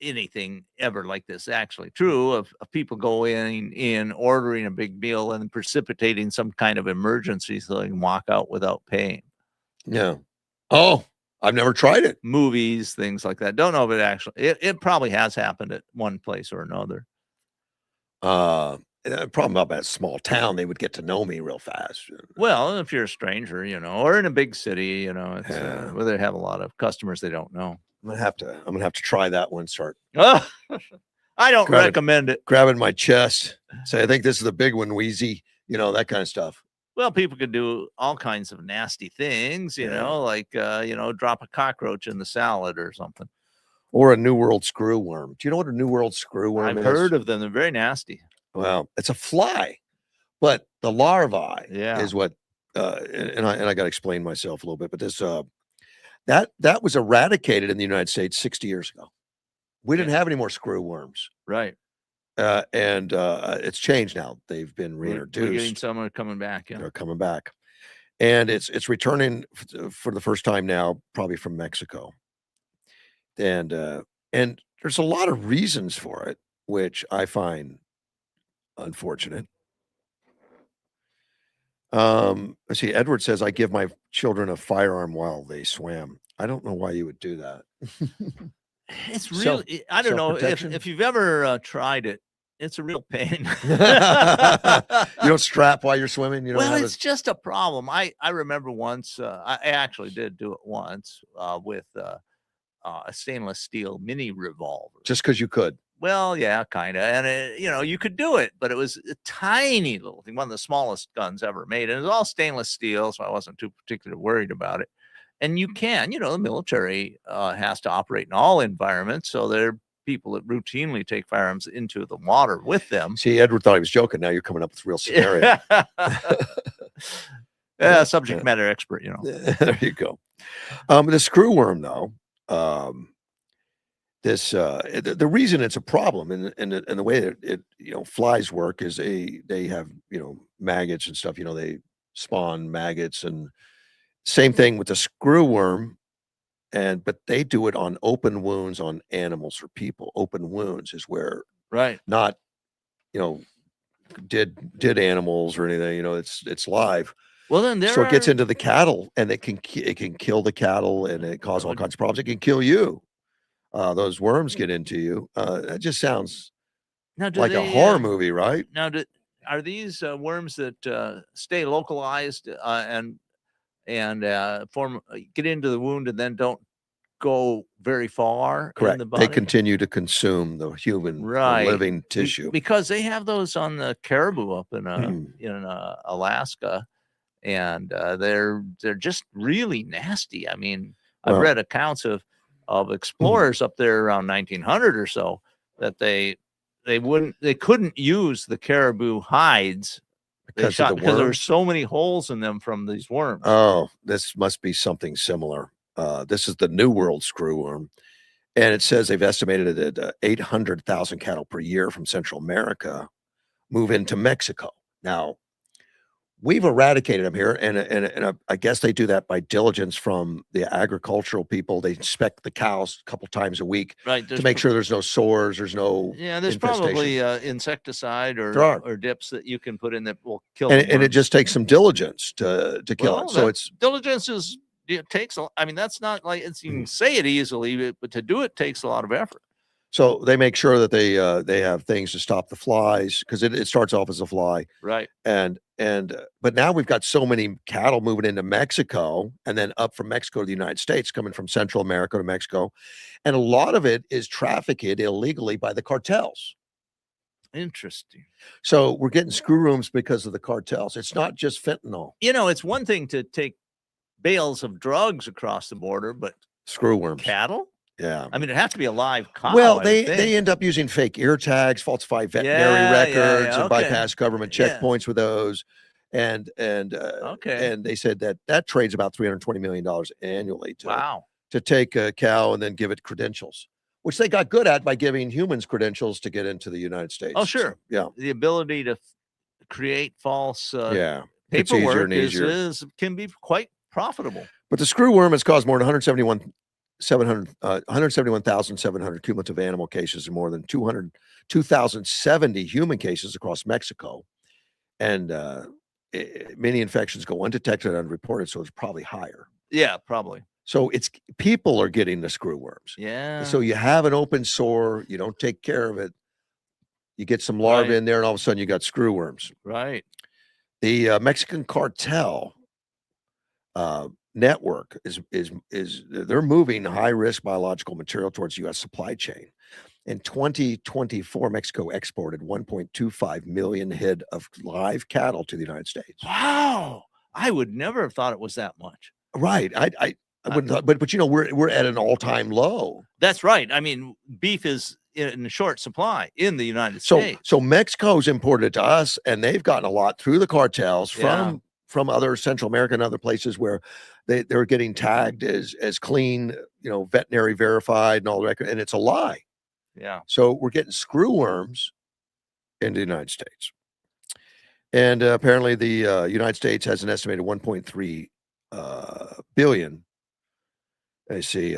anything ever like this actually true of people going in, ordering a big meal and precipitating some kind of emergency so they can walk out without paying. Yeah. Oh, I've never tried it. Movies, things like that. Don't know if it actually, it probably has happened at one place or another. The problem about that small town, they would get to know me real fast. Well, if you're a stranger, you know, or in a big city, you know, it's Yeah. where they have a lot of customers they don't know. I'm gonna have to try that one. Start Oh, I don't Grab it. recommend it. grabbing my chest. Say, I think this is the big one, Wheezy. You know, that kind of stuff. Well, people can do all kinds of nasty things, you Yeah. know, like, drop a cockroach in the salad or something. Or a New World screw worm. Do you know what a New World screw worm I've is? heard of them. They're very nasty. Well, it's a fly, but the larvae Yeah. is what. And I got to explain myself a little bit, but this that was eradicated in the United States 60 years ago. We didn't have any more screw worms, Right. and it's changed now. They've been We're getting reintroduced. some coming back. Yeah. They're coming back, and it's returning for the first time now, probably from Mexico. And there's a lot of reasons for it, which I find unfortunate. Let's see. Edward says, I give my children a firearm while they swam. I don't know why you would do that. It's Self- really, I don't know self-protection? if you've ever tried it. It's a real pain. You don't strap while you're swimming. You don't Well, have it's just a problem. I remember once, I actually did do it once with a stainless steel mini revolver. just because you could. Well, yeah, kind of. And, you could do it, but it was a tiny little thing, one of the smallest guns ever made. And it was all stainless steel, so I wasn't too particularly worried about it. And you can, the military has to operate in all environments. So there are people that routinely take firearms into the water with them. See, Edward thought he was joking. Now you're coming up with real scenario. Yeah, subject matter expert, There you go. The screw worm, though, the reason it's a problem and the way that it flies work is they have maggots and stuff. They spawn maggots, and same thing with the screw worm. But they do it on open wounds on animals or people. Open wounds is where right, not dead animals or anything. It's live. Well, then So it gets into the cattle, and it can kill the cattle, and it cause all kinds of problems. It can kill you. Those worms get into you. That just sounds now, do like a they, horror movie, right? Now, are these worms that stay localized and get into the wound and then don't go very far in Correct. the body? They continue to consume the human the Right. living tissue. Because they have those on the caribou up in Hmm. Alaska, and they're just really nasty. I mean, I've Well- read accounts of explorers up there around 1900 or so that they couldn't use the caribou hides Because of the because there were worms? so many holes in them from these worms. Oh, this must be something similar. This is the New World screw worm, and it says they've estimated it at 800,000 cattle per year from Central America move into Mexico. Now, we've eradicated them here, and I guess they do that by diligence from the agricultural people. They inspect the cows a couple times a week Right. to make sure there's no sores, there's no Yeah, there's infestation. probably insecticide There are. or dips that you can put in that will kill and the it worms. just takes some diligence to kill Well, it. So that it's diligence is it takes a, I mean, that's not like it's, you can say it easily, but to do it takes a lot of effort. so they make sure that they have things to stop the flies, because it starts off as a fly, Right. and but now we've got so many cattle moving into Mexico and then up from Mexico to the United States, coming from Central America to Mexico. And a lot of it is trafficked illegally by the cartels. Interesting. So we're getting screw rooms because of the cartels. It's not just fentanyl. You know, it's one thing to take bales of drugs across the border, but Screw worms. cattle? Yeah. I mean, it has to be a live cow. Well, I they would think. end up using fake ear tags, falsify veterinary Yeah, records, and okay. bypass government Yeah. checkpoints with those. And Okay. and they said that trades about $320 million annually Wow. to take a cow and then give it credentials, which they got good at by giving humans credentials to get into the United States. Oh, sure. So, yeah. The ability to create false Yeah. It's easier paperwork and easier. can be quite profitable. But the screw worm has caused more than 171,700 cumulative animal cases and more than 2,070 human cases across Mexico. And many infections go undetected and unreported, so it's probably higher. Yeah, probably. So it's people are getting the screw worms. Yeah. So you have an open sore, you don't take care of it, you get some larvae Right. in there, and all of a sudden you got screw worms. Right. The Mexican cartel network is they're moving high risk biological material towards U.S. supply chain. In 2024, Mexico exported 1.25 million head of live cattle to the United States. Wow. I would never have thought it was that much. Right. I wouldn't thought, but you know, we're at an all-time low. That's right. I mean, beef is in short supply in the United So States. so Mexico's imported it to us, and they've gotten a lot through the cartels Yeah. from other Central America and other places where they're getting tagged as clean, you know, veterinary verified and all the record, and it's a lie. Yeah. So we're getting screw worms in the United States. And apparently the United States has an estimated 1.3 billion. I see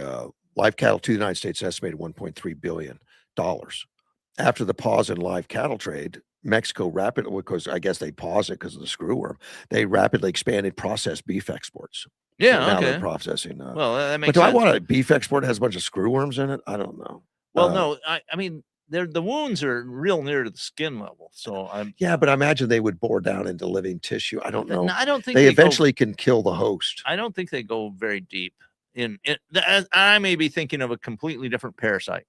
live cattle to the United States estimated $1.3 billion. After the pause in live cattle trade, Mexico rapidly, because I guess they paused it because of the screw worm, they rapidly expanded processed beef exports. Yeah. So now okay. they're processing. Well, that makes But do I sense. want a beef export that has a bunch of screw worms in it? I don't know. Well, no, I mean, the wounds are real near to the skin level. So I'm. Yeah, but I imagine they would bore down into living tissue. I don't know. I don't think They go- eventually can kill the host. I don't think they go very deep. I may be thinking of a completely different parasite.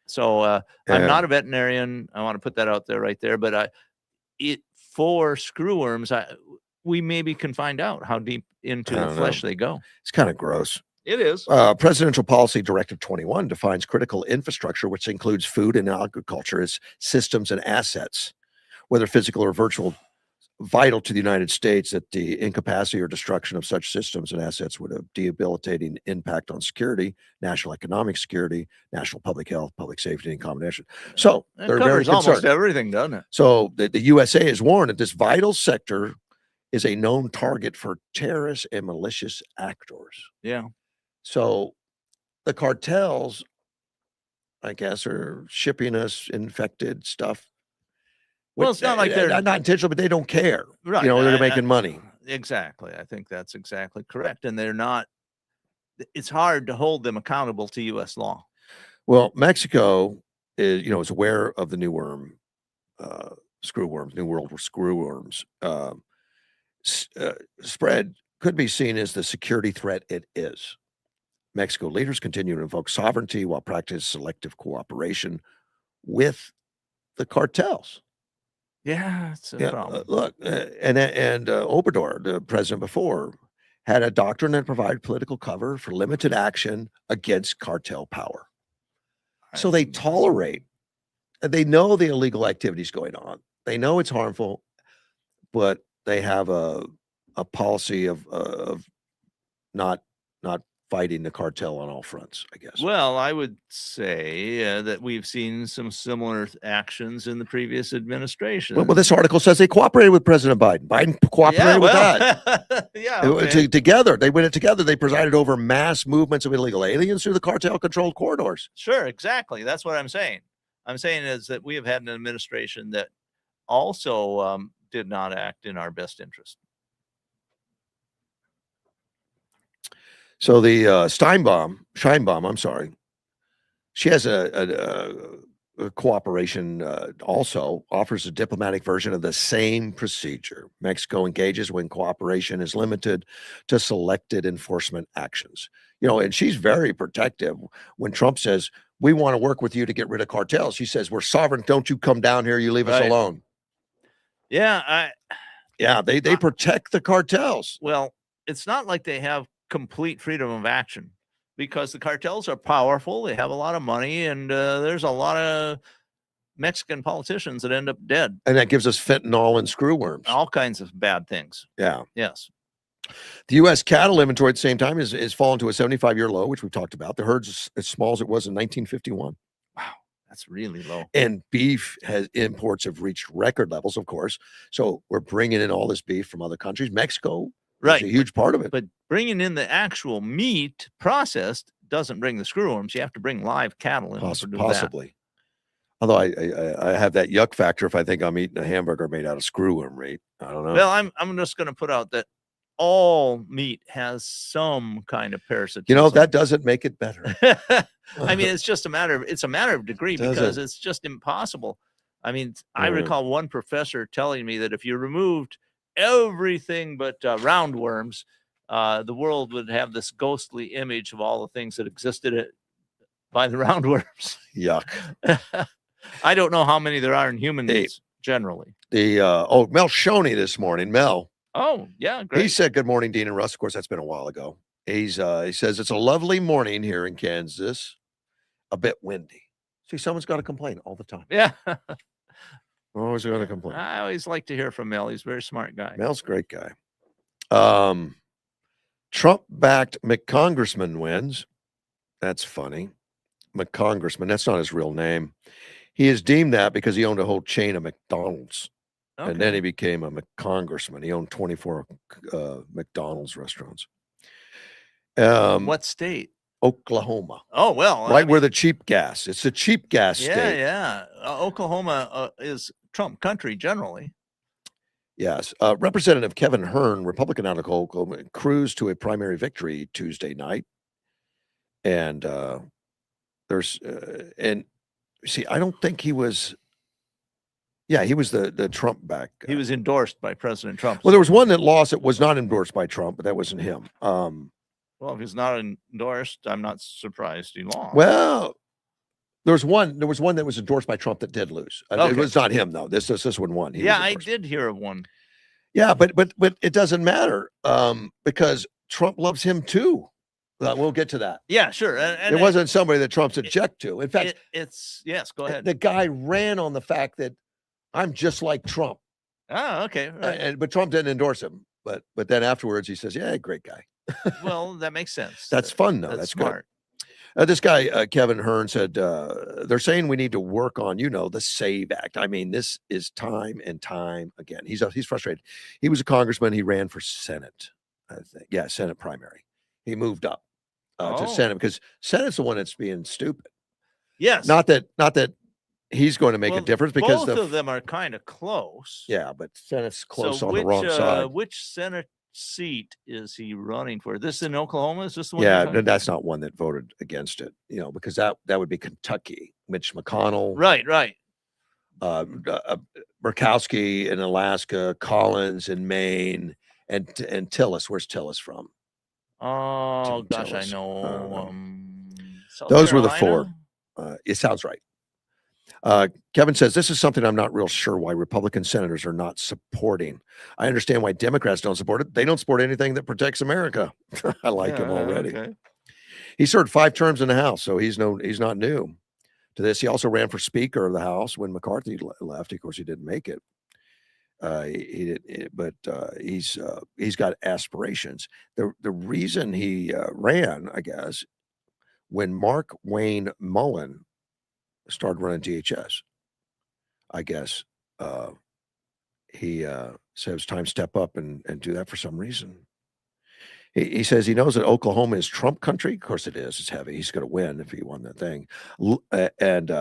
So I'm Yeah. not a veterinarian. I want to put that out there right there. But for screw worms, we maybe can find out how deep into I the don't flesh know. they go. It's kind of gross. It is. Presidential Policy Directive 21 defines critical infrastructure, which includes food and agriculture, as systems and assets, whether physical or virtual, vital to the United States, that the incapacity or destruction of such systems and assets would have debilitating impact on security, national economic security, national public health, public safety, and combination. So It they're very covers almost concerned. everything, doesn't it? So the USA is warned that this vital sector is a known target for terrorists and malicious actors. Yeah. So the cartels, I guess, are shipping us infected stuff. Well, it's not like they're not intentional, but they don't care. right. You know, they're making money. Exactly. I think that's exactly correct. And they're not. It's hard to hold them accountable to U.S. law. Well, Mexico is aware of the new worm, screw worms, New World screw worms. Spread could be seen as the security threat it is. Mexico leaders continue to invoke sovereignty while practicing selective cooperation with the cartels. Yeah, it's a problem. Look, and Obrador, the president before, had a doctrine that provided political cover for limited action against cartel power. So they tolerate, and they know the illegal activities going on. They know it's harmful, but they have a policy of not fighting the cartel on all fronts, I guess. Well, I would say that we've seen some similar actions in the previous administration. Well, this article says they cooperated with President Biden. Biden cooperated with that. Yeah, okay. Together, they went it together. They presided over mass movements of illegal aliens through the cartel-controlled corridors. Sure, exactly. That's what I'm saying. I'm saying is that we have had an administration that also did not act in our best interest. So the Sheinbaum, I'm sorry, she has a cooperation also offers a diplomatic version of the same procedure. Mexico engages when cooperation is limited to selected enforcement actions. And she's very protective when Trump says, we want to work with you to get rid of cartels. She says, we're sovereign. Don't you come down here. You leave us alone. Yeah. They protect the cartels. Well, it's not like they have complete freedom of action, because the cartels are powerful. They have a lot of money, and there's a lot of Mexican politicians that end up dead. And that gives us fentanyl and screwworms. All kinds of bad things. Yeah. Yes. The U.S. cattle inventory at the same time is fallen to a 75-year low, which we've talked about. The herd's as small as it was in 1951. Wow, that's really low. And beef imports have reached record levels, of course. So we're bringing in all this beef from other countries. Mexico is a huge part of it. But bringing in the actual meat processed doesn't bring the screwworms. You have to bring live cattle in to do possibly. that. Although I have that yuck factor if I think I'm eating a hamburger made out of screwworm meat. I don't know. Well, I'm just going to put out that all meat has some kind of parasitism. That doesn't make it better. I mean, it's a matter of degree, because it's just impossible. I mean, I recall one professor telling me that if you removed everything but roundworms, the world would have this ghostly image of all the things that existed by the roundworms. Yuck. I don't know how many there are in humans generally. Mel Shoney this morning. Mel. Oh, yeah, great. He said, good morning, Dean and Russ. Of course, that's been a while ago. He says, it's a lovely morning here in Kansas. A bit windy. See, someone's got to complain all the time. Yeah. Always going to complain. I always like to hear from Mel. He's a very smart guy. Mel's a great guy. Trump-backed McCongressman wins. That's funny. McCongressman. That's not his real name. He is deemed that because he owned a whole chain of McDonald's. Okay. And then he became a congressman. He owned 24 McDonald's restaurants. What state? Oklahoma. Oh, well. Right where the cheap gas. It's a cheap gas state. Yeah. Oklahoma is Trump country generally. Yes. Representative Kevin Hearn, Republican out of Oklahoma, cruised to a primary victory Tuesday night. And I don't think he was. Yeah, he was the Trump back. He was endorsed by President Trump. Well, there was one that lost. It was not endorsed by Trump, but that wasn't him. Well, if he's not endorsed, I'm not surprised he lost. Well, there was one that was endorsed by Trump that did lose. Okay. It was not him though. This one won. I did hear of one. Yeah, but it doesn't matter because Trump loves him too. We'll get to that. Yeah, sure. And it wasn't somebody that Trump's object to. In fact, yes. Go ahead. The guy ran on the fact that I'm just like Trump. Oh, okay. Right. But Trump didn't endorse him. But then afterwards he says, "Yeah, great guy." Well, that makes sense. That's fun though. That's smart. Good. This guy Kevin Hearn said they're saying we need to work on the SAVE Act. I mean, this is time and time again. He's frustrated. He was a congressman. He ran for Senate. I think. Yeah, Senate primary. He moved up to Senate because Senate's the one that's being stupid. Yes. Not that he's going to make a difference because both of them are kind of close. Yeah, but Senate's close on the wrong side. Which Senate seat is he running for? This in Oklahoma? Is this the one? Yeah, that's not one that voted against it. Because that would be Kentucky. Mitch McConnell. Right. Murkowski in Alaska, Collins in Maine, and Tillis. Where's Tillis from? Oh gosh, I know. Those were the four. It sounds right. Kevin says, this is something I'm not real sure why Republican senators are not supporting. I understand why Democrats don't support it. They don't support anything that protects America. I like him already. Okay. He served 5 terms in the House, so he's not new to this. He also ran for Speaker of the House when McCarthy left. Of course, he didn't make it. He's got aspirations. The reason he ran, I guess, when Mark Wayne Mullen started running DHS, I guess he said it's time to step up and do that for some reason. He says he knows that Oklahoma is Trump country. Of course it is. It's heavy. He's going to win if he won that thing. And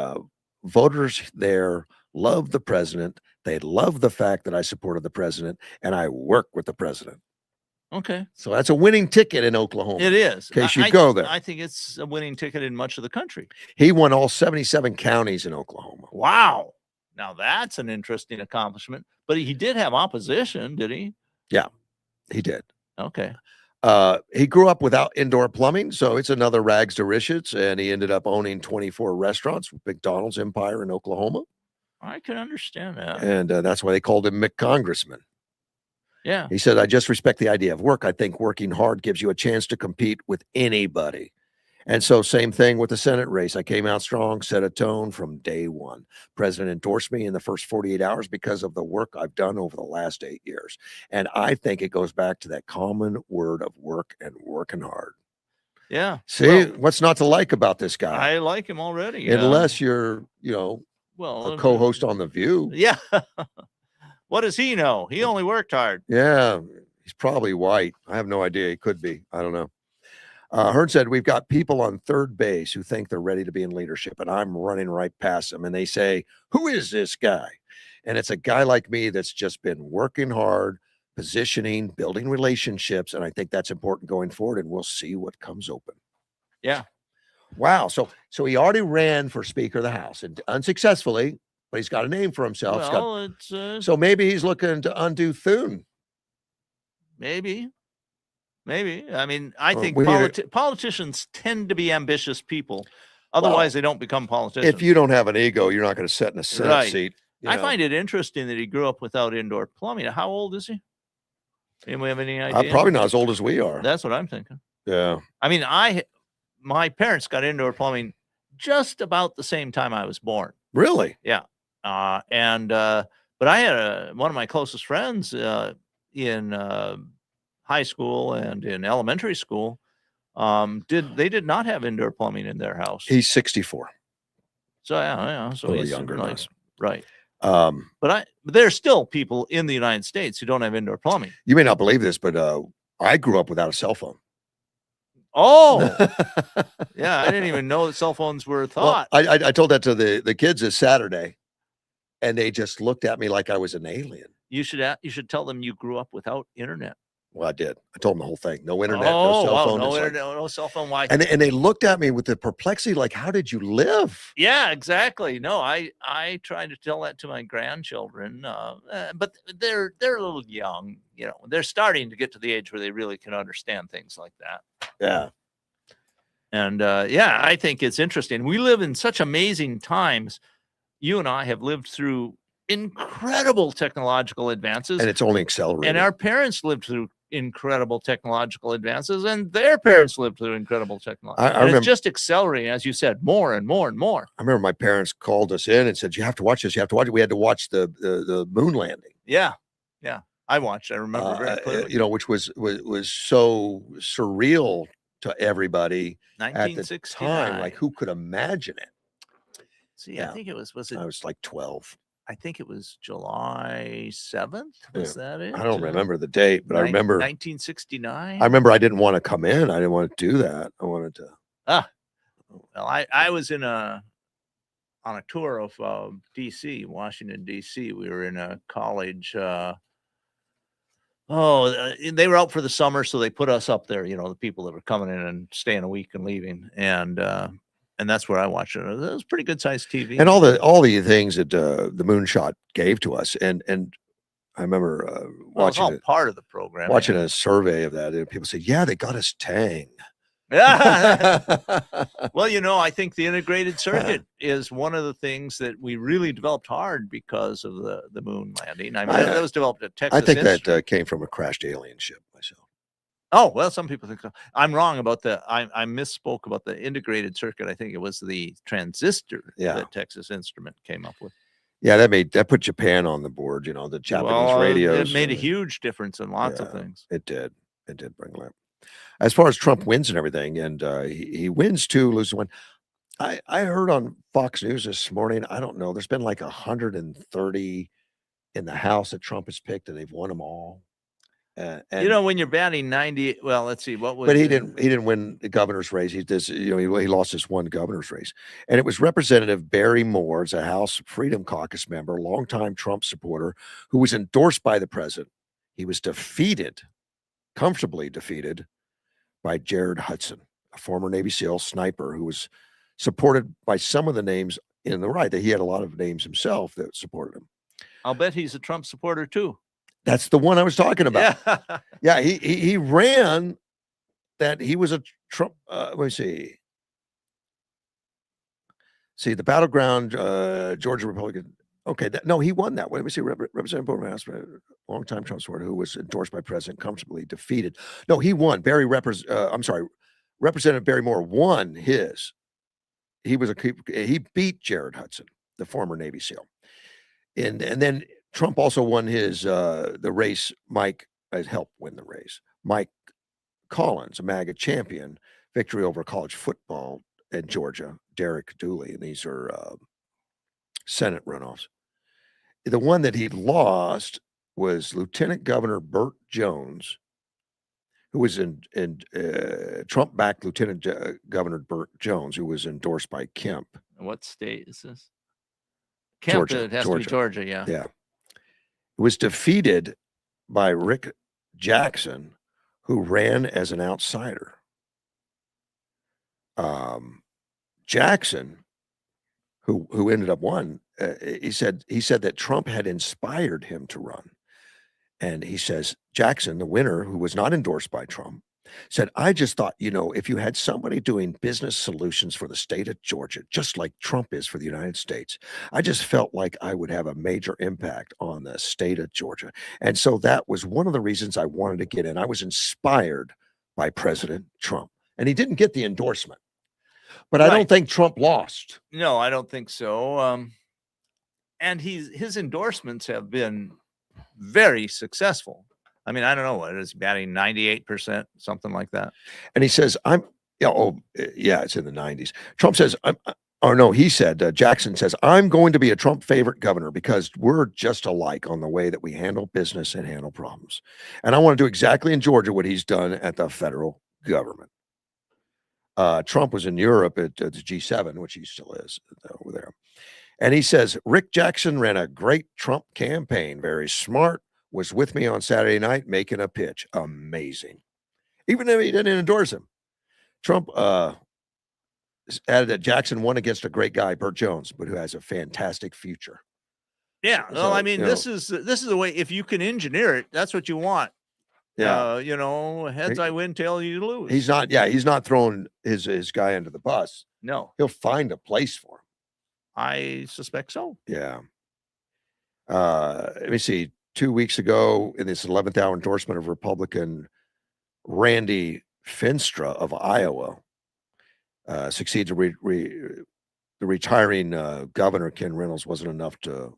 voters there love the president. They love the fact that I supported the president and I work with the president. Okay. So that's a winning ticket in Oklahoma. It is. In case you go there. I think it's a winning ticket in much of the country. He won all 77 counties in Oklahoma. Wow. Now that's an interesting accomplishment. But he did have opposition, did he? Yeah, he did. Okay. He grew up without indoor plumbing, so it's another rags to riches, and he ended up owning 24 restaurants with McDonald's empire in Oklahoma. I can understand that. And that's why they called him McCongressman. Yeah. He said, I just respect the idea of work. I think working hard gives you a chance to compete with anybody. And so same thing with the Senate race. I came out strong, set a tone from day one. President endorsed me in the first 48 hours because of the work I've done over the last 8 years. And I think it goes back to that common word of work and working hard. Yeah. See, what's not to like about this guy? I like him already. Unless you're, a co-host on The View. Yeah. What does he know? He only worked hard. Yeah, he's probably white. I have no idea. He could be. I don't know. Hearn said, we've got people on third base who think they're ready to be in leadership, and I'm running right past them. And they say, who is this guy? And it's a guy like me that's just been working hard, positioning, building relationships. And I think that's important going forward, and we'll see what comes open. Yeah. Wow. So he already ran for Speaker of the House, and unsuccessfully, but he's got a name for himself. Well, so maybe he's looking to undo Thune. Maybe. I mean, I think politicians tend to be ambitious people. Otherwise, they don't become politicians. If you don't have an ego, you're not going to sit in a Senate seat. I find it interesting that he grew up without indoor plumbing. How old is he? Anyone have any idea? Probably not as old as we are. That's what I'm thinking. Yeah. I mean, my parents got indoor plumbing just about the same time I was born. Really? Yeah. But I had one of my closest friends in high school and in elementary school. They did not have indoor plumbing in their house. He's 64. So yeah. So he's younger than us. Right. But there's still people in the United States who don't have indoor plumbing. You may not believe this, but I grew up without a cell phone. Oh, yeah. I didn't even know that cell phones were a thought. Well, I told that to the kids this Saturday, and they just looked at me like I was an alien. You should tell them you grew up without internet. Well, I did. I told them the whole thing. No internet, no cell phone. No internet, no cell phone. Why? And they looked at me with the perplexity, like, how did you live? Yeah, exactly. No, I try to tell that to my grandchildren, but they're a little young. They're starting to get to the age where they really can understand things like that. Yeah. And I think it's interesting. We live in such amazing times. You and I have lived through incredible technological advances, and it's only accelerating. And our parents lived through incredible technological advances, and their parents lived through incredible technology. I remember, it's just accelerating, as you said, more and more and more. I remember my parents called us in and said, "You have to watch this. You have to watch it." We had to watch the moon landing. Yeah. I watched. I remember very clearly. Which was so surreal to everybody at the time. Like, who could imagine it? See, I think it was it? I was like 12. I think it was July 7th. Was that it? I don't remember the date, but I remember 1969. I remember I didn't want to come in. I didn't want to do that. I wanted to. Well, I was on a tour of DC, Washington, DC. We were in a college. They were out for the summer, so they put us up there. The people that were coming in and staying a week and leaving, and that's where I watched it. It was pretty good sized TV. And all the things that the moonshot gave to us, and I remember watching part of the program, watching a survey of that, and people say, "Yeah, they got us Tang." Yeah. Well, I think the integrated circuit is one of the things that we really developed hard because of the moon landing. I mean, that was developed at Texas. I think that came from a crashed alien ship myself. Oh, well, some people think so. I'm wrong about I misspoke about the integrated circuit. I think it was the transistor that Texas Instrument came up with. Yeah, that put Japan on the board, the Japanese radios. It made a huge difference in lots of things. It did bring that. As far as Trump wins and everything, and he wins 2, loses 1. I heard on Fox News this morning, I don't know, there's been like 130 in the House that Trump has picked, and they've won them all. And, when you're batting 90, well, let's see what was. But he didn't win the governor's race. He lost this one governor's race, and it was Representative Barry Moore, a House Freedom Caucus member, longtime Trump supporter, who was endorsed by the president. He was defeated comfortably defeated by Jared Hudson, a former Navy SEAL sniper who was supported by some of the names in the right. That he had a lot of names himself that supported him. I'll bet he's a Trump supporter too. That's the one I was talking about. Yeah. Yeah, he ran that he was a Trump. Let me see. See the battleground, Georgia Republican. Okay, no, he won that. Let me see. Representative Bowman, longtime Trump supporter who was endorsed by President, comfortably defeated. No, he won. Representative Barry Moore won his. He beat Jared Hudson, the former Navy SEAL, and then Trump also won his the race. Mike helped win the race. Mike Collins, a MAGA champion, victory over college football in Georgia. Derek Dooley, and these are Senate runoffs. The one that he lost was Lieutenant Governor Burt Jones, who was Trump-backed Lieutenant Governor Burt Jones, who was endorsed by Kemp. What state is this? Kemp. Georgia. It has to be Georgia. Yeah. Yeah. It was defeated by Rick Jackson, who ran as an outsider. Jackson, who ended up won, he said that Trump had inspired him to run. And he says, Jackson, the winner, who was not endorsed by Trump, said, I just thought, if you had somebody doing business solutions for the state of Georgia, just like Trump is for the United States, I just felt like I would have a major impact on the state of Georgia. And so that was one of the reasons I wanted to get in. I was inspired by President Trump. And he didn't get the endorsement. But I don't think Trump lost. No, I don't think so. And his endorsements have been very successful. I mean, I don't know what it is, batting 98%, something like that. And he says, it's in the 90s. Trump says, he said, Jackson says, I'm going to be a Trump favorite governor because we're just alike on the way that we handle business and handle problems. And I want to do exactly in Georgia what he's done at the federal government. Trump was in Europe at the G7, which he still is over there. And he says, Rick Jackson ran a great Trump campaign, very smart, was with me on Saturday night making a pitch. Amazing. Even though he didn't endorse him. Trump added that Jackson won against a great guy, Burt Jones, but who has a fantastic future. Yeah. Well, I mean, this is the way, if you can engineer it, that's what you want. Yeah. Heads I win, tail you lose. He's not throwing his guy under the bus. No. He'll find a place for him. I suspect so. Yeah. Let me see. 2 weeks ago, in this 11th hour endorsement of Republican Randy Finstra of Iowa, succeeds the retiring governor, Ken Reynolds, wasn't enough to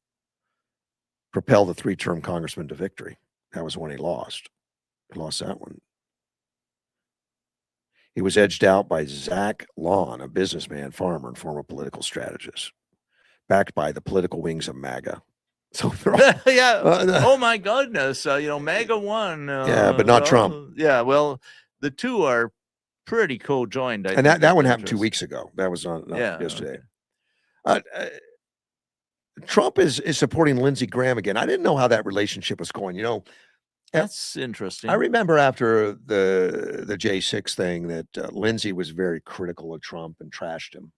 propel the 3-term congressman to victory. That was when he lost. He lost that one. He was edged out by Zach Lawn, a businessman, farmer, and former political strategist, backed by the political wings of MAGA. So yeah. Oh my goodness. MAGA won. But not Trump. Yeah. Well, the two are pretty co-joined. And that one happened 2 weeks ago. That was not yesterday. Okay. Trump is supporting Lindsey Graham again. I didn't know how that relationship was going. That's interesting. I remember after the J6 thing that Lindsey was very critical of Trump and trashed him.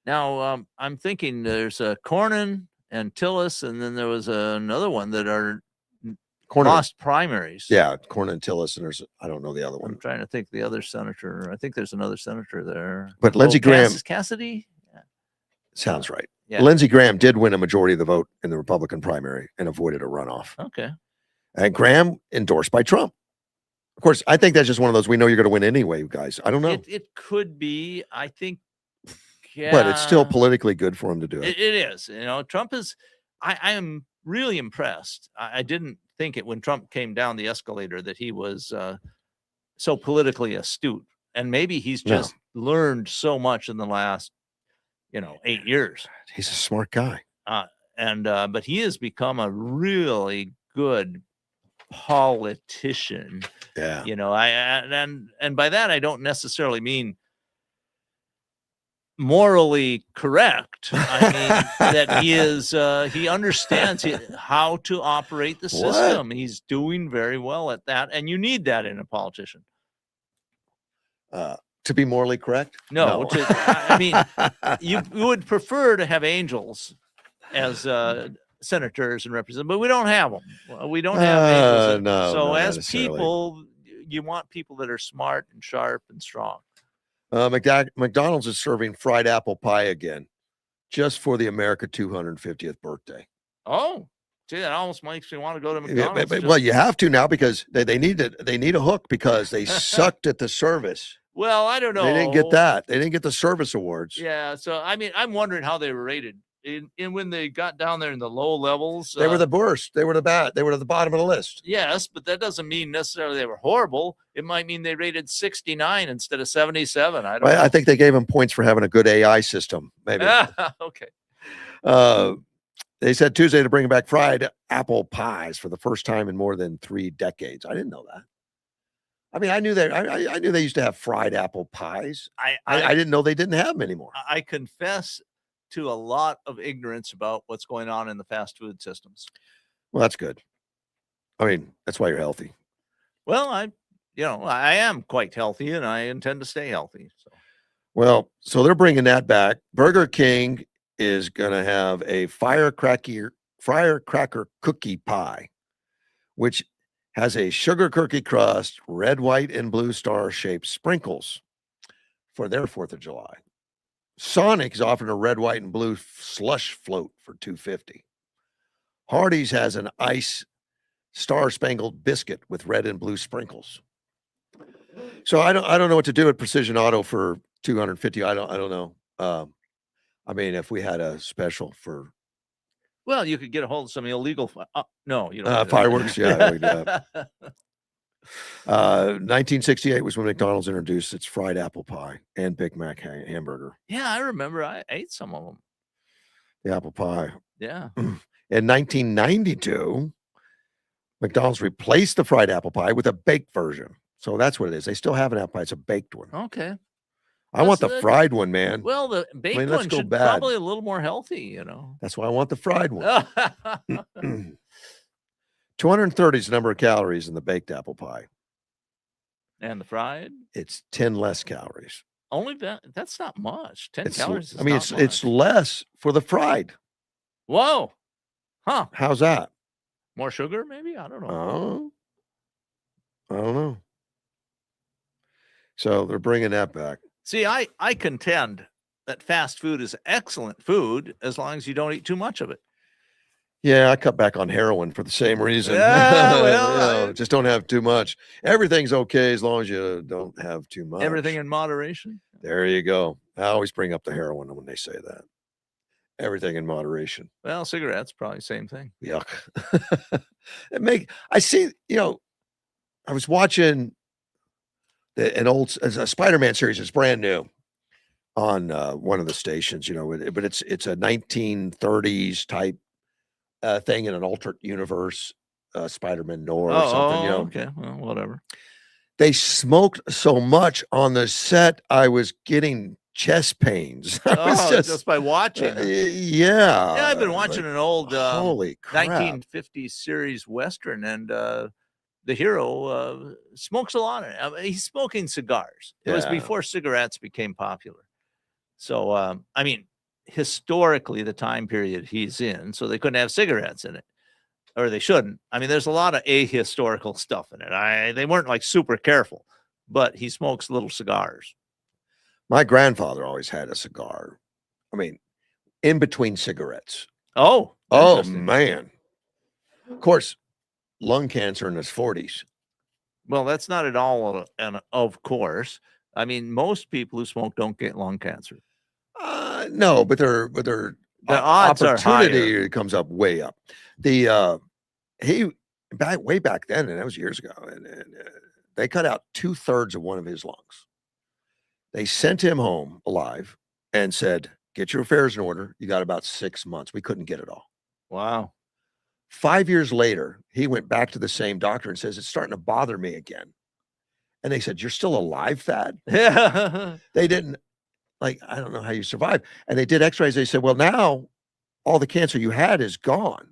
Now, I'm thinking there's Cornyn and Tillis, and then there was another one that are lost primaries. Yeah, Cornyn and Tillis, and I don't know the other one. I'm trying to think the other senator. I think there's another senator there. But Lindsey Graham. Cassidy? Yeah. Sounds right. Yeah. Lindsey Graham did win a majority of the vote in the Republican primary and avoided a runoff. Okay. And Graham endorsed by Trump. Of course, I think that's just one of those, we know you're going to win anyway, guys. I don't know. It could be. I think. Yeah, but it's still politically good for him to do it. It is. Trump is, I am really impressed. I didn't think it when Trump came down the escalator that he was so politically astute. And maybe he's just learned so much in the last, 8 years. He's a smart guy. But he has become a really good politician. Yeah. And by that, I don't necessarily mean morally correct. I mean, that he is, he understands how to operate the system. He's doing very well at that. And you need that in a politician. To be morally correct? No. I mean, you would prefer to have angels as senators and representatives, but we don't have them. We don't have angels. No, so not as necessarily. people, you want people that are smart and sharp and strong. McDonald's is serving fried apple pie again, just for the America 250th birthday. Oh, gee, that almost makes me want to go to McDonald's. Well, you have to now because they need a hook because they sucked at the service. Well, I don't know. They didn't get that. They didn't get the service awards. Yeah. So, I mean, I'm wondering how they were rated. And when they got down there in the low levels, They were the worst. They were the bad. They were at the bottom of the list. Yes, but that doesn't mean necessarily they were horrible. It might mean they rated 69 instead of 77. I don't know. I think they gave them points for having a good AI system. Maybe. Okay. They said Tuesday to bring back fried apple pies for the first time in more than 3 decades. I didn't know that. I mean, I knew they used to have fried apple pies. I didn't know they didn't have them anymore. I confess to a lot of ignorance about what's going on in the fast food systems. Well, that's good. I mean, that's why you're healthy. Well, I am quite healthy and I intend to stay healthy. So. Well, so they're bringing that back. Burger King is going to have a firecracker cookie pie, which has a sugar cookie crust, red, white, and blue star shaped sprinkles for their 4th of July. Sonic is offering a red, white, and blue slush float for $2.50. Hardee's has an ice star-spangled biscuit with red and blue sprinkles. So I don't know what to do at Precision Auto for $250. I don't know. I mean, if we had a special for, well, you could get a hold of some illegal. No, you don't. Fireworks. Yeah, we do that. 1968 was when McDonald's introduced its fried apple pie and Big Mac hamburger. Yeah, I remember. I ate some of them. The apple pie. Yeah. In 1992, McDonald's replaced the fried apple pie with a baked version. So that's what it is. They still have an apple pie. It's a baked one. Okay. I want the fried one, man. Well, the baked one should probably a little more healthy, That's why I want the fried one. 230 is the number of calories in the baked apple pie. And the fried? It's 10 less calories. Only that? That's not much. 10 calories is it's less for the fried. Whoa. Huh. How's that? More sugar, maybe? I don't know. Oh. I don't know. So they're bringing that back. See, I contend that fast food is excellent food as long as you don't eat too much of it. Yeah, I cut back on heroin for the same reason. Yeah, well, just don't have too much. Everything's okay as long as you don't have too much. Everything in moderation. There you go. I always bring up the heroin when they say that. Everything in moderation. Well, cigarettes, probably same thing. Yuck. I see, I was watching an old Spider-Man series. It's brand new on one of the stations, but it's a 1930s type thing in an alternate universe, Spider-Man Noir or something. Okay, well, whatever. They smoked so much on the set, I was getting chest pains. Just by watching. Yeah, I've been watching an old holy crap. 1950s series Western, and the hero smokes a lot. He's smoking cigars. It was before cigarettes became popular. So, I mean, historically, the time period he's in, so they couldn't have cigarettes in it, or they shouldn't. I mean, there's a lot of ahistorical stuff in it. They weren't like super careful, but he smokes little cigars. My grandfather always had a cigar. I mean, in between cigarettes. Oh, man. Of course, lung cancer in his 40s. Well, that's not at all of course. I mean, most people who smoke don't get lung cancer. No, but their the odds opportunity are higher. Comes up way up. Way back then, and that was years ago, and they cut out 2/3 of one of his lungs. They sent him home alive and said, "Get your affairs in order. You got about 6 months." We couldn't get it all. Wow. 5 years later, he went back to the same doctor and says, "It's starting to bother me again." And they said, "You're still alive, Thad?" Yeah. They didn't. like, I don't know how you survive. And they did x-rays. They said, well, now all the cancer you had is gone,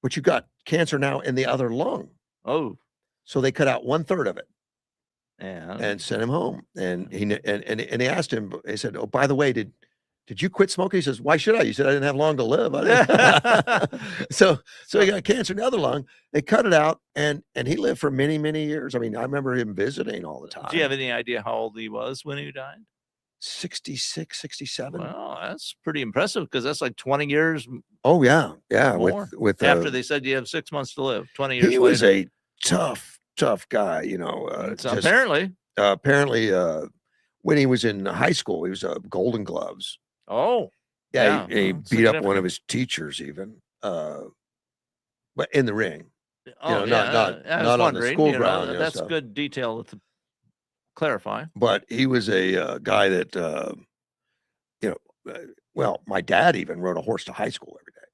but you got cancer now in the other lung. Oh, So they cut out 1/3 of it and and sent him home. And he asked him, he said, oh, by the way, did you quit smoking? He says, why should I? You said I didn't have long to live. I didn't. so he got cancer in the other lung. They cut it out, and he lived for many, many years. I mean, I remember him visiting all the time. do you have any idea how old he was when he died? 66, 67. Well, that's pretty impressive because that's like 20 years Oh yeah, yeah. more. With After they said you have 6 months to live, 20 years he later. was a tough guy, you know. So apparently. When he was in high school, he was Golden Gloves. Oh, Yeah, he well, beat up one of his teachers even, but in the ring. Oh, not I was on the wondering, school you know, ground. you know, that's so. good detail to clarify. But he was a guy that, well, my dad even rode a horse to high school every day.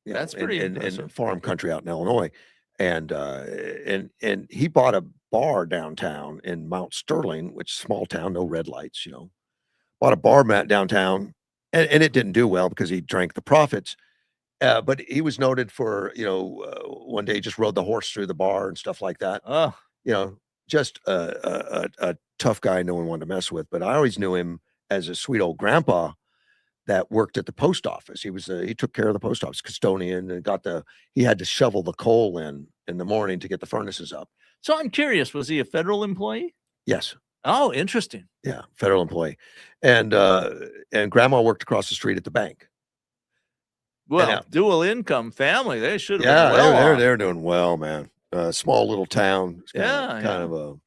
You know, That's pretty in impressive. farm country out in Illinois, and he bought a bar downtown in Mount Sterling, which is a small town, no red lights. You know, bought a bar downtown, and it didn't do well because he drank the profits. But he was noted for, one day he just rode the horse through the bar and stuff like that. Oh, Just a tough guy no one wanted to mess with. But I always knew him as a sweet old grandpa that worked at the post office. He took care of the post office custodian and he had to shovel the coal in the morning to get the furnaces up. so I'm curious, was he a federal employee? Yes. Oh, interesting. Yeah. Federal employee. And grandma worked across the street at the bank. Well, dual income family, they should have Yeah. been well off. They're doing well, man. Small little town. It's Yeah, kind of a,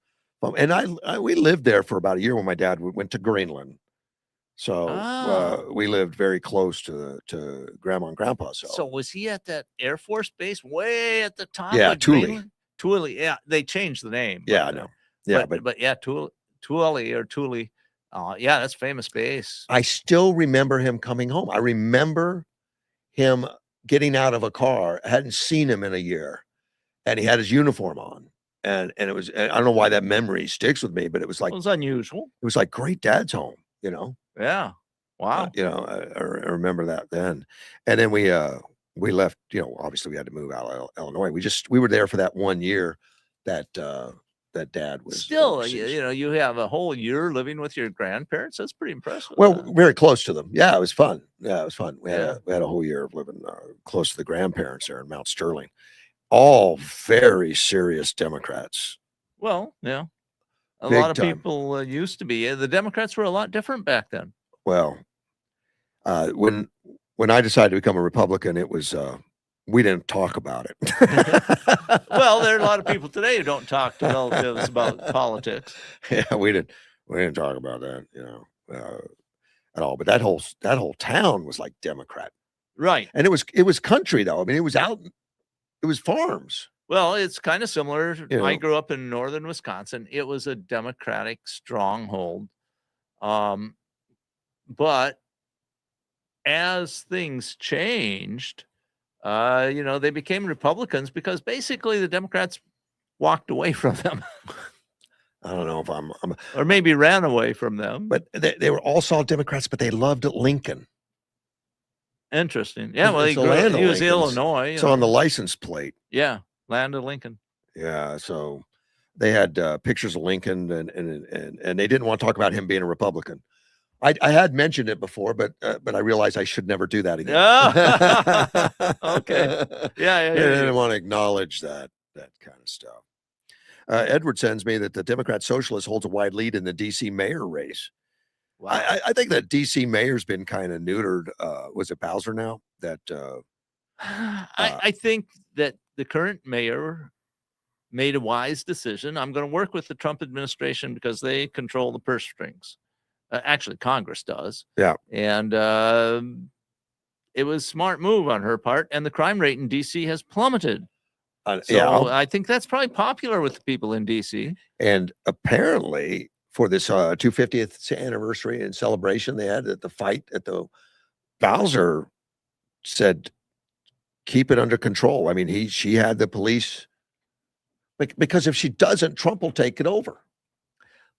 and we lived there for about a year when my dad went to Greenland. So we lived very close to grandma and grandpa. So was he at that Air Force base way at the top? Yeah, of Thule. Greenland? Thule. Yeah, they changed the name. Yeah, but, I know. Yeah, but yeah, Thule or Thule. Yeah, that's famous base. I still remember him coming home. I remember him getting out of a car. I hadn't seen him in a year, and he had his uniform on. And it was, I don't know why that memory sticks with me, but it was like, It was unusual. it was like great dad's home, Yeah. Wow. I remember that then. And then we left, obviously we had to move out of Illinois. We were there for that 1 year that dad was Still, overseas. you have a whole year living with your grandparents. That's pretty impressive. Well, very close to them. Yeah, it was fun. Yeah, it was fun. We had Yeah. a whole year of living close to the grandparents there in Mount Sterling. All very serious Democrats. Well, yeah. A Big lot of time. people used to be. The Democrats were a lot different back then. Well, when I decided to become a Republican, it was we didn't talk about it. Well, there are a lot of people today who don't talk to relatives about politics. Yeah, we didn't talk about that, at all. But that whole town was like Democrat, Right. and it was country though. I mean, it was farms. Well, it's kind of similar. You I know. grew up in northern Wisconsin. It was a Democratic stronghold. But as things changed, they became Republicans because basically the Democrats walked away from them I don't know if I'm or maybe ran away from them. but they were all solid Democrats, but they loved Lincoln. Interesting. Yeah, well, It's the land he of was Lincolns. Illinois. So on the license plate. Yeah, land of Lincoln. Yeah, so they had pictures of Lincoln, and they didn't want to talk about him being a Republican. I had mentioned it before, but I realized I should never do that again. Oh, okay. Yeah, I didn't want to acknowledge that kind of stuff. Edward sends me that the Democrat Socialist holds a wide lead in the D.C. mayor race. Wow. I think that D.C. mayor's been kind of neutered. Was it Bowser now? That I think that the current mayor made a wise decision. I'm going to work with the Trump administration because they control the purse strings. Actually, Congress does. Yeah. And it was a smart move on her part. And the crime rate in D.C. has plummeted. So I think that's probably popular with the people in D.C. And apparently, for this 250th anniversary and celebration they had at the fight at the Bowser said, keep it under control. I mean, she had the police because if she doesn't, Trump will take it over.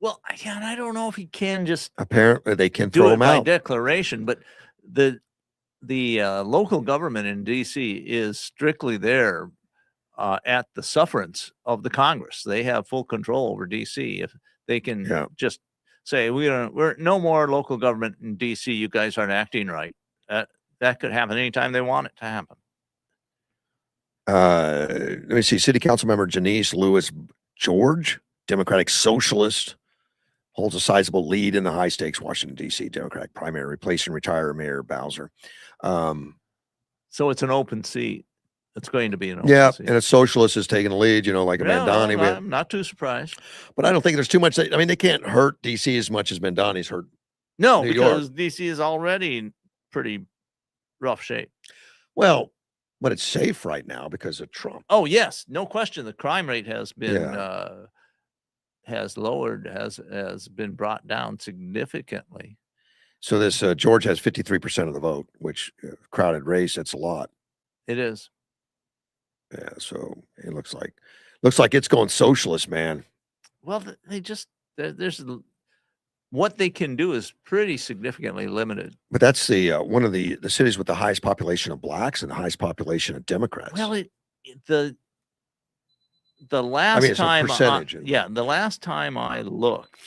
Well, yeah, and I don't know if he can just Apparently, they can do throw it them by out. declaration, but the local government in DC is strictly there at the sufferance of the Congress. They have full control over DC. If they can Yeah. just say we're no more local government in DC, you guys aren't acting right. That could happen anytime they want it to happen. Let me see. City Council member Janice Lewis George, Democratic Socialist, holds a sizable lead in the high stakes Washington, D.C. Democratic primary, replacing retired Mayor Bowser. So it's an open seat. It's going to be an open seat. And a socialist is taking the lead, like a Mandani. I'm not too surprised. But I don't think there's too much. I mean, they can't hurt D.C. as much as Mandani's hurt. No, New because York. D.C. is already in pretty rough shape. Well, but it's safe right now because of Trump. Oh, yes. No question. The crime rate has been has lowered, has been brought down significantly. So this George has 53% of the vote, which crowded race, that's a lot. It is. Yeah, so it looks like it's going socialist, man. Well, there's what they can do is pretty significantly limited. But that's the one of the cities with the highest population of blacks and the highest population of Democrats. Well, the last time, the last time I looked,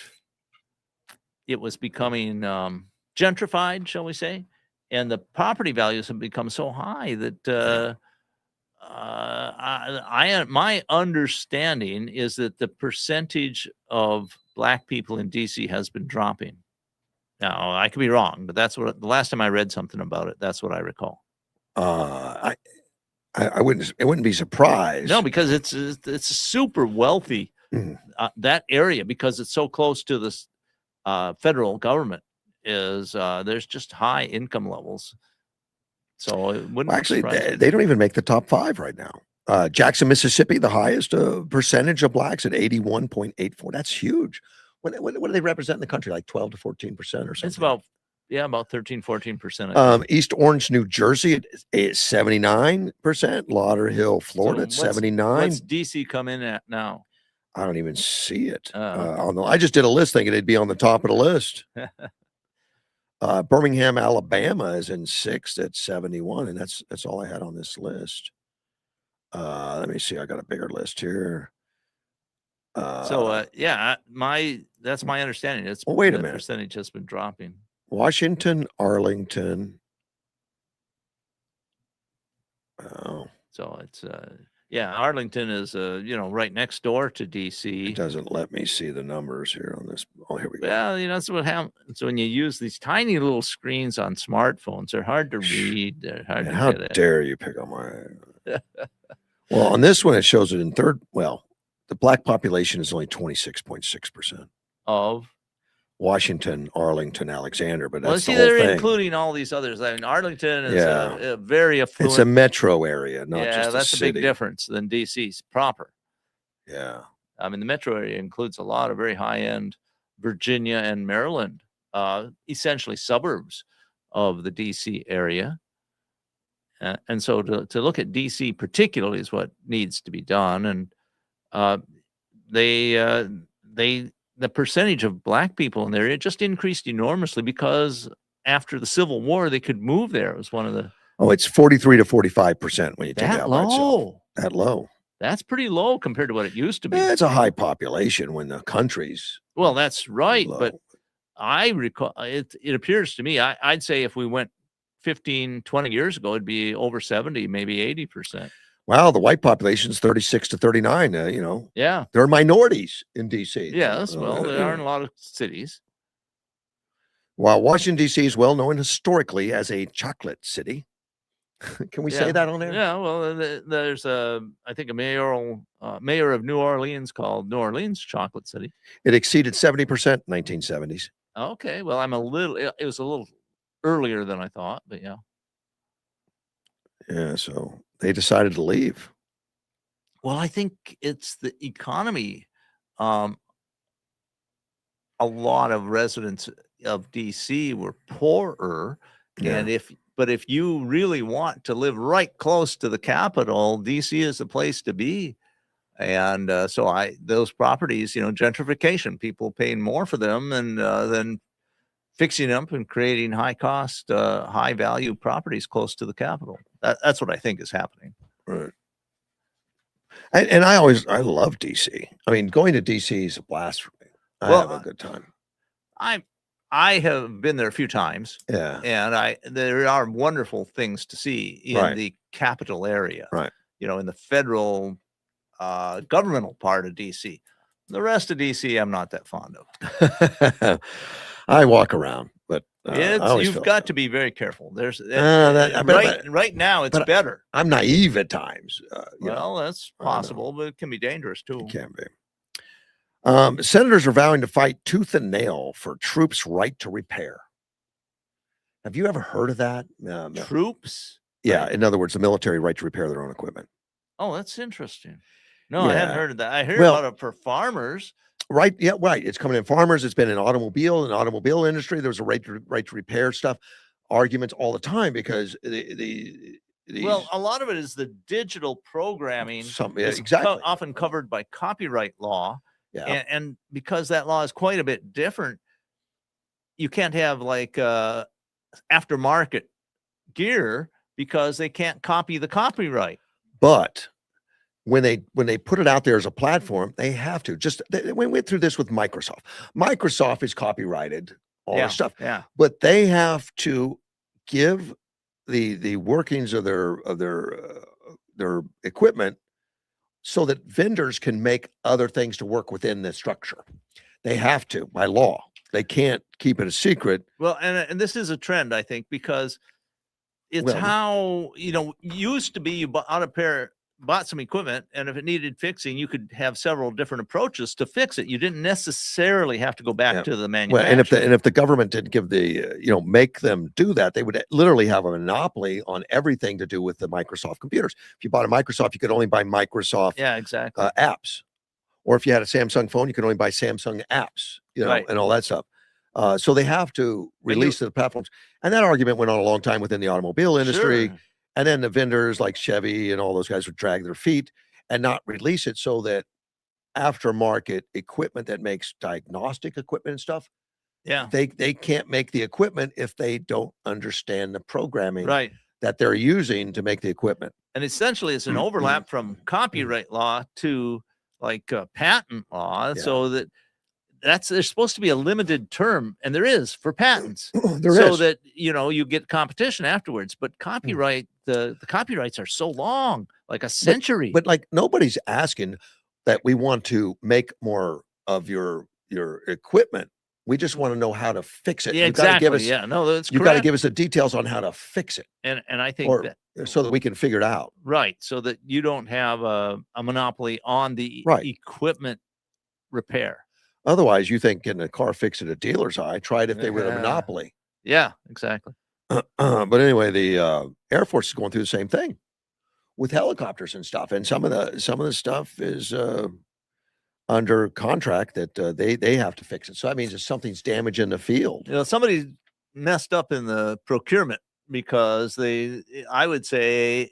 it was becoming gentrified, shall we say, and the property values have become so high that my understanding is that the percentage of black people in DC has been dropping. Now, I could be wrong, but that's what the last time I read something about it, that's what I recall. I wouldn't be surprised. No, because it's super wealthy, that area, because it's so close to this federal government. There's just high income levels. So it wouldn't actually, they don't even make the top 5 right now. Jackson, Mississippi, the highest percentage of blacks at 81.84. That's huge. What do they represent in the country? Like 12 to 14% or something? It's about 13, 14%. East Orange, New Jersey at 79%. Lauderhill, Florida at 79. What's DC come in at now? I don't even see it. I just did a list thinking it'd be on the top of the list. Birmingham, Alabama is in 6th at 71, and that's all I had on this list. Let me see. I got a bigger list here. That's my understanding. It's wait a minute. Percentage has been dropping. Washington, Arlington. Oh, so it's Arlington is right next door to DC. It doesn't let me see the numbers here on this. Oh, here we go. Well, that's what happens when you use these tiny little screens on smartphones. They're hard to read. They're hard to how get dare you pick on my? Well, on this one, it shows it in third. Well, the black population is only 26.6% of Washington, Arlington, Alexander, but that's they're including all these others. I mean, Arlington is a very affluent. It's a metro area, not just that's a city. Big difference than DC's proper. Yeah, I mean, the metro area includes a lot of very high-end Virginia and Maryland, essentially suburbs of the DC area. And so to look at DC particularly is what needs to be done. And the percentage of black people in there, it just increased enormously because after the Civil War, they could move there. It was one of the... Oh, it's 43 to 45% when you take it out by itself. That low. That's pretty low compared to what it used to be. It's a high population when the country's... Well, that's right. low. But I recall, it appears to me, I'd say if we went 15, 20 years ago, it'd be over 70, maybe 80%. Wow, the white population is 36 to 39. Yeah, they're minorities in DC. Yes, well, there are in a lot of cities. While Washington, D.C. is well known historically as a chocolate city. Can we say that on there? Yeah, well, there's I think a mayor of New Orleans called New Orleans Chocolate City. It exceeded 70% in 1970s. Okay, well, it was a little earlier than I thought, but yeah. Yeah, so they decided to leave. Well, I think it's the economy. A lot of residents of DC were poorer, and if you really want to live right close to the capital, DC is the place to be. And so those properties, gentrification, people paying more for them and then fixing them and creating high cost, high value properties close to the capital. That's what I think is happening. Right. And I love DC. I mean, going to DC is a blast for me. I have a good time. I have been there a few times. Yeah. And there are wonderful things to see in the capital area. Right. In the federal governmental part of DC. The rest of DC, I'm not that fond of. I walk around, but you've got to be very careful. There's right now it's better. I'm naive at times. Well, that's possible, but it can be dangerous too. It can be. Senators are vowing to fight tooth and nail for troops' right to repair. Have you ever heard of that? Troops? Yeah. In other words, the military right to repair their own equipment. Oh, that's interesting. No, I hadn't heard of that. I heard about it for farmers. Right. Yeah. Right. It's coming in farmers. It's been in automobile industry. There was a right to repair stuff, arguments all the time because well, a lot of it is the digital programming. Exactly. Often covered by copyright law. Yeah. And because that law is quite a bit different, you can't have like aftermarket gear because they can't copy the copyright. But when they put it out there as a platform, they have to. We went through this with Microsoft. Microsoft is copyrighted, all this stuff. Yeah. But they have to give the workings of their equipment so that vendors can make other things to work within the structure. They have to by law. They can't keep it a secret. Well, and this is a trend, I think, because it's how used to be you bought some equipment, and if it needed fixing, you could have several different approaches to fix it. You didn't necessarily have to go back to the manufacturer. Well, and if the government didn't give make them do that, they would literally have a monopoly on everything to do with the Microsoft computers. If you bought a Microsoft, you could only buy Microsoft apps. Or if you had a Samsung phone, you could only buy Samsung apps, and all that stuff. So they have to release to the platforms. And that argument went on a long time within the automobile industry. Sure. And then the vendors like Chevy and all those guys would drag their feet and not release it so that aftermarket equipment that makes diagnostic equipment and stuff, they can't make the equipment if they don't understand the programming that they're using to make the equipment. And essentially it's an overlap from copyright law to like patent law, so there's supposed to be a limited term, and there is for patents, that you get competition afterwards. But copyright, the copyrights are so long, like a century. But like nobody's asking that we want to make more of your equipment. We just want to know how to fix it. Yeah, exactly. That's you got to give us the details on how to fix it. And I think so that we can figure it out. Right, so that you don't have a monopoly on the equipment repair. Otherwise, you think getting a car fixed at a dealer's eye, tried if they were a monopoly. Yeah, exactly. But anyway, the Air Force is going through the same thing with helicopters and stuff. And some of the stuff is under contract that they have to fix it. So that means if something's damaged in the field. Somebody messed up in the procurement because I would say,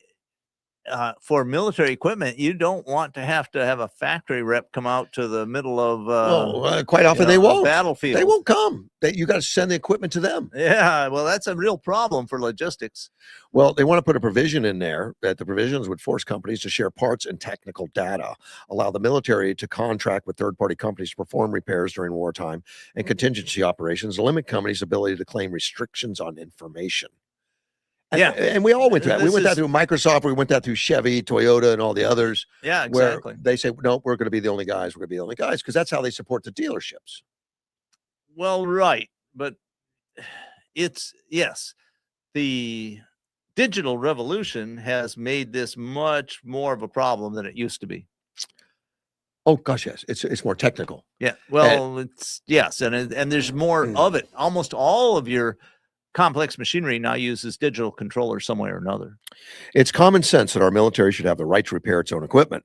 for military equipment, you don't want to have a factory rep come out to the middle of quite often they won't. Battlefield. They won't come. You got to send the equipment to them. Yeah, well, that's a real problem for logistics. Well, they want to put a provision in there that the provisions would force companies to share parts and technical data, allow the military to contract with third-party companies to perform repairs during wartime and contingency operations, limit companies' ability to claim restrictions on information. And we all went through that. We went that through Microsoft. We went that through Chevy, Toyota, and all the others. Yeah, exactly. Where they say, no, we're going to be the only guys. We're going to be the only guys because that's how they support the dealerships. Well, right. But the digital revolution has made this much more of a problem than it used to be. Oh, gosh, yes. It's more technical. Yeah. Well, and there's more of it. Almost all of your complex machinery now uses digital controllers some way or another. It's common sense that our military should have the right to repair its own equipment.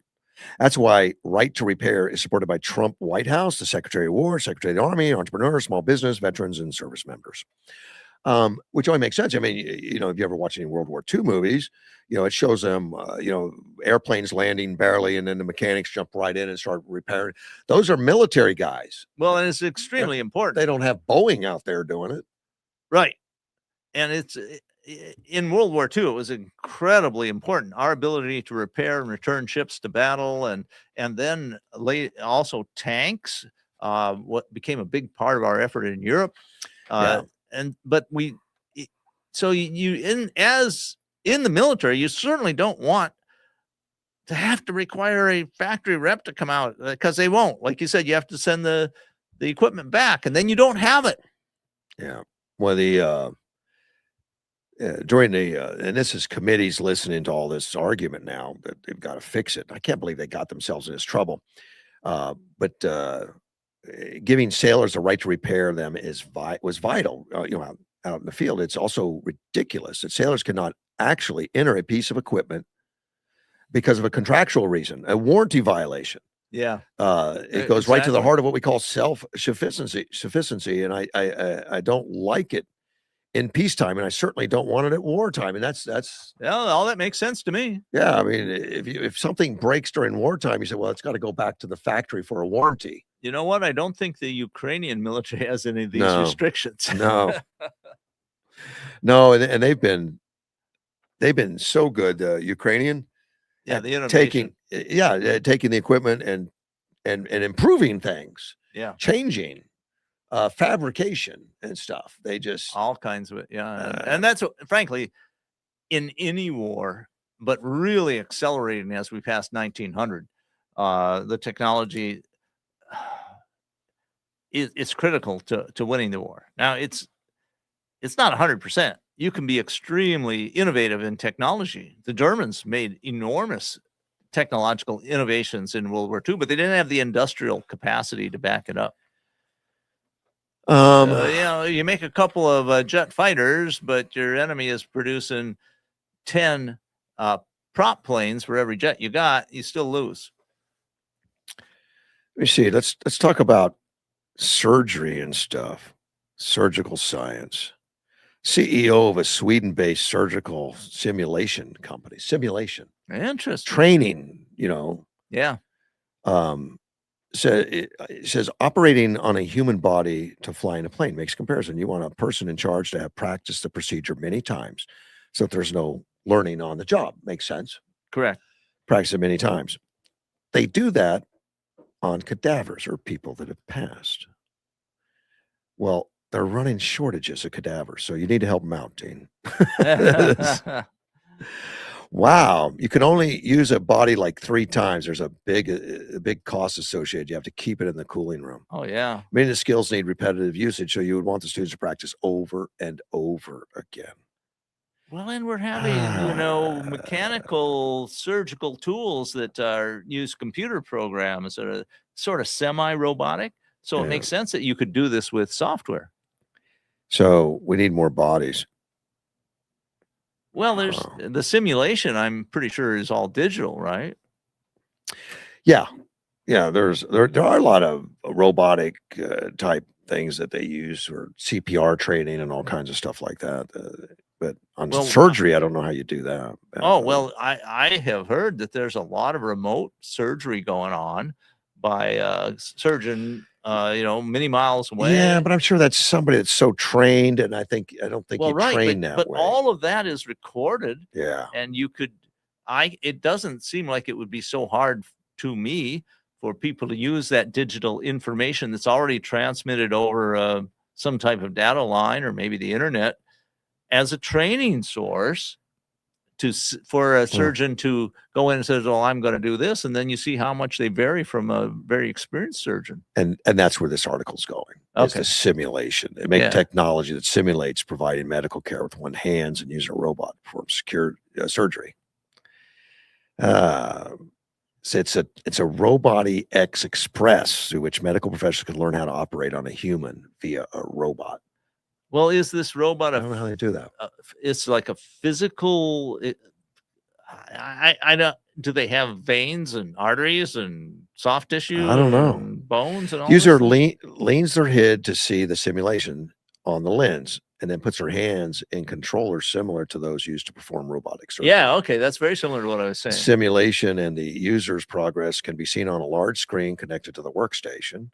That's why right to repair is supported by Trump White House, the Secretary of War, Secretary of the Army, entrepreneurs, small business, veterans, and service members. Which only makes sense. I mean, you know, if you ever watch any World War II movies, you know, it shows them, you know, airplanes landing barely, and then the mechanics jump right in and start repairing. Those are military guys. Well, and it's extremely important. They don't have Boeing out there doing it. Right. And it's in World War II, it was incredibly important. Our ability to repair and return ships to battle, and then also tanks, what became a big part of our effort in Europe. But so you in the military, you certainly don't want to have to require a factory rep to come out, because they won't. Like you said, you have to send the equipment back, and then you don't have it. Yeah. Well, during the and this is committees listening to all this argument now that they've got to fix it. I can't believe they got themselves in this trouble. But giving sailors the right to repair them was vital. You know, out in the field, it's also ridiculous that sailors cannot actually enter a piece of equipment because of a contractual reason, a warranty violation. Yeah. It goes right to the heart of what we call self-sufficiency, and I don't like it in peacetime, and I certainly don't want it at wartime. And that's all that makes sense to me. Yeah, I mean, if something breaks during wartime, you say, well, it's got to go back to the factory for a warranty. You know what? I don't think the Ukrainian military has any of these restrictions. No, no, and they've been so good. Ukrainian, yeah, the innovation. taking the equipment and improving things. Yeah, changing. Fabrication and stuff. They just all kinds of it. Yeah. And that's what, frankly, in any war, but really accelerating as we pass 1900, the technology is critical to winning the war. Now it's not 100%. You can be extremely innovative in technology. The Germans made enormous technological innovations in World War II, but they didn't have the industrial capacity to back it up. You know, you make a couple of jet fighters, but your enemy is producing 10 prop planes for every jet you got. You still lose. Let me see. Let's talk about surgery and stuff. Surgical science. CEO of a Sweden-based surgical simulation company. Simulation. Interesting. Training. You know. Yeah. So it says operating on a human body to fly in a plane makes comparison. You want a person in charge to have practiced the procedure many times so that there's no learning on the job. Makes sense. Correct. Practice it many times. They do that on cadavers or people that have passed. Well, they're running shortages of cadavers, so you need to help them out, Dean. Wow, you can only use a body like 3 times. There's a big cost associated. You have to keep it in the cooling room. Oh yeah. Many of the skills need repetitive usage, so you would want the students to practice over and over again. Well, and we're having, you know, mechanical surgical tools that use computer programs that are sort of semi-robotic. So it makes sense that you could do this with software. So we need more bodies. Well, there's the simulation, I'm pretty sure, is all digital, right? Yeah. Yeah, there are a lot of robotic type things that they use for CPR training and all kinds of stuff like that. But on surgery, I don't know how you do that. Oh, well, I have heard that there's a lot of remote surgery going on by a surgeon, you know, many miles away. Yeah, but I'm sure that's somebody that's so trained, and I don't think you train that but way. all of that is recorded. Yeah. And you could, it doesn't seem like it would be so hard to me for people to use that digital information that's already transmitted over some type of data line or maybe the internet as a training source for a surgeon to go in and says, "Oh, I'm going to do this," and then you see how much they vary from a very experienced surgeon. And that's where this article's going. It's the simulation. They make technology that simulates providing medical care with one's hands and use a robot to perform secure surgery. So it's a Roboti X Express through which medical professionals can learn how to operate on a human via a robot. Well, is this robot? I don't know how they do that. It's like a physical. I don't. Do they have veins and arteries and soft tissue? I don't know. And bones and all. User leans their head to see the simulation on the lens and then puts her hands in controllers similar to those used to perform robotic surgery. Yeah, okay, that's very similar to what I was saying. Simulation and the user's progress can be seen on a large screen connected to the workstation.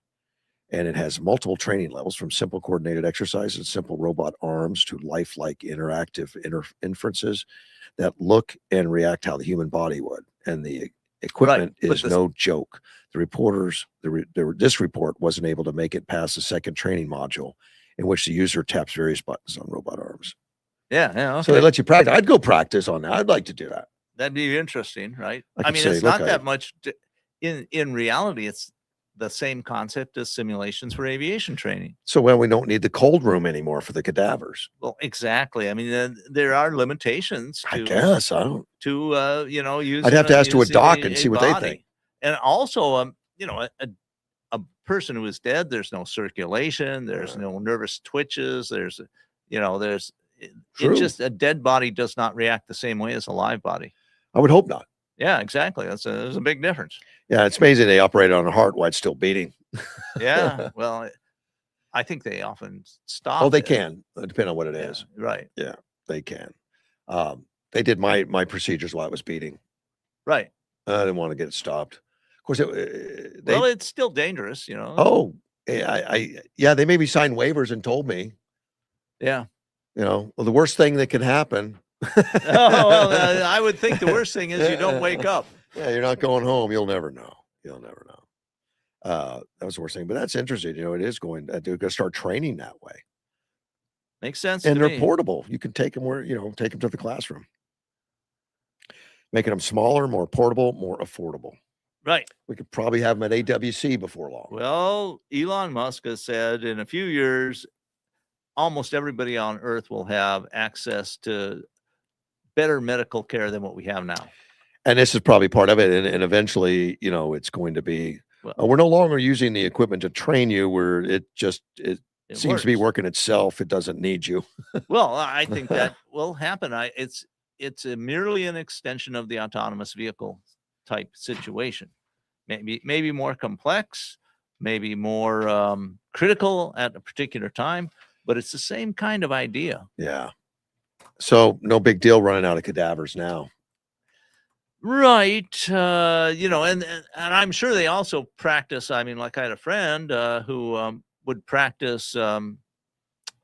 And it has multiple training levels from simple coordinated exercises, simple robot arms to lifelike interactive inferences that look and react how the human body would. And the equipment is no joke. The reporters, this report wasn't able to make it past the second training module in which the user taps various buttons on robot arms. Yeah, yeah. Okay. So they let you practice. I'd go practice on that. I'd like to do that. That'd be interesting, right? I I mean, could say, it's not look, that much. In reality, it's the same concept as simulations for aviation training. So when we don't need the cold room anymore for the cadavers. Well, exactly. I mean, there are limitations to, I guess I don't. to you know, use. I'd have to ask to a doc and see what they think. And also, you know, a person who is dead, there's no circulation, there's no nervous twitches, there's, you know, there's. It's just a dead body does not react the same way as a live body. I would hope not. Yeah, exactly. There's a big difference. Yeah, it's amazing they operate on a heart while it's still beating. Yeah, well, I think they often stop. Oh, they can, depending on what it is. Right. Yeah, they can. They did my procedures while it was beating. Right. I didn't want to get it stopped. Of course, well, it's still dangerous, you know. Oh, yeah, they maybe signed waivers and told me. Yeah. You know, well, the worst thing that could happen. I would think the worst thing is you don't wake up. Yeah, you're not going home. You'll never know. You'll never know. That was the worst thing. But that's interesting. You know, it is going to start training that way. Makes sense. And they're portable. You can take them take them to the classroom. Making them smaller, more portable, more affordable. Right. We could probably have them at AWC before long. Well, Elon Musk has said in a few years, almost everybody on Earth will have access to better medical care than what we have now. And this is probably part of it. And eventually, you know, it's going to be, we're no longer using the equipment to train you where it seems works. to be working itself. It doesn't need you. Well, I think that will happen. It's merely an extension of the autonomous vehicle type situation. Maybe more complex, maybe more critical at a particular time, but it's the same kind of idea. Yeah. So no big deal running out of cadavers now. Right. You know, and I'm sure they also practice. I mean, like I had a friend who would practice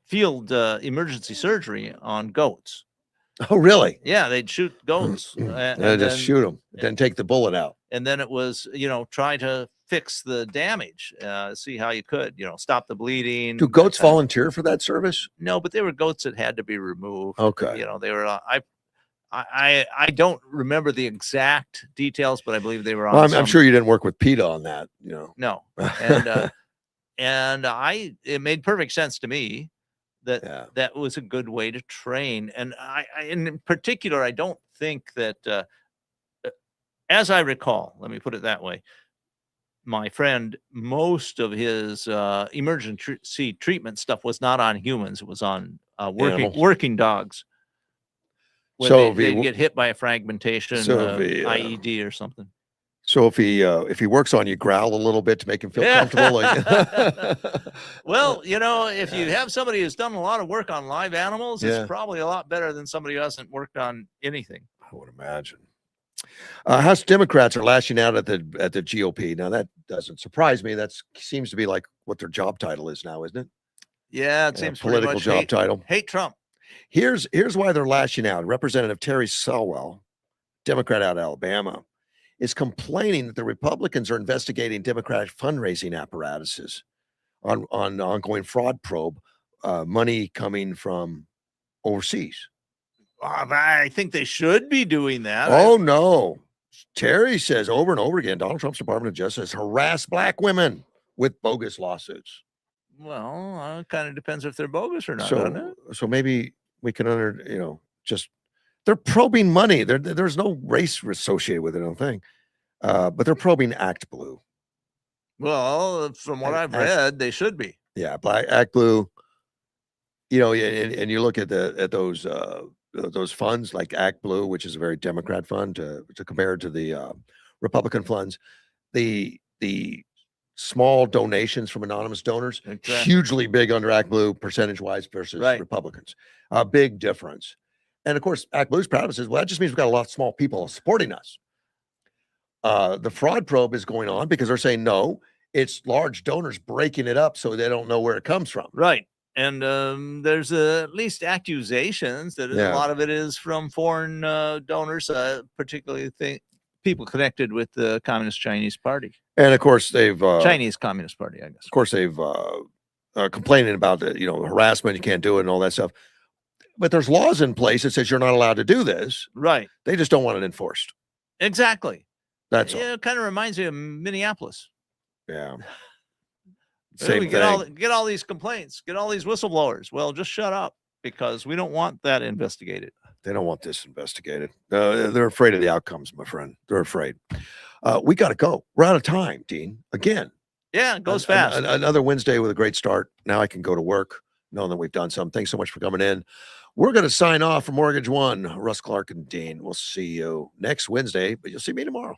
field emergency surgery on goats. Oh, really? Yeah, they'd shoot goats. and just shoot them, then take the bullet out. And then it was, you know, try to fix the damage, see how you could, you know, stop the bleeding. Do goats volunteer for that service? No, but they were goats that had to be removed. Okay. You know, they were, I don't remember the exact details, but I believe they were on. Well, I'm sure you didn't work with PETA on that, you know. No. And it made perfect sense to me that that was a good way to train. And I in particular, I don't think that, as I recall, let me put it that way, my friend, most of his emergency treatment stuff was not on humans. It was on working dogs. So they get hit by a fragmentation IED or something. So if he works on you, growl a little bit to make him feel comfortable. Well, you know, if you have somebody who's done a lot of work on live animals, it's probably a lot better than somebody who hasn't worked on anything. I would imagine. House Democrats are lashing out at the GOP. Now that doesn't surprise me. That seems to be like what their job title is now, isn't it? Yeah, it seems political job title. Hate Trump. Here's why they're lashing out. Representative Terry Selwell, Democrat out of Alabama, is complaining that the Republicans are investigating Democratic fundraising apparatuses on ongoing fraud probe, money coming from overseas. I think they should be doing that. Oh, no. Terry says over and over again, Donald Trump's Department of Justice harassed black women with bogus lawsuits. Well, it kind of depends if they're bogus or not, doesn't it? So maybe we can they're probing money. There's no race associated with it, I don't think. But they're probing Act Blue. Well, from what I've read, they should be. Yeah, Act Blue. You know, and you look at those funds like Act Blue, which is a very Democrat fund, to compare to the Republican funds. The small donations from anonymous donors, Exactly. hugely big under Act Blue percentage-wise versus Right. Republicans. A big difference. And of course, Act Blue's proud of it, says, well, that just means we've got a lot of small people supporting us. The fraud probe is going on because they're saying, no, it's large donors breaking it up so they don't know where it comes from. Right. And there's at least accusations that a lot of it is from foreign donors, particularly people connected with the Communist Chinese Party. And of course, they've Chinese Communist Party, I guess. Of course, they've complaining about the harassment, you can't do it, and all that stuff. But there's laws in place that says you're not allowed to do this. Right. They just don't want it enforced. Exactly. That's all. It kind of reminds me of Minneapolis. Yeah. We get all these complaints, get all these whistleblowers. Well, just shut up because we don't want that investigated. They don't want this investigated. They're afraid of the outcomes, my friend. They're afraid. We got to go. We're out of time, Dean. Again. Yeah, it goes fast. Another Wednesday with a great start. Now I can go to work knowing that we've done some. Thanks so much for coming in. We're going to sign off for Mortgage One. Russ Clark and Dean. We'll see you next Wednesday, but you'll see me tomorrow.